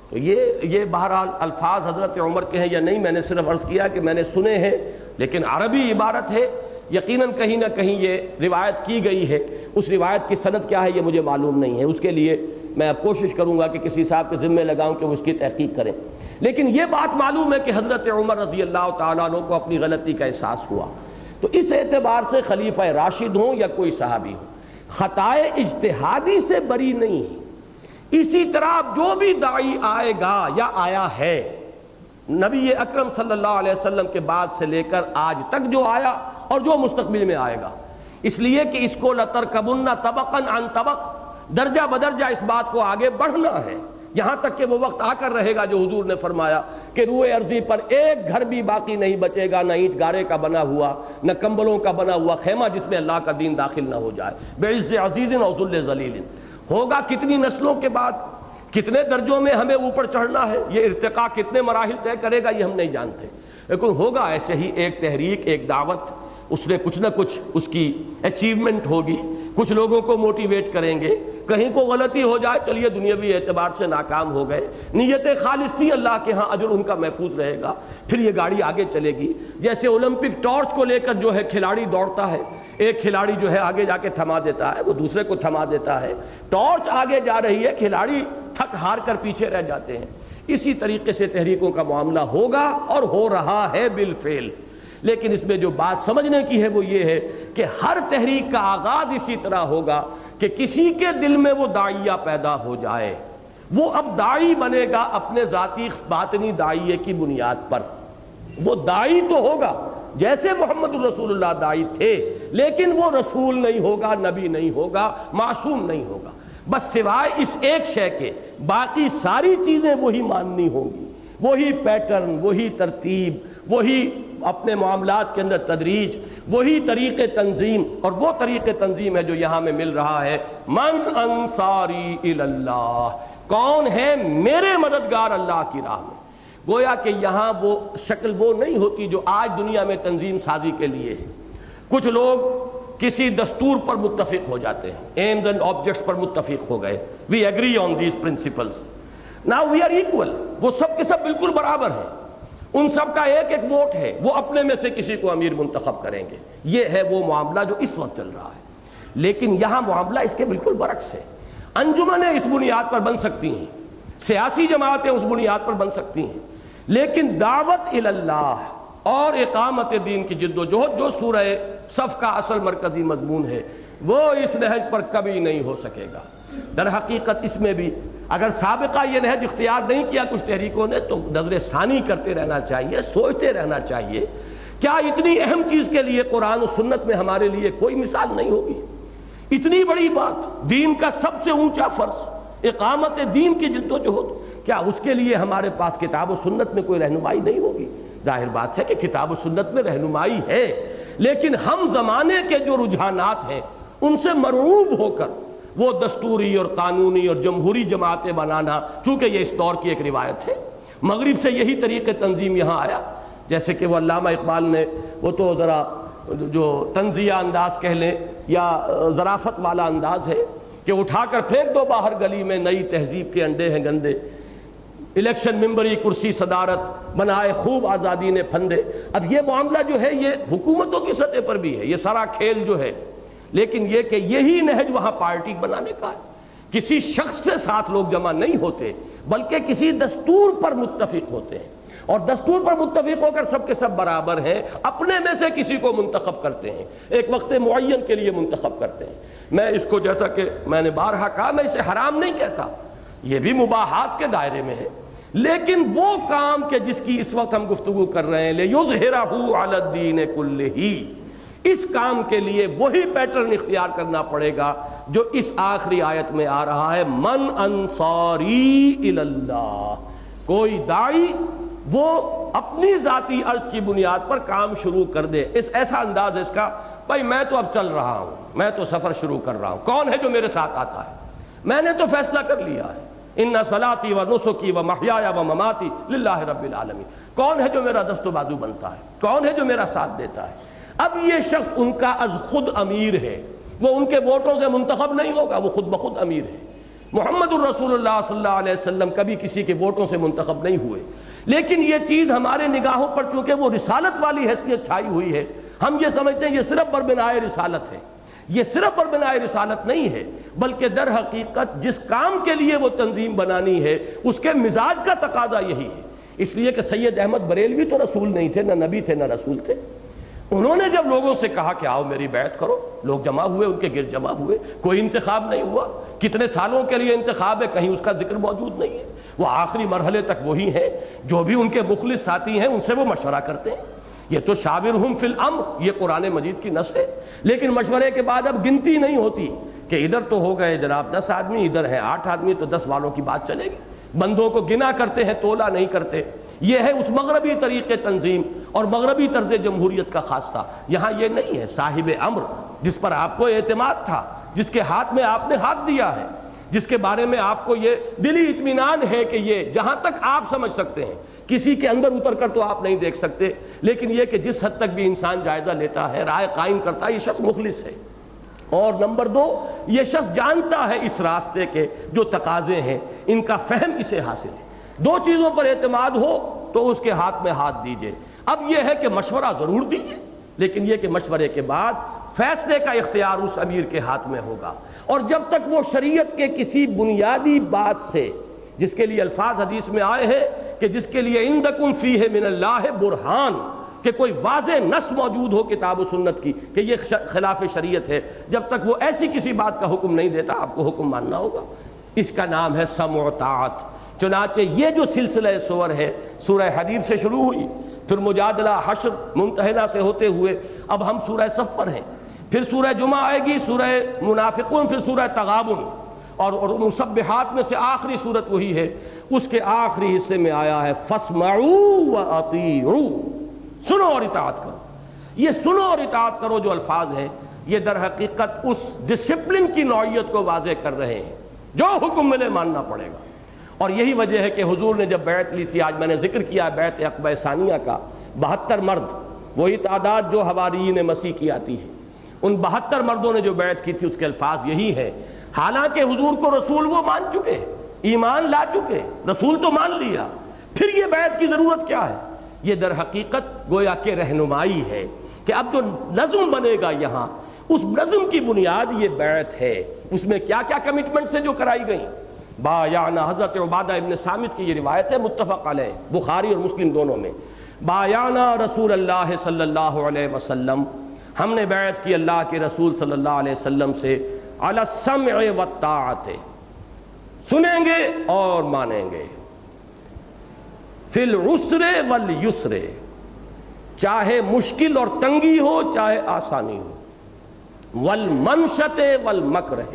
S1: تو یہ بہرحال الفاظ حضرت عمر کے ہیں یا نہیں، میں نے صرف عرض کیا کہ میں نے سنے ہیں، لیکن عربی عبارت ہے، یقیناً کہیں نہ کہیں یہ روایت کی گئی ہے۔ اس روایت کی سند کیا ہے یہ مجھے معلوم نہیں ہے، اس کے لیے میں اب کوشش کروں گا کہ کسی صاحب کے ذمہ لگاؤں کہ وہ اس کی تحقیق کریں۔ لیکن یہ بات معلوم ہے کہ حضرت عمر رضی اللہ تعالیٰ عنہ کو اپنی غلطی کا احساس ہوا، تو اس اعتبار سے خلیفہ راشد ہوں یا کوئی صحابی ہو خطائے اجتہادی سے بری نہیں ہے۔ اسی طرح جو بھی داعی آئے گا یا آیا ہے نبی اکرم صلی اللہ علیہ وسلم کے بعد سے لے کر آج تک جو آیا اور جو مستقبل میں آئے گا، اس لیے کہ اس کو لَتَرْكَبُنَّ طَبَقًا عَنْ طَبَقٍ، درجہ بدرجہ اس بات کو آگے بڑھنا ہے، یہاں تک کہ وہ وقت آ کر رہے گا جو حضور نے فرمایا کہ روئے ارضی پر ایک گھر بھی باقی نہیں بچے گا، نہ اینٹ گارے کا بنا ہوا، نہ کمبلوں کا بنا ہوا خیمہ جس میں اللہ کا دین داخل نہ ہو جائے، بِعِزِّ عَزِیزٍ أَوْ ذُلِّ ذَلِیلٍ۔ ہوگا کتنی نسلوں کے بعد، کتنے درجوں میں ہمیں اوپر چڑھنا ہے، یہ ارتقاء کتنے مراحل طے کرے گا یہ ہم نہیں جانتے، لیکن ہوگا ایسے ہی ایک تحریک، ایک دعوت، اس میں کچھ نہ کچھ اس کی اچیومنٹ ہوگی، کچھ لوگوں کو موٹیویٹ کریں گے، کہیں کو غلطی ہو جائے چلیے دنیاوی اعتبار سے ناکام ہو گئے، نیت خالص تھی، اللہ کے ہاں اجر ان کا محفوظ رہے گا، پھر یہ گاڑی آگے چلے گی۔ جیسے اولمپک ٹارچ کو لے کر جو ہے کھلاڑی دوڑتا ہے، ایک کھلاڑی جو ہے آگے جا کے تھما دیتا ہے، وہ دوسرے کو تھما دیتا ہے، ٹارچ آگے جا رہی ہے، کھلاڑی تھک ہار کر پیچھے رہ جاتے ہیں۔ اسی طریقے سے تحریکوں کا معاملہ ہوگا اور ہو رہا ہے بالفعل، لیکن اس میں جو بات سمجھنے کی ہے وہ یہ ہے کہ ہر تحریک کا آغاز اسی طرح ہوگا کہ کسی کے دل میں وہ داعیہ پیدا ہو جائے، وہ اب داعی بنے گا اپنے ذاتی باطنی داعیے کی بنیاد پر، وہ داعی تو ہوگا جیسے محمد الرسول اللہ داعی تھے، لیکن وہ رسول نہیں ہوگا، نبی نہیں ہوگا، معصوم نہیں ہوگا، بس سوائے اس ایک شے کے باقی ساری چیزیں وہی ماننی ہوں گی، وہی پیٹرن، وہی ترتیب، وہی اپنے معاملات کے اندر تدریج، وہی طریق تنظیم، اور وہ طریق تنظیم ہے جو یہاں میں مل رہا ہے۔ من انصاری الی اللہ، کون ہے میرے مددگار اللہ کی راہ میں۔ گویا کہ یہاں وہ شکل وہ نہیں ہوتی جو آج دنیا میں تنظیم سازی کے لیے ہے۔ کچھ لوگ کسی دستور پر متفق ہو جاتے ہیں، ایمز اینڈ آبجیکٹس پر متفق ہو گئے، we agree on these principles, now we are equal, وہ سب کے سب بالکل برابر ہیں، ان سب کا ایک ایک ووٹ ہے، وہ اپنے میں سے کسی کو امیر منتخب کریں گے۔ یہ ہے وہ معاملہ جو اس وقت چل رہا ہے، لیکن یہاں معاملہ اس کے بالکل برعکس ہے۔ انجمنیں اس بنیاد پر بن سکتی ہیں، سیاسی جماعتیں اس بنیاد پر بن سکتی ہیں، لیکن دعوت الی اللہ اور اقامت دین کی جد و جہد جو سورہ صف کا اصل مرکزی مضمون ہے، وہ اس نہج پر کبھی نہیں ہو سکے گا۔ در حقیقت اس میں بھی اگر سابقہ یہ نہج اختیار نہیں کیا کچھ تحریکوں نے تو نظر ثانی کرتے رہنا چاہیے، سوچتے رہنا چاہیے، کیا اتنی اہم چیز کے لیے قرآن و سنت میں ہمارے لیے کوئی مثال نہیں ہوگی؟ اتنی بڑی بات، دین کا سب سے اونچا فرض، اقامت دین کی جد و جہد، کیا اس کے لیے ہمارے پاس کتاب و سنت میں کوئی رہنمائی نہیں ہوگی؟ ظاہر بات ہے کہ کتاب و سنت میں رہنمائی ہے، لیکن ہم زمانے کے جو رجحانات ہیں ان سے مرعوب ہو کر وہ دستوری اور قانونی اور جمہوری جماعتیں بنانا، چونکہ یہ اس دور کی ایک روایت ہے، مغرب سے یہی طریقے تنظیم یہاں آیا، جیسے کہ وہ علامہ اقبال نے وہ تو ذرا جو طنزیہ انداز کہہ لیں یا ظرافت والا انداز ہے کہ اٹھا کر پھینک دو باہر گلی میں، نئی تہذیب کے انڈے ہیں گندے، الیکشن ممبری کرسی صدارت بنائے خوب آزادی نے پھندے۔ اب یہ معاملہ جو ہے یہ حکومتوں کی سطح پر بھی ہے، یہ سارا کھیل جو ہے، لیکن یہ کہ یہی نہج وہاں پارٹی بنانے کا ہے، کسی شخص سے ساتھ لوگ جمع نہیں ہوتے بلکہ کسی دستور پر متفق ہوتے ہیں، اور دستور پر متفق ہو کر سب کے سب برابر ہیں، اپنے میں سے کسی کو منتخب کرتے ہیں، ایک وقت معین کے لیے منتخب کرتے ہیں۔ میں اس کو جیسا کہ میں نے بارہا کہا، میں اسے حرام نہیں کہتا، یہ بھی مباحات کے دائرے میں ہے، لیکن وہ کام کہ جس کی اس وقت ہم گفتگو کر رہے ہیں لِيُظْهِرَهُ عَلَى الدِّينِ كُلِّهِ، اس کام کے لیے وہی پیٹرن اختیار کرنا پڑے گا جو اس آخری آیت میں آ رہا ہے، من انصاری الی اللہ، کوئی داعی وہ اپنی ذاتی عرض کی بنیاد پر کام شروع کر دے، ایسا انداز ہے اس کا، بھائی میں تو اب چل رہا ہوں، میں تو سفر شروع کر رہا ہوں، کون ہے جو میرے ساتھ آتا ہے؟ میں نے تو فیصلہ کر لیا ہے، ان صلاتی و نسکی و محیایا و مماتی للہ رب العالمین، کون ہے جو میرا دست و بازو بنتا ہے، کون ہے جو میرا ساتھ دیتا ہے؟ اب یہ شخص ان کا از خود امیر ہے، وہ ان کے ووٹوں سے منتخب نہیں ہوگا، وہ خود بخود امیر ہے۔ محمد الرسول اللہ صلی اللہ علیہ وسلم کبھی کسی کے ووٹوں سے منتخب نہیں ہوئے، لیکن یہ چیز ہمارے نگاہوں پر چونکہ وہ رسالت والی حیثیت چھائی ہوئی ہے، ہم یہ سمجھتے ہیں یہ صرف بربنائے رسالت ہے۔ یہ صرف بربنائے رسالت نہیں ہے، بلکہ در حقیقت جس کام کے لیے وہ تنظیم بنانی ہے اس کے مزاج کا تقاضا یہی ہے۔ اس لیے کہ سید احمد بریلوی تو رسول نہیں تھے، نہ نبی تھے، نہ رسول تھے۔ انہوں نے جب لوگوں سے کہا کہ آؤ میری بیعت کرو، لوگ جمع ہوئے، ان کے گرد جمع ہوئے، کوئی انتخاب نہیں ہوا۔ کتنے سالوں کے لیے انتخاب ہے، کہیں اس کا ذکر موجود نہیں ہے۔ وہ آخری مرحلے تک وہی ہیں، جو بھی ان کے مخلص ساتھی ہیں ان سے وہ مشورہ کرتے ہیں۔ یہ تو شاورہم فی الامر، یہ قرآن مجید کی نص ہے، لیکن مشورے کے بعد اب گنتی نہیں ہوتی کہ ادھر تو ہو گئے جناب 10 آدمی، ادھر ہیں 8 آدمی، تو 10 والوں کی بات چلے گی۔ بندوں کو گنا کرتے ہیں، تولا نہیں کرتے۔ یہ ہے اس مغربی طریقے تنظیم اور مغربی طرز جمہوریت کا خاصہ۔ یہاں یہ نہیں ہے، صاحب امر جس پر آپ کو اعتماد تھا، جس کے ہاتھ میں آپ نے ہاتھ دیا ہے، جس کے بارے میں آپ کو یہ دلی اطمینان ہے کہ یہ جہاں تک آپ سمجھ سکتے ہیں، کسی کے اندر اتر کر تو آپ نہیں دیکھ سکتے، لیکن یہ کہ جس حد تک بھی انسان جائزہ لیتا ہے، رائے قائم کرتا ہے، یہ شخص مخلص ہے۔ اور نمبر 2، یہ شخص جانتا ہے اس راستے کے جو تقاضے ہیں، ان کا فہم اسے حاصل ہے۔ 2 چیزوں پر اعتماد ہو تو اس کے ہاتھ میں ہاتھ دیجئے۔ اب یہ ہے کہ مشورہ ضرور دیجئے، لیکن یہ کہ مشورے کے بعد فیصلے کا اختیار اس امیر کے ہاتھ میں ہوگا، اور جب تک وہ شریعت کے کسی بنیادی بات سے، جس کے لیے الفاظ حدیث میں آئے ہیں کہ جس کے لیے عندکم فیہ من اللہ برہان، کہ کوئی واضح نص موجود ہو کتاب و سنت کی کہ یہ خلاف شریعت ہے، جب تک وہ ایسی کسی بات کا حکم نہیں دیتا آپ کو حکم ماننا ہوگا۔ اس کا نام ہے سمع و طاعت۔ چنانچہ یہ جو سلسلہ سور ہے، سورہ حدید سے شروع ہوئی، پھر مجادلہ، حشر، ممتحنہ سے ہوتے ہوئے اب ہم سورہ صف پر ہیں، پھر سورہ جمعہ آئے گی، سورہ منافقون، پھر سورہ تغابن، اور مسبحات میں سے آخری صورت وہی ہے، اس کے آخری حصے میں آیا ہے فَاسْمَعُوا وَأَطِيعُوا، سنو اور اطاعت کرو۔ یہ سنو اور اطاعت کرو جو الفاظ ہیں، یہ در حقیقت اس ڈسپلن کی نوعیت کو واضح کر رہے ہیں، جو حکم ملے ماننا پڑے گا۔ اور یہی وجہ ہے کہ حضور نے جب بیعت لی تھی، آج میں نے ذکر کیا بیعت عقبہ ثانیہ کا، 72 مرد، وہی تعداد جو حواریین مسیح کی آتی ہے، ان 72 مردوں نے جو بیعت کی تھی اس کے الفاظ یہی ہیں۔ حالانکہ حضور کو رسول وہ مان چکے، ایمان لا چکے، رسول تو مان لیا، پھر یہ بیعت کی ضرورت کیا ہے؟ یہ در حقیقت گویا کہ رہنمائی ہے کہ اب جو نظم بنے گا یہاں، اس نظم کی بنیاد یہ بیعت ہے۔ اس میں کیا کیا کمٹمنٹ سے جو کرائی گئیں، بایعنا، حضرت عبادہ ابن صامت کی یہ روایت ہے، متفق علیہ، بخاری اور مسلم دونوں میں، بایعنا رسول اللہ صلی اللہ علیہ وسلم، ہم نے بیعت کی اللہ کے رسول صلی اللہ علیہ وسلم سے، علی السمع والطاعت، سنیں گے اور مانیں گے، فی العسر والیسر، چاہے مشکل اور تنگی ہو چاہے آسانی ہو، والمنشط والمکرہ،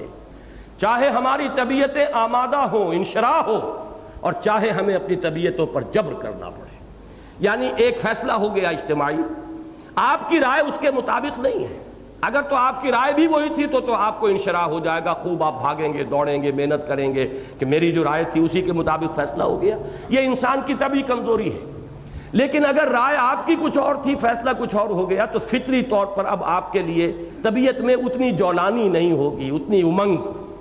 S1: چاہے ہماری طبیعتیں آمادہ ہو، انشراح ہو، اور چاہے ہمیں اپنی طبیعتوں پر جبر کرنا پڑے۔ یعنی ایک فیصلہ ہو گیا اجتماعی، آپ کی رائے اس کے مطابق نہیں ہے، اگر تو آپ کی رائے بھی وہی تھی تو آپ کو انشراح ہو جائے گا، خوب آپ بھاگیں گے، دوڑیں گے، محنت کریں گے کہ میری جو رائے تھی اسی کے مطابق فیصلہ ہو گیا۔ یہ انسان کی طبعی کمزوری ہے۔ لیکن اگر رائے آپ کی کچھ اور تھی، فیصلہ کچھ اور ہو گیا، تو فطری طور پر اب آپ کے لیے طبیعت میں اتنی جولانی نہیں ہوگی، اتنی امنگ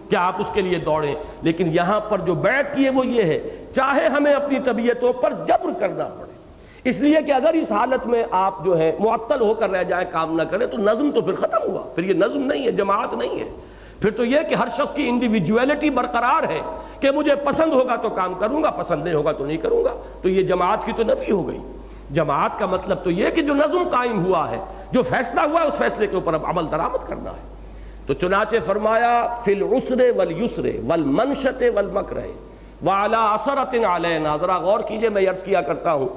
S1: کہ آپ اس کے لیے دوڑیں۔ لیکن یہاں پر جو بیعت کی ہے وہ یہ ہے، چاہے ہمیں اپنی طبیعتوں پر جبر کرنا پڑے، اس لیے کہ اگر اس حالت میں آپ جو ہے معطل ہو کر رہ جائیں، کام نہ کریں، تو نظم تو پھر ختم ہوا، پھر یہ نظم نہیں ہے، جماعت نہیں ہے، پھر تو یہ کہ ہر شخص کی انڈیویجویلٹی برقرار ہے کہ مجھے پسند ہوگا تو کام کروں گا، پسند نہیں ہوگا تو نہیں کروں گا۔ تو یہ جماعت کی تو نفی ہو گئی۔ جماعت کا مطلب تو یہ کہ جو نظم قائم ہوا ہے، جو فیصلہ ہوا ہے، اس فیصلے کے اوپر اب عمل درآمد کرنا ہے۔ تو چنانچہ فرمایا فی العسر والیسر والمنشط والمکرہ وعلی اثرۃ علینا۔ ذرا غور کیجئے، میں عرض کیا کرتا ہوں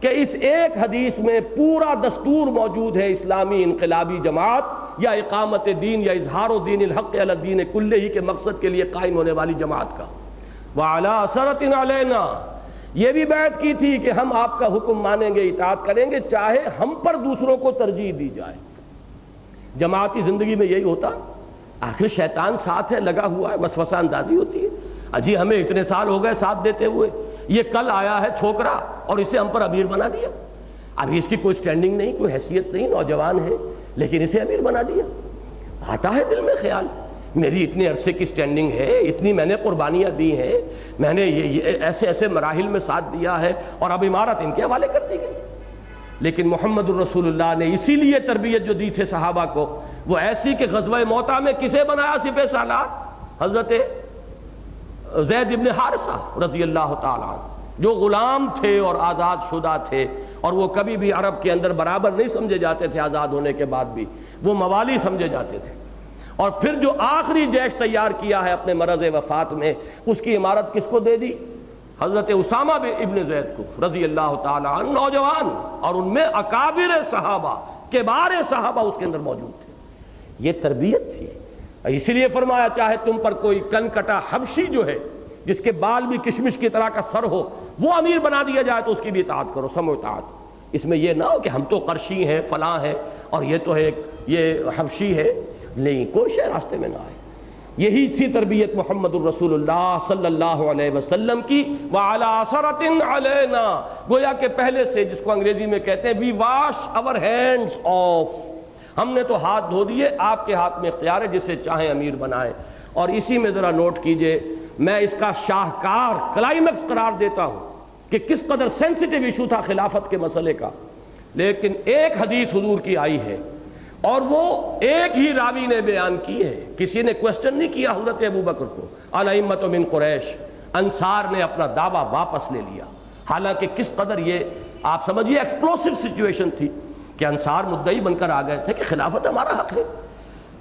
S1: کہ اس ایک حدیث میں پورا دستور موجود ہے اسلامی انقلابی جماعت یا اقامت دین یا اظہار دین الحق علی الدین کلہ کے مقصد کے لیے قائم ہونے والی جماعت کا۔ وعلی اثرۃ علینا، یہ بھی بیعت کی تھی کہ ہم آپ کا حکم مانیں گے، اطاعت کریں گے، چاہے ہم پر دوسروں کو ترجیح دی جائے۔ جماعتی زندگی میں یہی ہوتا، آخر شیطان ساتھ ہے، لگا ہوا ہے، وسوسہ اندازی ہوتی ہے۔ اجی ہمیں اتنے سال ہو گئے ساتھ دیتے ہوئے، یہ کل آیا ہے چھوکرا اور اسے ہم پر امیر بنا دیا۔ ابھی اس کی کوئی سٹینڈنگ نہیں، کوئی حیثیت نہیں، نوجوان ہے، لیکن اسے امیر بنا دیا۔ آتا ہے دل میں خیال، میری اتنے عرصے کی سٹینڈنگ ہے، اتنی میں نے قربانیاں دی ہیں، میں نے یہ ایسے ایسے مراحل میں ساتھ دیا ہے، اور اب عمارت ان کے حوالے کر دی گئی۔ لیکن محمد الرسول اللہ نے اسی لیے تربیت جو دی تھے صحابہ کو، وہ ایسی کہ غزوہ موطا میں کسے بنایا سپہ سالار؟ حضرت زید ابن حارثہ رضی اللہ تعالیٰ عنہ، جو غلام تھے اور آزاد شدہ تھے، اور وہ کبھی بھی عرب کے اندر برابر نہیں سمجھے جاتے تھے، آزاد ہونے کے بعد بھی وہ موالی سمجھے جاتے تھے۔ اور پھر جو آخری جیش تیار کیا ہے اپنے مرض وفات میں، اس کی عمارت کس کو دے دی؟ حضرت اسامہ ابن زید کو رضی اللہ تعالیٰ عنہ، نوجوان، اور ان میں اکابر صحابہ، کبار صحابہ اس کے اندر موجود تھے۔ یہ تربیت تھی۔ اسی لیے فرمایا چاہے تم پر کوئی کن کٹا حبشی جو ہے، جس کے بال بھی کشمش کی طرح کا سر ہو، وہ امیر بنا دیا جائے تو اس کی بھی اطاعت کرو، سمو اطاعت۔ اس میں یہ نہ ہو کہ ہم تو قرشی ہیں، فلاں ہیں، اور یہ تو ہے یہ حبشی ہے، نہیں، کوئی شے راستے میں نہ آئے۔ یہی تھی تربیت محمد الرسول اللہ صلی اللہ علیہ وسلم کی۔ وَعَلَىٰ أَثَرَةٍ عَلَيْنَا، گویا کہ پہلے سے، جس کو انگریزی میں کہتے ہیں وی واش آور ہینڈز آف، ہم نے تو ہاتھ دھو دیے، آپ کے ہاتھ میں اختیار ہے، جسے چاہیں امیر بنائیں۔ اور اسی میں ذرا نوٹ کیجئے، میں اس کا شاہکار کلائمیکس قرار دیتا ہوں کہ کس قدر سینسٹیو ایشو تھا خلافت کے مسئلے کا، لیکن ایک حدیث حضور کی آئی ہے، اور وہ ایک ہی راوی نے بیان کی ہے، کسی نے کوشچن نہیں کیا حضرت ابوبکر کو۔ الائمۃ من قریش، انصار نے اپنا دعویٰ واپس لے لیا، حالانکہ کس قدر یہ آپ سمجھیے ایکسپلوسیو سچویشن تھی کہ انصار مدعی بن کر آ گئے تھے کہ خلافت ہمارا حق ہے،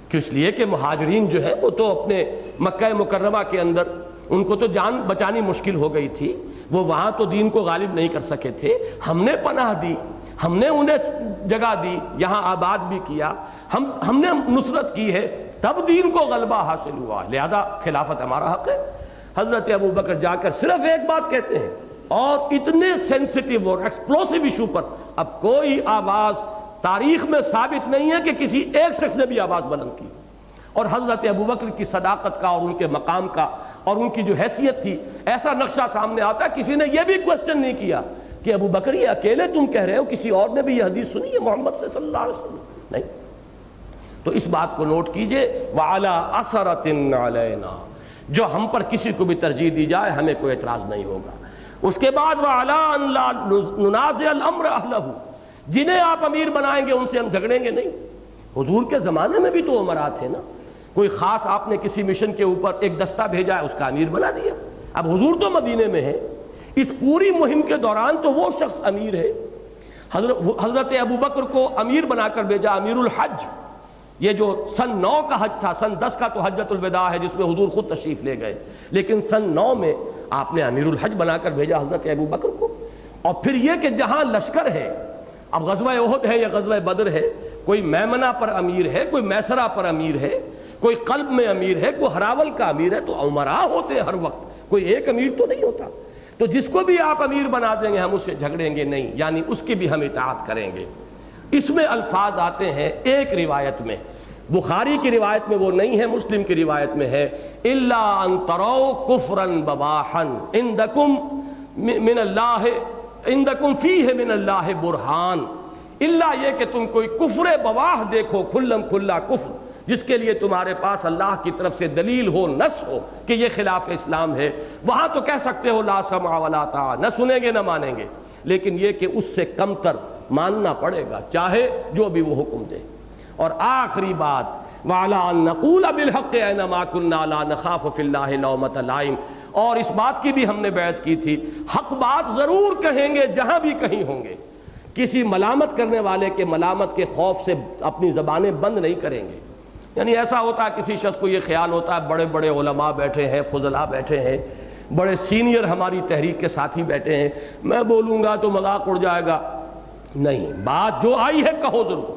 S1: کہ اس لیے کہ مہاجرین جو ہے وہ تو اپنے مکہ مکرمہ کے اندر ان کو تو جان بچانی مشکل ہو گئی تھی، وہ وہاں تو دین کو غالب نہیں کر سکے تھے، ہم نے پناہ دی، ہم نے انہیں جگہ دی، یہاں آباد بھی کیا، ہم نے نصرت کی ہے، تب دین کو غلبہ حاصل ہوا، لہذا خلافت ہمارا حق ہے۔ حضرت ابوبکر جا کر صرف ایک بات کہتے ہیں، اور اتنے سینسٹیو اور ایکسپلوسیو ایشو پر اب کوئی آواز تاریخ میں ثابت نہیں ہے کہ کسی ایک شخص نے بھی آواز بلند کی۔ اور حضرت ابوبکر کی صداقت کا اور ان کے مقام کا اور ان کی جو حیثیت تھی، ایسا نقشہ سامنے آتا ہے، کسی نے یہ بھی کوشچن نہیں کیا کہ ابوبکر یہ اکیلے تم کہہ رہے ہو، کسی اور نے بھی یہ حدیث سنی ہے محمد سے صلی اللہ علیہ وسلم؟ نہیں۔ تو اس بات کو نوٹ کیجئے، وَعَلَىٰ أَثَرَةٍ عَلَيْنَا، جو ہم پر کسی کو بھی ترجیح دی جائے ہمیں کوئی اعتراض نہیں ہوگا۔ اس کے بعد وَعَلَىٰ أَن لَا نُنَازِعَ الْأَمْرَ أَهْلَهُ، جنہیں آپ امیر بنائیں گے ان سے ہم جھگڑیں گے نہیں۔ حضور کے زمانے میں بھی تو امراء تھے نا، کوئی خاص آپ نے کسی مشن کے اوپر ایک دستہ بھیجا ہے، اس کا امیر بنا دیا۔ اب حضور تو مدینے میں ہے، اس پوری مہم کے دوران تو وہ شخص امیر ہے۔ حضرت ابوبکر کو امیر بنا کر بھیجا، امیر الحج، یہ جو سن 9 کا حج تھا، سن 10 کا تو حجۃ الوداع ہے جس میں حضور خود تشریف لے گئے، لیکن سن 9 میں آپ نے امیر الحج بنا کر بھیجا حضرت ابوبکر کو۔ اور پھر یہ کہ جہاں لشکر ہے، اب غزوہ احد ہے یا غزوہ بدر ہے، کوئی میمنہ پر امیر ہے، کوئی میسرہ پر امیر ہے، کوئی قلب میں امیر ہے، کوئی ہراول کا امیر ہے، تو امراء ہوتے ہیں ہر وقت، کوئی ایک امیر تو نہیں ہوتا۔ تو جس کو بھی آپ امیر بنا دیں گے ہم اس سے جھگڑیں گے نہیں، یعنی اس کی بھی ہم اطاعت کریں گے۔ اس میں الفاظ آتے ہیں ایک روایت میں، بخاری کی روایت میں وہ نہیں ہے، مسلم کی روایت میں ہے، الا ان تروا کفرا بواحا عندکم من اللہ، عندکم فیہ من اللہ برہان، الا یہ کہ تم کوئی کفر بواح دیکھو، کھلم کھلا کفر جس کے لیے تمہارے پاس اللہ کی طرف سے دلیل ہو، نص ہو کہ یہ خلاف اسلام ہے، وہاں تو کہہ سکتے ہو لا سمع ولا طاعہ، نہ سنیں گے نہ مانیں گے، لیکن یہ کہ اس سے کم تر ماننا پڑے گا، چاہے جو بھی وہ حکم دے۔ اور آخری بات، وَعَلَىٰ أَن نَّقُولَ بِالْحَقِّ أَيْنَمَا كُنَّا لَا نَخَافُ فِي اللَّهِ لَوْمَةَ لَائِمٍ، اور اس بات کی بھی ہم نے بیعت کی تھی، حق بات ضرور کہیں گے جہاں بھی کہیں ہوں گے، کسی ملامت کرنے والے کے ملامت کے خوف سے اپنی زبانیں بند نہیں کریں گے۔ یعنی ایسا ہوتا ہے کسی شخص کو یہ خیال ہوتا ہے بڑے بڑے علماء بیٹھے ہیں، فضلاء بیٹھے ہیں، بڑے سینئر ہماری تحریک کے ساتھی بیٹھے ہیں، میں بولوں گا تو مذاق اڑ جائے گا۔ نہیں، بات جو آئی ہے کہو ضرور،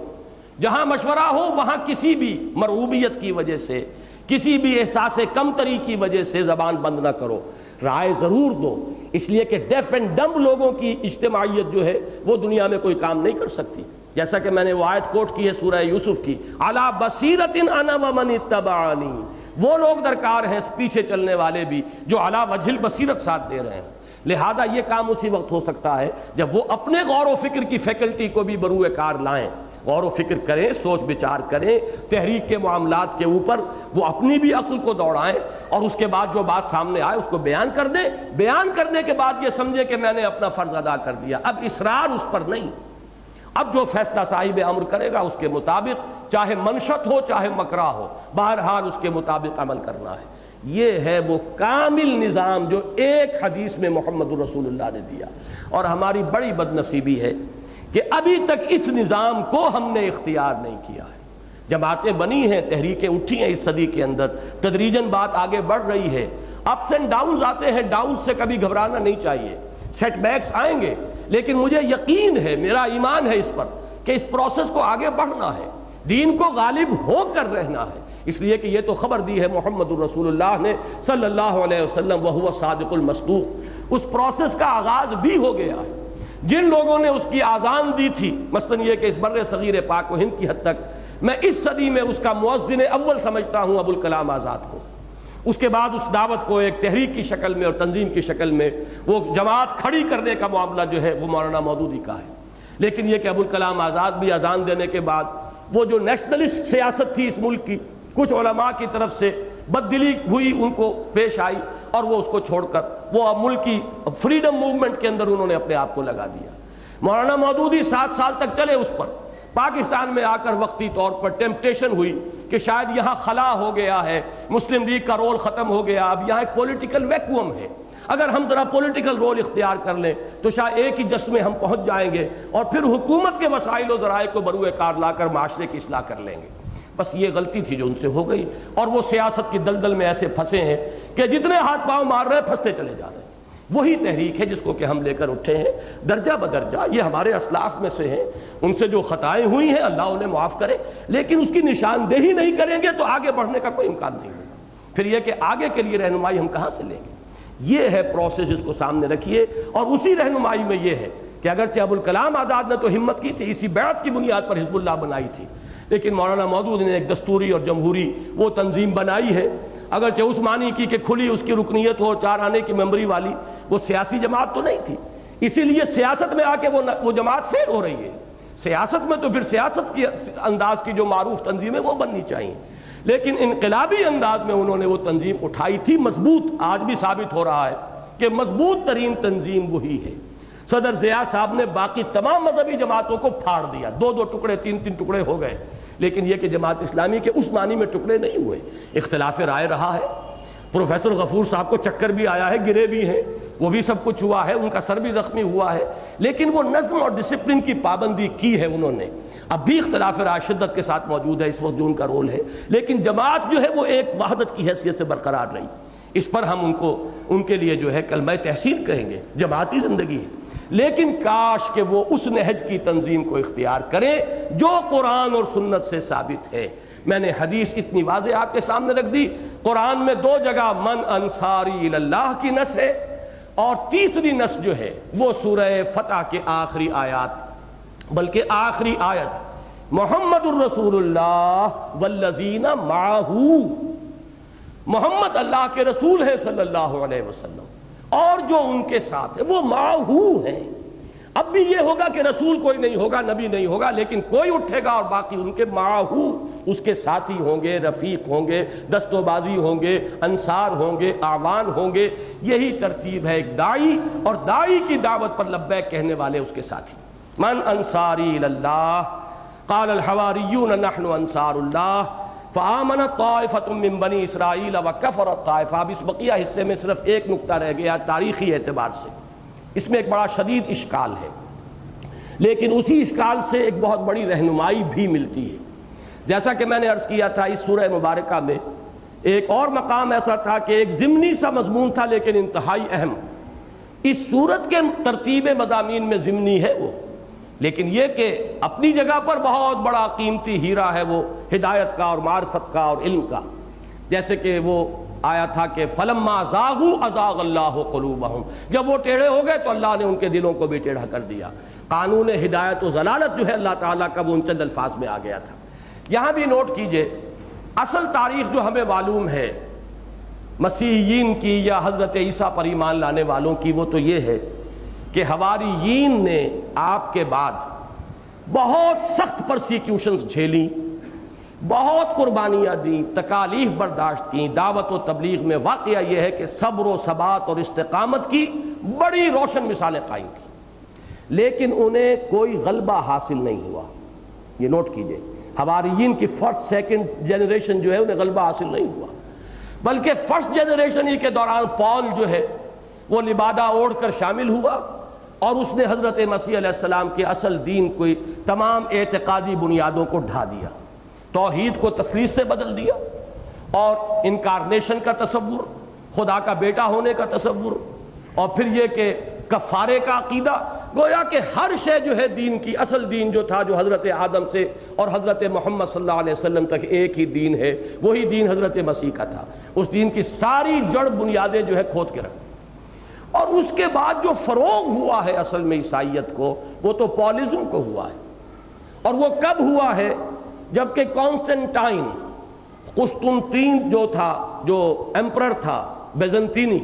S1: جہاں مشورہ ہو وہاں کسی بھی مرعوبیت کی وجہ سے، کسی بھی احساس کمتری کی وجہ سے زبان بند نہ کرو، رائے ضرور دو، اس لیے کہ ڈیف اینڈ ڈمب لوگوں کی اجتماعیت جو ہے وہ دنیا میں کوئی کام نہیں کر سکتی۔ جیسا کہ میں نے وہ آیت کوٹ کی ہے سورہ یوسف کی، علی بصیرۃ انا ومن اتبعنی، وہ لوگ درکار ہیں پیچھے چلنے والے بھی جو علی وجہ البصیرت ساتھ دے رہے ہیں۔ لہذا یہ کام اسی وقت ہو سکتا ہے جب وہ اپنے غور و فکر کی فیکلٹی کو بھی بروئے کار لائیں، غور و فکر کریں، سوچ بچار کریں، تحریک کے معاملات کے اوپر وہ اپنی بھی عقل کو دوڑائیں، اور اس کے بعد جو بات سامنے آئے اس کو بیان کر دیں، بیان کرنے کے بعد یہ سمجھے کہ میں نے اپنا فرض ادا کر دیا، اب اصرار اس پر نہیں، اب جو فیصلہ صاحب امر کرے گا اس کے مطابق، چاہے منشط ہو چاہے مکرہ ہو، بہرحال اس کے مطابق عمل کرنا ہے۔ یہ ہے وہ کامل نظام جو ایک حدیث میں محمد رسول اللہ نے دیا، اور ہماری بڑی بد نصیبی ہے کہ ابھی تک اس نظام کو ہم نے اختیار نہیں کیا ہے۔ جماعتیں بنی ہیں، تحریکیں اٹھی ہیں اس صدی کے اندر، تدریجاً بات آگے بڑھ رہی ہے، اپس اینڈ ڈاؤنز آتے ہیں، ڈاؤنز سے کبھی گھبرانا نہیں چاہیے، سیٹ بیکس آئیں گے، لیکن مجھے یقین ہے، میرا ایمان ہے اس پر کہ اس پروسیس کو آگے بڑھنا ہے، دین کو غالب ہو کر رہنا ہے، اس لیے کہ یہ تو خبر دی ہے محمد الرسول اللہ نے صلی اللہ علیہ وسلم وہو صادق المصدوق، اس پروسیس کا آغاز بھی ہو گیا ہے۔ جن لوگوں نے اس کی آذان دی تھی، مثلاً یہ کہ اس بر صغیر پاک و ہند کی حد تک میں اس صدی میں اس کا مؤذن اول سمجھتا ہوں ابوالکلام آزاد کو، اس کے بعد اس دعوت کو ایک تحریک کی شکل میں اور تنظیم کی شکل میں وہ جماعت کھڑی کرنے کا معاملہ جو ہے وہ مولانا مودودی کا ہے۔ لیکن یہ کہ ابوالکلام آزاد بھی اذان دینے کے بعد وہ جو نیشنلسٹ سیاست تھی اس ملک کی، کچھ علماء کی طرف سے بددلی ہوئی، ان کو پیش آئی، اور وہ اس کو چھوڑ کر وہ ملک کی فریڈم موومنٹ کے اندر انہوں نے اپنے آپ کو لگا دیا۔ مولانا مودودی 7 سال تک چلے اس پر، پاکستان میں آ کر وقتی طور پر ٹیمپٹیشن ہوئی کہ شاید یہاں خلا ہو گیا ہے، مسلم لیگ کا رول ختم ہو گیا، اب یہاں ایک پولیٹیکل ویکوم ہے، اگر ہم ذرا پولیٹیکل رول اختیار کر لیں تو شاید ایک ہی جس میں ہم پہنچ جائیں گے، اور پھر حکومت کے وسائل و ذرائع کو بروئے کار لا کر معاشرے کی اصلاح کر لیں گے۔ بس یہ غلطی تھی جو ان سے ہو گئی، اور وہ سیاست کی دلدل میں ایسے پھنسے ہیں کہ جتنے ہاتھ پاؤں مار رہے ہیں پھنستے چلے جا رہے ہیں۔ وہی تحریک ہے جس کو کہ ہم لے کر اٹھے ہیں درجہ بدرجہ، یہ ہمارے اسلاف میں سے ہیں، ان سے جو خطائیں ہوئی ہیں اللہ انہیں معاف کرے، لیکن اس کی نشاندہی نہیں کریں گے تو آگے بڑھنے کا کوئی امکان نہیں ہوگا۔ پھر یہ کہ آگے کے لیے رہنمائی ہم کہاں سے لیں گے؟ یہ ہے پروسیس، اس کو سامنے رکھیے، اور اسی رہنمائی میں یہ ہے کہ اگرچہ ابوالکلام آزاد نے تو ہمت کی تھی، اسی بیعت کی بنیاد پر حزب اللہ بنائی تھی، لیکن مولانا مودودی نے ایک دستوری اور جمہوری وہ تنظیم بنائی ہے، اگرچہ اس معنی کی کہ کھلی اس کی رکنیت ہو، 4 آنے کی ممبری والی، وہ سیاسی جماعت تو نہیں تھی، اسی لیے سیاست میں آ کے وہ جماعت فیل ہو رہی ہے۔ سیاست میں تو پھر سیاست کی انداز کی جو معروف تنظیمیں وہ بننی چاہیے، لیکن انقلابی انداز میں انہوں نے وہ تنظیم اٹھائی تھی، مضبوط، آج بھی ثابت ہو رہا ہے کہ مضبوط ترین تنظیم وہی ہے۔ صدر ضیاء صاحب نے باقی تمام مذہبی جماعتوں کو پھاڑ دیا، 2 ٹکڑے 3 ٹکڑے ہو گئے، لیکن یہ کہ جماعت اسلامی کے اس معنی میں ٹکڑے نہیں ہوئے، اختلاف رائے رہا ہے، پروفیسر غفور صاحب کو چکر بھی آیا ہے، گرے بھی ہیں، وہ بھی سب کچھ ہوا ہے، ان کا سر بھی زخمی ہوا ہے، لیکن وہ نظم اور ڈسپلن کی پابندی کی ہے انہوں نے۔ اب بھی اختلاف رائے شدت کے ساتھ موجود ہے اس وقت جو ان کا رول ہے، لیکن جماعت جو ہے وہ ایک وحدت کی حیثیت سے برقرار رہی۔ اس پر ہم ان کے لیے جو ہے کلمہ تحسین کہیں گے، جماعتی زندگی ہے، لیکن کاش کہ وہ اس نہج کی تنظیم کو اختیار کریں جو قرآن اور سنت سے ثابت ہے۔ میں نے حدیث اتنی واضح آپ کے سامنے رکھ دی، قرآن میں 2 جگہ من انصاری اللہ کی نص ہے، اور تیسری نص جو ہے وہ سورہ فتح کے آخری آیات، بلکہ آخری آیت محمد الرسول اللہ والذین معہ، محمد اللہ کے رسول ہے صلی اللہ علیہ وسلم، اور جو ان کے ساتھ ہے وہ معہو ہیں۔ اب بھی یہ ہوگا کہ رسول کوئی نہیں ہوگا، نبی نہیں ہوگا، لیکن کوئی اٹھے گا اور باقی ان کے معہو، اس کے ساتھی ہوں گے، رفیق ہوں گے، دست و بازی ہوں گے، انصار ہوں گے، اعوان ہوں گے۔ یہی ترتیب ہے ایک داعی، اور داعی کی دعوت پر لبیک کہنے والے اس کے ساتھی۔ من انصاری اللہ قال الحواریون نحن انصار اللہ، فآمنت طائفۃ من بنی اسرائیل وکفرت طائفہ. اب اس بقیہ حصے میں صرف ایک نقطہ رہ گیا تاریخی اعتبار سے، اس میں ایک بڑا شدید اشکال ہے، لیکن اسی اشکال سے ایک بہت بڑی رہنمائی بھی ملتی ہے. جیسا کہ میں نے عرض کیا تھا، اس سورہ مبارکہ میں ایک اور مقام ایسا تھا کہ ایک ضمنی سا مضمون تھا لیکن انتہائی اہم. اس سورت کے ترتیب مضامین میں ضمنی ہے وہ، لیکن یہ کہ اپنی جگہ پر بہت بڑا قیمتی ہیرا ہے وہ ہدایت کا اور معرفت کا اور علم کا. جیسے کہ وہ آیا تھا کہ فلما زاغوا ازاغ اللہ قلوبہم، جب وہ ٹیڑھے ہو گئے تو اللہ نے ان کے دلوں کو بھی ٹیڑھا کر دیا. قانون ہدایت و ضلالت جو ہے اللہ تعالیٰ کا وہ ان چند الفاظ میں آ گیا تھا. یہاں بھی نوٹ کیجئے، اصل تاریخ جو ہمیں معلوم ہے مسیحیین کی یا حضرت عیسیٰ پر ایمان لانے والوں کی، وہ تو یہ ہے کہ حواریین نے آپ کے بعد بہت سخت پرسیکیوشنز جھیلیں، بہت قربانیاں دیں، تکالیف برداشت کیں. دعوت و تبلیغ میں واقعہ یہ ہے کہ صبر و ثبات اور استقامت کی بڑی روشن مثالیں قائم کی، لیکن انہیں کوئی غلبہ حاصل نہیں ہوا. یہ نوٹ کیجئے، حواریین کی فرسٹ سیکنڈ جنریشن جو ہے انہیں غلبہ حاصل نہیں ہوا، بلکہ فرسٹ جنریشن ہی کے دوران پال جو ہے وہ لبادہ اوڑھ کر شامل ہوا اور اس نے حضرت مسیح علیہ السلام کے اصل دین کو تمام اعتقادی بنیادوں کو ڈھا دیا، توحید کو تثلیث سے بدل دیا، اور انکارنیشن کا تصور، خدا کا بیٹا ہونے کا تصور، اور پھر یہ کہ کفارے کا عقیدہ. گویا کہ ہر شے جو ہے دین کی، اصل دین جو تھا جو حضرت آدم سے اور حضرت محمد صلی اللہ علیہ وسلم تک ایک ہی دین ہے، وہی دین حضرت مسیح کا تھا. اس دین کی ساری جڑ بنیادیں جو ہے کھود کے رکھ. اور اس کے بعد جو فروغ ہوا ہے اصل میں عیسائیت کو، وہ تو پالزم کو ہوا ہے. اور وہ کب ہوا ہے؟ جبکہ کانسٹنٹائن قسطنطین جو تھا، جو ایمپرر تھا بیزنطینی،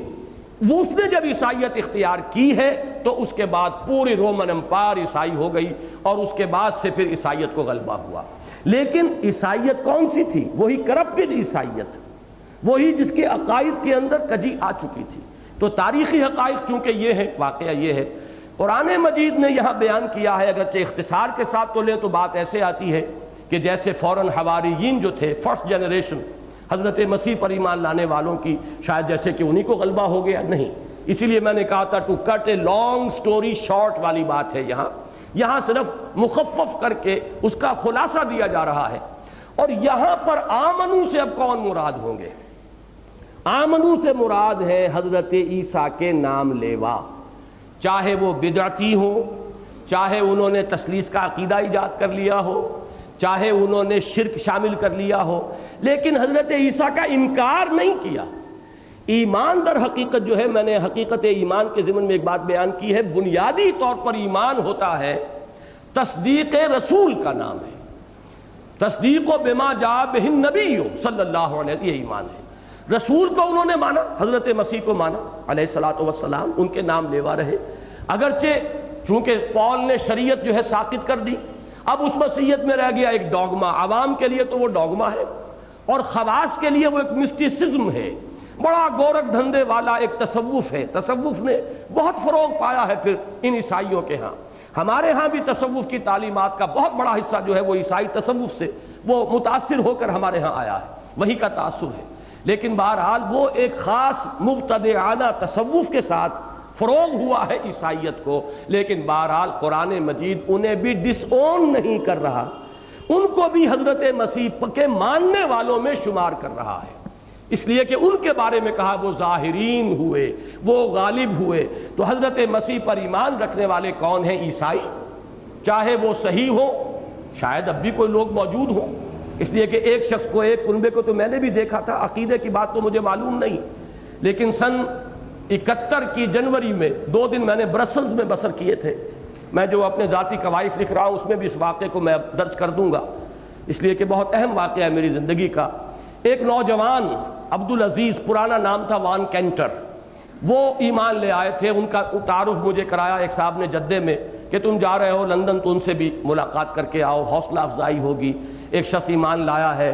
S1: وہ اس نے جب عیسائیت اختیار کی ہے تو اس کے بعد پوری رومن امپائر عیسائی ہو گئی، اور اس کے بعد سے پھر عیسائیت کو غلبہ ہوا. لیکن عیسائیت کون سی تھی؟ وہی کرپٹڈ عیسائیت، وہی جس کے عقائد کے اندر کجی آ چکی تھی. تو تاریخی حقائق چونکہ یہ ہے، واقعہ یہ ہے، قرآن مجید نے یہاں بیان کیا ہے. اگرچہ اختصار کے ساتھ تو لیں تو بات ایسے آتی ہے کہ جیسے فوراً حواریین جو تھے، فرسٹ جنریشن حضرت مسیح پر ایمان لانے والوں کی، شاید جیسے کہ انہی کو غلبہ ہو گیا. نہیں، اسی لیے میں نے کہا تھا to cut a long story short والی بات ہے. یہاں صرف مخفف کر کے اس کا خلاصہ دیا جا رہا ہے. اور یہاں پر آمنو سے اب کون مراد ہوں گے؟ آمنو سے مراد ہے حضرت عیسیٰ کے نام لیوا، چاہے وہ بدعتی ہو، چاہے انہوں نے تثلیث کا عقیدہ ایجاد کر لیا ہو، چاہے انہوں نے شرک شامل کر لیا ہو، لیکن حضرت عیسیٰ کا انکار نہیں کیا. ایمان در حقیقت جو ہے، میں نے حقیقت ایمان کے ضمن میں ایک بات بیان کی ہے، بنیادی طور پر ایمان ہوتا ہے تصدیق رسول کا نام ہے. تصدیق بما جاء بہ النبی صلی اللہ علیہ وسلم، یہ ایمان ہے. رسول کو انہوں نے مانا، حضرت مسیح کو مانا علیہ الصلوۃ والسلام، ان کے نام لیوا رہے. اگرچہ چونکہ پال نے شریعت جو ہے ساقط کر دی، اب اس مسیحیت میں رہ گیا ایک ڈوگما. عوام کے لیے تو وہ ڈوگما ہے، اور خواص کے لیے وہ ایک مسٹیسزم ہے، بڑا گورکھ دھندے والا ایک تصوف ہے. تصوف نے بہت فروغ پایا ہے پھر ان عیسائیوں کے ہاں. ہمارے ہاں بھی تصوف کی تعلیمات کا بہت بڑا حصہ جو ہے وہ عیسائی تصوف سے وہ متاثر ہو کر ہمارے ہاں آیا ہے، وہی کا تاثر ہے. لیکن بہرحال وہ ایک خاص مبتدعانہ تصوف کے ساتھ فروغ ہوا ہے عیسائیت کو. لیکن بہرحال قرآن مجید انہیں بھی ڈس اون نہیں کر رہا، ان کو بھی حضرت مسیح کے ماننے والوں میں شمار کر رہا ہے، اس لیے کہ ان کے بارے میں کہا وہ ظاہرین ہوئے، وہ غالب ہوئے. تو حضرت مسیح پر ایمان رکھنے والے کون ہیں؟ عیسائی، چاہے وہ صحیح ہو، شاید اب بھی کوئی لوگ موجود ہوں، اس لیے کہ ایک شخص کو، ایک کنبے کو تو میں نے بھی دیکھا تھا، عقیدے کی بات تو مجھے معلوم نہیں، لیکن سن 71 کی جنوری میں 2 دن میں نے برسلز میں بسر کیے تھے. میں جو اپنے ذاتی کوائف لکھ رہا ہوں اس میں بھی اس واقعے کو میں درج کر دوں گا، اس لیے کہ بہت اہم واقعہ ہے میری زندگی کا. ایک نوجوان عبدالعزیز، پرانا نام تھا وان کینٹر، وہ ایمان لے آئے تھے. ان کا تعارف مجھے کرایا ایک صاحب نے جدے میں کہ تم جا رہے ہو لندن تو ان سے بھی ملاقات کر کے آؤ، حوصلہ افزائی ہوگی. ایک شخص ایمان لایا ہے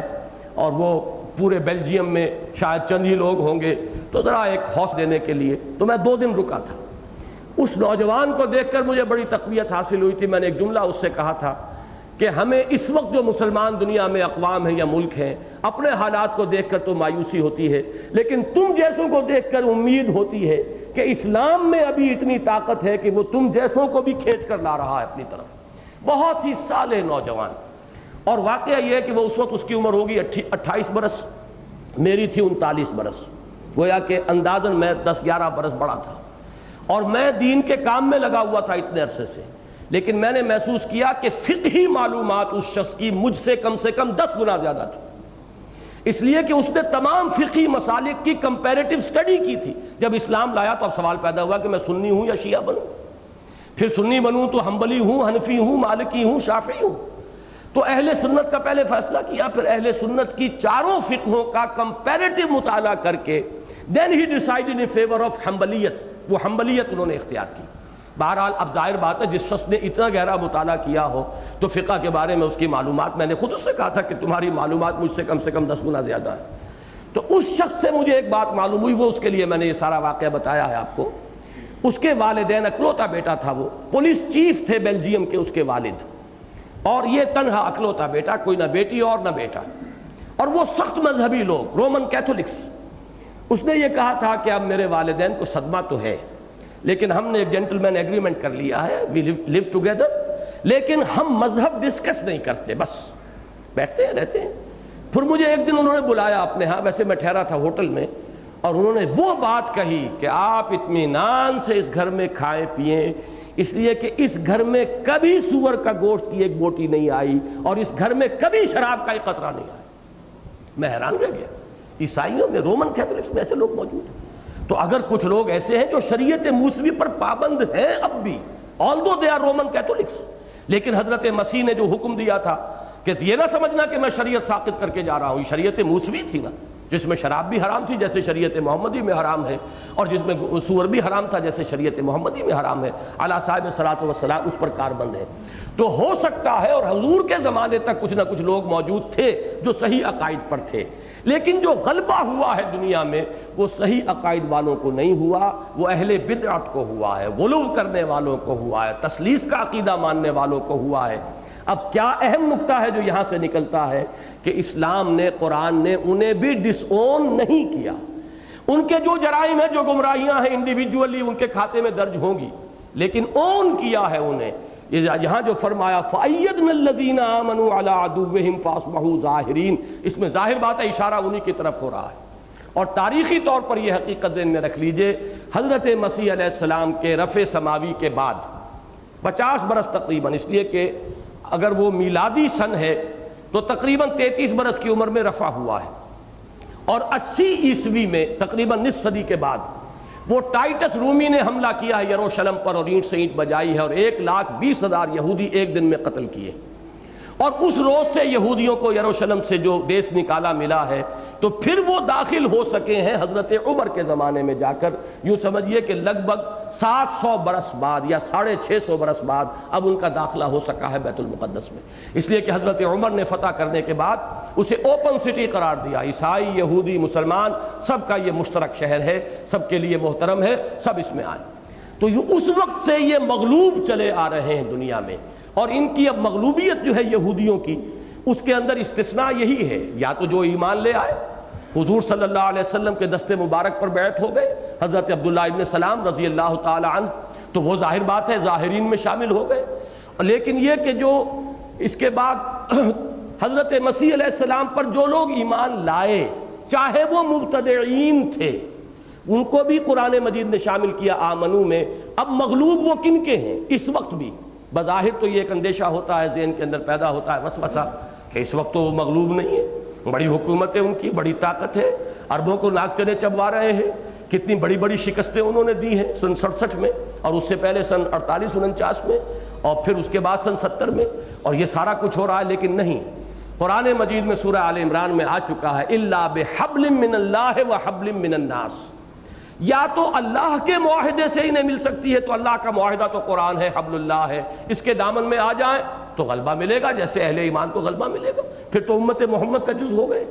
S1: اور وہ پورے بیلجیم میں شاید چند ہی لوگ ہوں گے، تو ذرا ایک حوصلہ دینے کے لیے تو میں 2 دن رکا تھا. اس نوجوان کو دیکھ کر مجھے بڑی تقویت حاصل ہوئی تھی. میں نے ایک جملہ اس سے کہا تھا کہ ہمیں اس وقت جو مسلمان دنیا میں اقوام ہیں یا ملک ہیں اپنے حالات کو دیکھ کر تو مایوسی ہوتی ہے، لیکن تم جیسوں کو دیکھ کر امید ہوتی ہے کہ اسلام میں ابھی اتنی طاقت ہے کہ وہ تم جیسوں کو بھی کھینچ کر لا رہا ہے اپنی طرف۔ بہت ہی صالح نوجوان، اور واقعہ یہ ہے کہ وہ اس وقت اس کی عمر ہوگی 28 برس، میری تھی 39 برس، گویا کہ اندازاً میں 10-11 برس بڑا تھا، اور میں دین کے کام میں لگا ہوا تھا اتنے عرصے سے، لیکن میں نے محسوس کیا کہ فقہی معلومات اس شخص کی مجھ سے کم 10 گنا زیادہ تھی، اس لیے کہ اس نے تمام فقہی مسالک کی کمپیریٹیو سٹڈی کی تھی۔ جب اسلام لایا تو اب سوال پیدا ہوا کہ میں سنی ہوں یا شیعہ بنوں، پھر سنی بنوں تو حنبلی ہوں، حنفی ہوں، مالکی ہوں، شافعی ہوں، تو اہل سنت کا پہلے فیصلہ کیا، پھر اہل سنت کی چاروں فقہوں کا کمپیریٹیو مطالعہ کر کے then he decided in favor of حنبلیت، وہ حنبلیت انہوں نے اختیار کی۔ بہرحال اب ظاہر بات ہے جس شخص نے اتنا گہرا مطالعہ کیا ہو تو فقہ کے بارے میں اس کی معلومات، میں نے خود اس سے کہا تھا کہ تمہاری معلومات مجھ سے کم 10 گنا زیادہ ہے، تو اس شخص سے مجھے ایک بات معلوم ہوئی، وہ اس کے لیے میں نے یہ سارا واقعہ بتایا ہے آپ کو۔ اس کے والدین، اکلوتا بیٹا تھا، وہ پولیس چیف تھے بیلجیم کے اس کے والد، اور یہ تنہا اکلوتا بیٹا، کوئی نہ بیٹی اور نہ بیٹا، اور وہ سخت مذہبی لوگ، رومن کیتھولکس۔ اس نے یہ کہا تھا کہ اب میرے والدین کو صدمہ تو ہے، لیکن ہم نے ایک جنٹلمین ایگریمنٹ کر لیا ہے، وی لیو ٹوگیدر، لیکن ہم مذہب ڈسکس نہیں کرتے، بس بیٹھتے ہیں رہتے ہیں۔ پھر مجھے ایک دن انہوں نے بلایا اپنے ہاں، ویسے میں ٹھہرا تھا ہوٹل میں، اور انہوں نے وہ بات کہی کہ آپ اطمینان سے اس گھر میں کھائیں پیئیں، اس لیے کہ اس گھر میں کبھی سور کا گوشت کی ایک بوٹی نہیں آئی، اور اس گھر میں کبھی شراب کا ایک قطرہ نہیں آیا۔ میں حیران رہ گیا، عیسائیوں میں، رومن کیتھولکس میں ایسے لوگ موجود ہیں، تو اگر کچھ لوگ ایسے ہیں جو شریعت موسوی پر پابند ہیں اب بھی، although they are Roman Catholics, لیکن حضرت مسیح نے جو حکم دیا تھا کہ یہ نہ سمجھنا کہ میں شریعت ساقط کر کے جا رہا ہوں، یہ شریعت موسوی تھی نا، جس میں شراب بھی حرام تھی جیسے شریعت محمدی میں حرام ہے، اور جس میں سور بھی حرام تھا جیسے شریعت محمدی میں حرام ہے، اعلیٰ صاحب صلاۃ والسلام اس پر کاربند ہے۔ تو ہو سکتا ہے، اور حضور کے زمانے تک کچھ نہ کچھ لوگ موجود تھے جو صحیح عقائد پر تھے، لیکن جو غلبہ ہوا ہے دنیا میں وہ صحیح عقائد والوں کو نہیں ہوا، وہ اہل بدعت کو ہوا ہے، غلو کرنے والوں کو ہوا ہے، تثلیث کا عقیدہ ماننے والوں کو ہوا ہے۔ اب کیا اہم نقطہ ہے جو یہاں سے نکلتا ہے کہ اسلام نے، قرآن نے انہیں بھی ڈس اون نہیں کیا۔ ان کے جو جرائم ہیں، جو گمراہیاں ہیں، انڈیویجولی ان کے کھاتے میں درج ہوں گی، لیکن اون کیا ہے انہیں۔ یہاں جو فرمایا فَأَيَّدْنَا الَّذِينَ آمَنُوا عَلَىٰ عَدُوِّهِمْ فَأَصْبَحُوا ظَاهِرِينَ، اس میں ظاہر بات ہے اشارہ انہی کی طرف ہو رہا ہے، اور تاریخی طور پر یہ حقیقت ذہن میں رکھ لیجئے، حضرت مسیح علیہ السلام کے رفع سماوی کے بعد 50 برس تقریباً، اس لیے کہ اگر وہ میلادی سن ہے تو تقریباً 33 برس کی عمر میں رفع ہوا ہے، اور 80 عیسوی میں تقریباً نصف صدی کے بعد وہ ٹائٹس رومی نے حملہ کیا ہے یروشلم پر، اور اینٹ سے اینٹ بجائی ہے، اور 1,20,000 یہودی ایک دن میں قتل کیے، اور اس روز سے یہودیوں کو یروشلم سے جو دیس نکالا ملا ہے، تو پھر وہ داخل ہو سکے ہیں حضرت عمر کے زمانے میں جا کر، یوں سمجھیے کہ لگ بھگ 700 برس بعد یا 650 برس بعد اب ان کا داخلہ ہو سکا ہے بیت المقدس میں، اس لیے کہ حضرت عمر نے فتح کرنے کے بعد اسے اوپن سٹی قرار دیا، عیسائی، یہودی، مسلمان، سب کا یہ مشترک شہر ہے، سب کے لیے محترم ہے، سب اس میں آئیں۔ تو اس وقت سے یہ مغلوب چلے آ رہے ہیں دنیا میں، اور ان کی اب مغلوبیت جو ہے یہودیوں کی، اس کے اندر استثناء یہی ہے، یا تو جو ایمان لے آئے، حضور صلی اللہ علیہ وسلم کے دست مبارک پر بیعت ہو گئے، حضرت عبداللہ ابن سلام رضی اللہ تعالی عنہ، تو وہ ظاہر بات ہے ظاہرین میں شامل ہو گئے، لیکن یہ کہ جو اس کے بعد حضرت مسیح علیہ السلام پر جو لوگ ایمان لائے، چاہے وہ مبتدعین تھے، ان کو بھی قرآن مجید نے شامل کیا آمنو میں۔ اب مغلوب وہ کن کے ہیں اس وقت بھی؟ بظاہر تو یہ ایک اندیشہ ہوتا ہے، ذہن کے اندر پیدا ہوتا ہے وسوسہ کہ اس وقت تو وہ مغلوب نہیں ہے، بڑی حکومت ہے ان کی، بڑی طاقت ہے، عربوں کو ناک چنے چبوا رہے ہیں، کتنی بڑی بڑی شکستیں انہوں نے دی ہیں سن 67 میں، اور اس سے پہلے سن 48-49 میں، اور پھر اس کے بعد سن 70 میں، اور یہ سارا کچھ ہو رہا ہے، لیکن نہیں۔ قرآن مجید میں سورہ آل عمران میں آ چکا ہے الا بحبل من اللہ وحبل من الناس، یا تو اللہ کے معاہدے سے انہیں مل سکتی ہے، تو اللہ کا معاہدہ تو قرآن ہے، حبل اللہ ہے، اس کے دامن میں آ جائیں تو غلبہ ملے گا، جیسے اہل ایمان کو غلبہ ملے گا، پھر تو امت محمد کا جز ہو گئے۔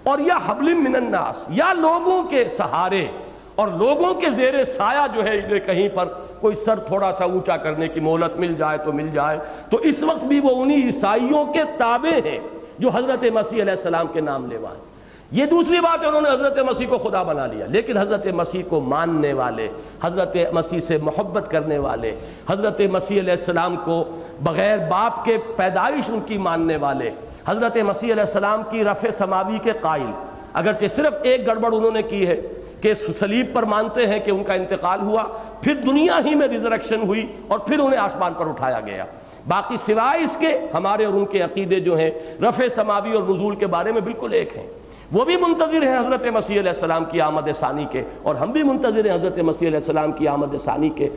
S1: اور یا حبل من الناس، یا لوگوں کے سہارے اور لوگوں کے زیر سایہ جو ہے انہیں کہیں پر کوئی سر تھوڑا سا اونچا کرنے کی مہلت مل جائے تو مل جائے، تو اس وقت بھی وہ انہی عیسائیوں کے تابع ہیں جو حضرت مسیح علیہ السلام کے نام لیوا ہیں۔ یہ دوسری بات ہے، انہوں نے حضرت مسیح کو خدا بنا لیا، لیکن حضرت مسیح کو ماننے والے، حضرت مسیح سے محبت کرنے والے، حضرت مسیح علیہ السلام کو بغیر باپ کے پیدائش ان کی ماننے والے، حضرت مسیح علیہ السلام کی رفع سماوی کے قائل، اگرچہ صرف ایک گڑبڑ انہوں نے کی ہے کہ صلیب پر مانتے ہیں کہ ان کا انتقال ہوا، پھر دنیا ہی میں ریزریکشن ہوئی اور پھر انہیں آسمان پر اٹھایا گیا، باقی سوائے اس کے ہمارے اور ان کے عقیدے جو ہیں رفع سماوی اور نزول کے بارے میں بالکل ایک ہیں۔ وہ بھی منتظر ہیں حضرت مسیح علیہ السلام کی آمد ثانی کے، اور ہم بھی منتظر ہیں حضرت مسیح علیہ السلام کی آمد ثانی کے۔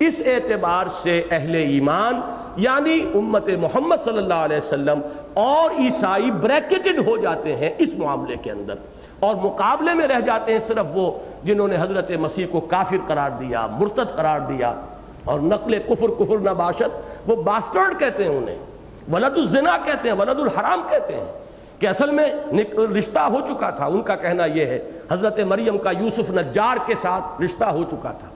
S1: اس اعتبار سے اہل ایمان یعنی امت محمد صلی اللہ علیہ وسلم اور عیسائی بریکٹڈ ہو جاتے ہیں اس معاملے کے اندر، اور مقابلے میں رہ جاتے ہیں صرف وہ جنہوں نے حضرت مسیح کو کافر قرار دیا، مرتد قرار دیا، اور نقل کفر نباشت، وہ باسٹرڈ کہتے ہیں انہیں، ولد الزنا کہتے ہیں، ولد الحرام کہتے ہیں، کہ اصل میں رشتہ ہو چکا تھا۔ ان کا کہنا یہ ہے حضرت مریم کا یوسف نجار کے ساتھ رشتہ ہو چکا تھا،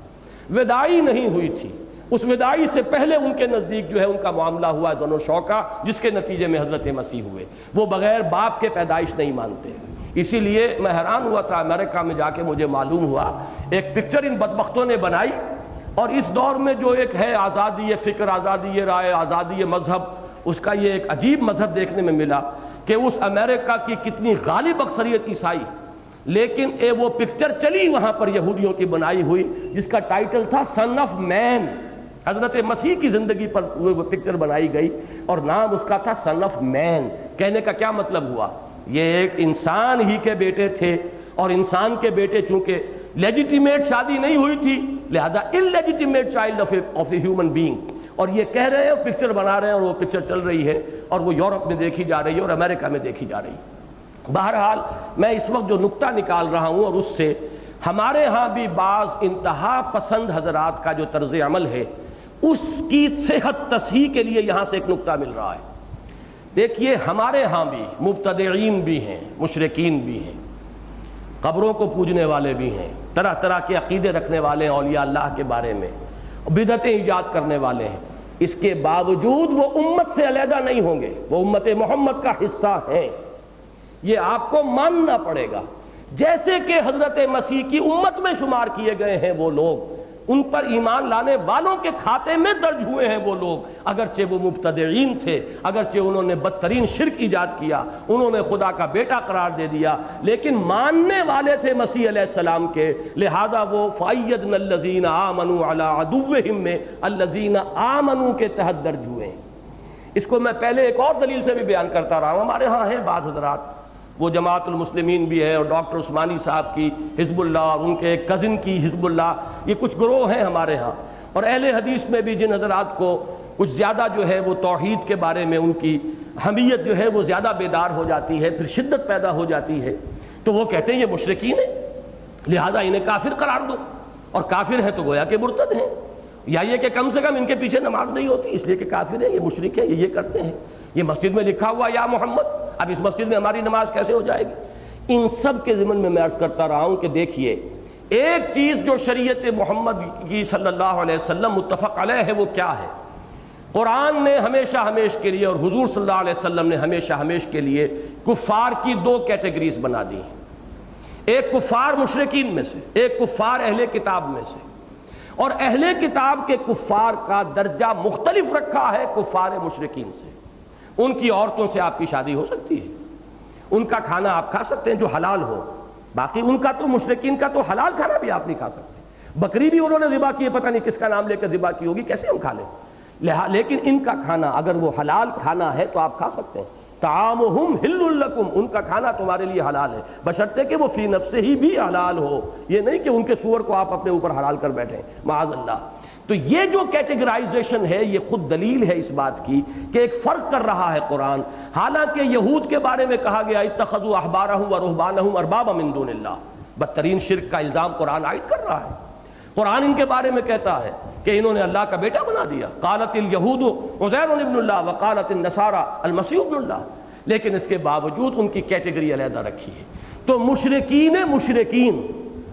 S1: وداعی نہیں ہوئی تھی، اس وداعی سے پہلے ان کے نزدیک جو ہے ان کا معاملہ ہوا زن و شوکہ، جس کے نتیجے میں حضرت مسیح ہوئے۔ وہ بغیر باپ کے پیدائش نہیں مانتے، اسی لیے میں حیران ہوا تھا امریکہ میں جا کے، مجھے معلوم ہوا ایک پکچر ان بدبختوں نے بنائی، اور اس دور میں جو ایک ہے آزادی فکر، آزادی رائے، آزادی مذہب، اس کا یہ ایک عجیب مظہر دیکھنے میں ملا کہ اس امریکہ کی کتنی غالب اکثریت عیسائی، لیکن وہ پکچر چلی وہاں پر یہودیوں کی بنائی ہوئی جس کا ٹائٹل تھا سن آف مین، حضرت مسیح کی زندگی پر وہ پکچر بنائی گئی اور نام اس کا تھا سن آف مین۔ کہنے کا کیا مطلب ہوا؟ یہ ایک انسان ہی کے بیٹے تھے، اور انسان کے بیٹے چونکہ لیجیٹیمیٹ شادی نہیں ہوئی تھی، لہذا illegitimate child of a human being, اور یہ کہہ رہے ہیں اور پکچر بنا رہے ہیں، اور وہ پکچر چل رہی ہے اور وہ یورپ میں دیکھی جا رہی ہے اور امریکہ میں دیکھی جا رہی ہے۔ بہرحال میں اس وقت جو نقطہ نکال رہا ہوں، اور اس سے ہمارے ہاں بھی بعض انتہا پسند حضرات کا جو طرز عمل ہے اس کی صحت تصحیح کے لیے یہاں سے ایک نقطہ مل رہا ہے۔ دیکھیے ہمارے ہاں بھی مبتدعین بھی ہیں، مشرکین بھی ہیں، قبروں کو پوجنے والے بھی ہیں، طرح طرح کے عقیدے رکھنے والے ہیں اولیاء اللہ کے بارے میں، بدعتیں ایجاد کرنے والے ہیں، اس کے باوجود وہ امت سے علیحدہ نہیں ہوں گے، وہ امت محمد کا حصہ ہیں، یہ آپ کو ماننا پڑے گا۔ جیسے کہ حضرت مسیح کی امت میں شمار کیے گئے ہیں وہ لوگ، ان پر ایمان لانے والوں کے کھاتے میں درج ہوئے ہیں وہ لوگ، اگرچہ وہ مبتدعین تھے، اگرچہ انہوں نے بدترین شرک ایجاد کیا، انہوں نے خدا کا بیٹا قرار دے دیا، لیکن ماننے والے تھے مسیح علیہ السلام کے، لہذا وہ فَأَيَّدْنَا الَّذِينَ آمَنُوا عَلَىٰ عَدُوِّهِمْ میں الَّذِينَ آمَنُوا کے تحت درج ہوئے ہیں۔ اس کو میں پہلے ایک اور دلیل سے بھی بیان کرتا رہا ہوں، ہمارے ہاں ہیں بعض حضرات، وہ جماعت المسلمین بھی ہے، اور ڈاکٹر عثمانی صاحب کی حزب اللہ، اور ان کے کزن کی حزب اللہ، یہ کچھ گروہ ہیں ہمارے ہاں، اور اہل حدیث میں بھی جن حضرات کو کچھ زیادہ جو ہے وہ توحید کے بارے میں ان کی حمیت جو ہے وہ زیادہ بیدار ہو جاتی ہے، پھر شدت پیدا ہو جاتی ہے، تو وہ کہتے ہیں یہ مشرکین ہیں، لہذا انہیں کافر قرار دو، اور کافر ہیں تو گویا کہ مرتد ہیں، یا یہ کہ کم سے کم ان کے پیچھے نماز نہیں ہوتی اس لیے کہ کافر ہیں، یہ مشرک ہیں، یہ کرتے ہیں، یہ مسجد میں لکھا ہوا یا محمد، اب اس مسجد میں ہماری نماز کیسے ہو جائے گی؟ ان سب کے ضمن میں عرض کرتا رہا ہوں کہ دیکھیے ایک چیز جو شریعت محمد کی صلی اللہ علیہ وسلم متفق علیہ ہے وہ کیا ہے؟ قرآن نے ہمیشہ ہمیش کے لیے اور حضور صلی اللہ علیہ وسلم نے ہمیشہ ہمیش کے لیے کفار کی دو کیٹیگریز بنا دی ہیں، ایک کفار مشرکین میں سے، ایک کفار اہل کتاب میں سے، اور اہل کتاب کے کفار کا درجہ مختلف رکھا ہے کفار مشرکین سے۔ ان کی عورتوں سے آپ کی شادی ہو سکتی ہے، ان کا کھانا آپ کھا سکتے ہیں جو حلال ہو، باقی ان کا تو مشرکین کا تو حلال کھانا بھی آپ نہیں کھا سکتے، بکری بھی انہوں نے ذبح کی ہے، پتہ نہیں کس کا نام لے کر ذبح کی ہوگی، کیسے ہم کھا لیں، لیکن ان کا کھانا اگر وہ حلال کھانا ہے تو آپ کھا سکتے ہیں۔ طعامہم حل لکم، ان کا کھانا تمہارے لیے حلال ہے، بشرطے کہ وہ فی نفسہ ہی بھی حلال ہو، یہ نہیں کہ ان کے سور کو آپ اپنے اوپر حلال کر بیٹھیں، معاذ اللہ۔ تو یہ جو کیٹیگرائزیشن ہے یہ خود دلیل ہے اس بات کی کہ ایک فرق کر رہا ہے قرآن، حالانکہ یہود کے بارے میں کہا گیا اتخذوا احبارہم ورہبانہم اربابا من دون اللہ، بدترین شرک کا الزام قرآن عائد کر رہا ہے۔ قرآن ان کے بارے میں کہتا ہے کہ انہوں نے اللہ کا بیٹا بنا دیا، قالت الیہود عزیر ابن اللہ وقالت النصارى المسیح ابن اللہ، لیکن اس کے باوجود ان کی کیٹیگری علیحدہ رکھی ہے۔ تو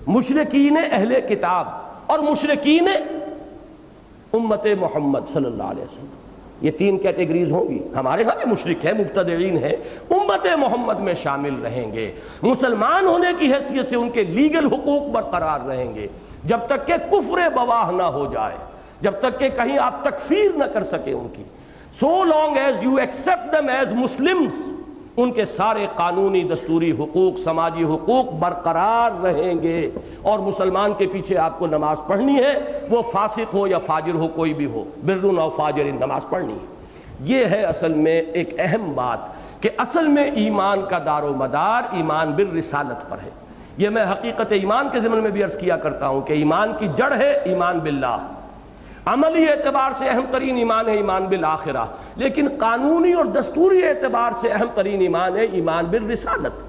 S1: مشرکین اہل کتاب اور مشرکین امت محمد صلی اللہ علیہ وسلم، یہ تین کیٹیگریز ہوں گی. ہمارے ہاں بھی مشرک ہیں، مبتدعین ہیں، امت محمد میں شامل رہیں گے. مسلمان ہونے کی حیثیت سے ان کے لیگل حقوق برقرار رہیں گے جب تک کہ کفر بواہ نہ ہو جائے، جب تک کہ کہیں آپ تکفیر نہ کر سکیں ان کی. so long as you accept them as Muslims، ان کے سارے قانونی دستوری حقوق، سماجی حقوق برقرار رہیں گے. اور مسلمان کے پیچھے آپ کو نماز پڑھنی ہے، وہ فاسق ہو یا فاجر ہو، کوئی بھی ہو، بر او فاجر، نماز پڑھنی ہے. یہ ہے اصل میں ایک اہم بات کہ اصل میں ایمان کا دار و مدار ایمان بالرسالت پر ہے. یہ میں حقیقت ایمان کے ضمن میں بھی عرض کیا کرتا ہوں کہ ایمان کی جڑ ہے ایمان باللہ. عملی اعتبار سے اہم ترین ایمان ہے ایمان بالآخرہ، لیکن قانونی اور دستوری اعتبار سے اہم ترین ایمان ہے ایمان بالرسالت.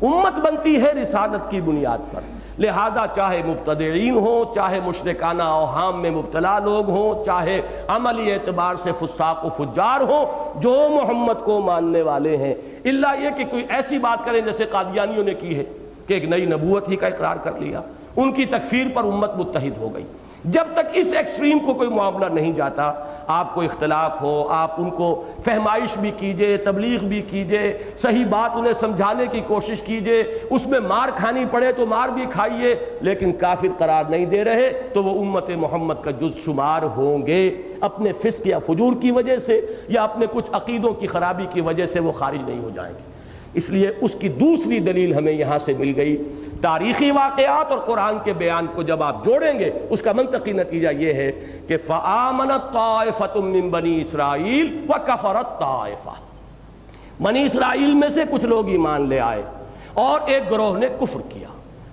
S1: امت بنتی ہے رسالت کی بنیاد پر. لہذا چاہے مبتدعین ہوں، چاہے مشرکانہ اوہام میں مبتلا لوگ ہوں، چاہے عملی اعتبار سے فساق و فجار ہوں، جو محمد کو ماننے والے ہیں، الا یہ کہ کوئی ایسی بات کریں جیسے قادیانیوں نے کی ہے کہ ایک نئی نبوت ہی کا اقرار کر لیا، ان کی تکفیر پر امت متحد ہو گئی. جب تک اس ایکسٹریم کو کوئی معاملہ نہیں جاتا، آپ کو اختلاف ہو، آپ ان کو فہمائش بھی کیجئے، تبلیغ بھی کیجئے، صحیح بات انہیں سمجھانے کی کوشش کیجئے، اس میں مار کھانی پڑے تو مار بھی کھائیے، لیکن کافر قرار نہیں دے رہے تو وہ امت محمد کا جز شمار ہوں گے. اپنے فسق یا فجور کی وجہ سے یا اپنے کچھ عقیدوں کی خرابی کی وجہ سے وہ خارج نہیں ہو جائیں گے. اس لیے اس کی دوسری دلیل ہمیں یہاں سے مل گئی. تاریخی واقعات اور قرآن کے بیان کو جب آپ جوڑیں گے، اس کا منطقی نتیجہ یہ ہے کہ فآمنت طائفۃ من بنی اسرائیل وکفرت طائفہ، بنی اسرائیل میں سے کچھ لوگ ایمان لے آئے اور ایک گروہ نے کفر کیا.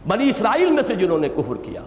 S1: بنی اسرائیل میں سے جنہوں نے کفر کیا،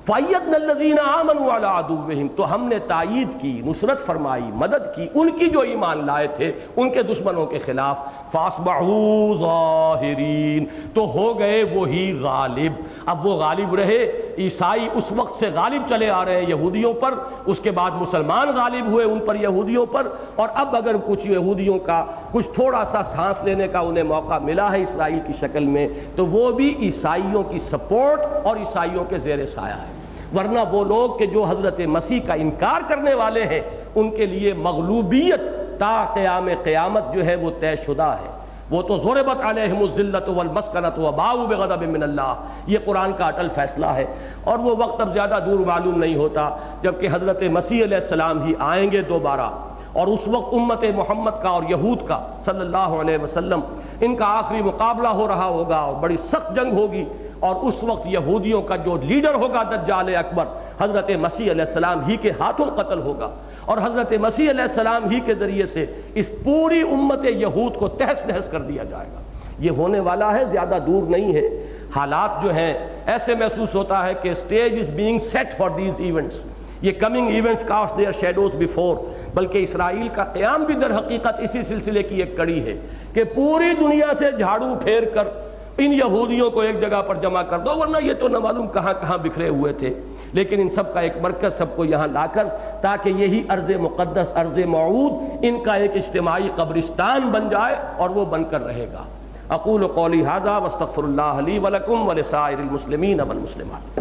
S1: فَأَيَّدْنَا الَّذِينَ آمَنُوا عَلَىٰ عَدُوِّهِمْ، تو ہم نے تائید کی، نصرت فرمائی، مدد کی ان کی جو ایمان لائے تھے ان کے دشمنوں کے خلاف. فَأَصْبَحُوا ظَاهِرِينَ، تو ہو گئے وہی غالب. اب وہ غالب رہے. عیسائی اس وقت سے غالب چلے آ رہے ہیں یہودیوں پر، اس کے بعد مسلمان غالب ہوئے ان پر یہودیوں پر، اور اب اگر کچھ یہودیوں کا کچھ تھوڑا سا سانس لینے کا انہیں موقع ملا ہے اسرائیل کی شکل میں، تو وہ بھی عیسائیوں کی سپورٹ اور عیسائیوں کے زیر سایہ ہے. ورنہ وہ لوگ کہ جو حضرت مسیح کا انکار کرنے والے ہیں، ان کے لیے مغلوبیت تا قیام قیامت جو ہے وہ طے شدہ ہے. وہ تو ضربت علیہم الذلۃ والمسکنۃ وباؤوا بغضب من اللہ، یہ قرآن کا اٹل فیصلہ ہے. اور وہ وقت اب زیادہ دور معلوم نہیں ہوتا جبکہ حضرت مسیح علیہ السلام ہی آئیں گے دوبارہ، اور اس وقت امت محمد کا اور یہود کا صلی اللہ علیہ وسلم ان کا آخری مقابلہ ہو رہا ہوگا اور بڑی سخت جنگ ہوگی. اور اس وقت یہودیوں کا جو لیڈر ہوگا دجال اکبر، حضرت مسیح علیہ السلام ہی کے ہاتھوں قتل ہوگا، اور حضرت مسیح علیہ السلام ہی کے ذریعے سے اس پوری امت یہود کو تہس نہس کر دیا جائے گا. یہ ہونے والا ہے، زیادہ دور نہیں ہے. حالات جو ہیں ایسے محسوس ہوتا ہے کہ stage is being set for these events. یہ coming events cast their shadows before. بلکہ اسرائیل کا قیام بھی در حقیقت اسی سلسلے کی ایک کڑی ہے کہ پوری دنیا سے جھاڑو پھیر کر ان یہودیوں کو ایک جگہ پر جمع کر دو، ورنہ یہ تو نہ معلوم کہاں کہاں بکھرے ہوئے تھے. لیکن ان سب کا ایک مرکز سب کو یہاں لا کر، تاکہ یہی ارض مقدس، ارض موعود، ان کا ایک اجتماعی قبرستان بن جائے، اور وہ بن کر رہے گا. اقول قولی ھذا واستغفر اللہ لی ولکم ولسائر المسلمین والمسلمات.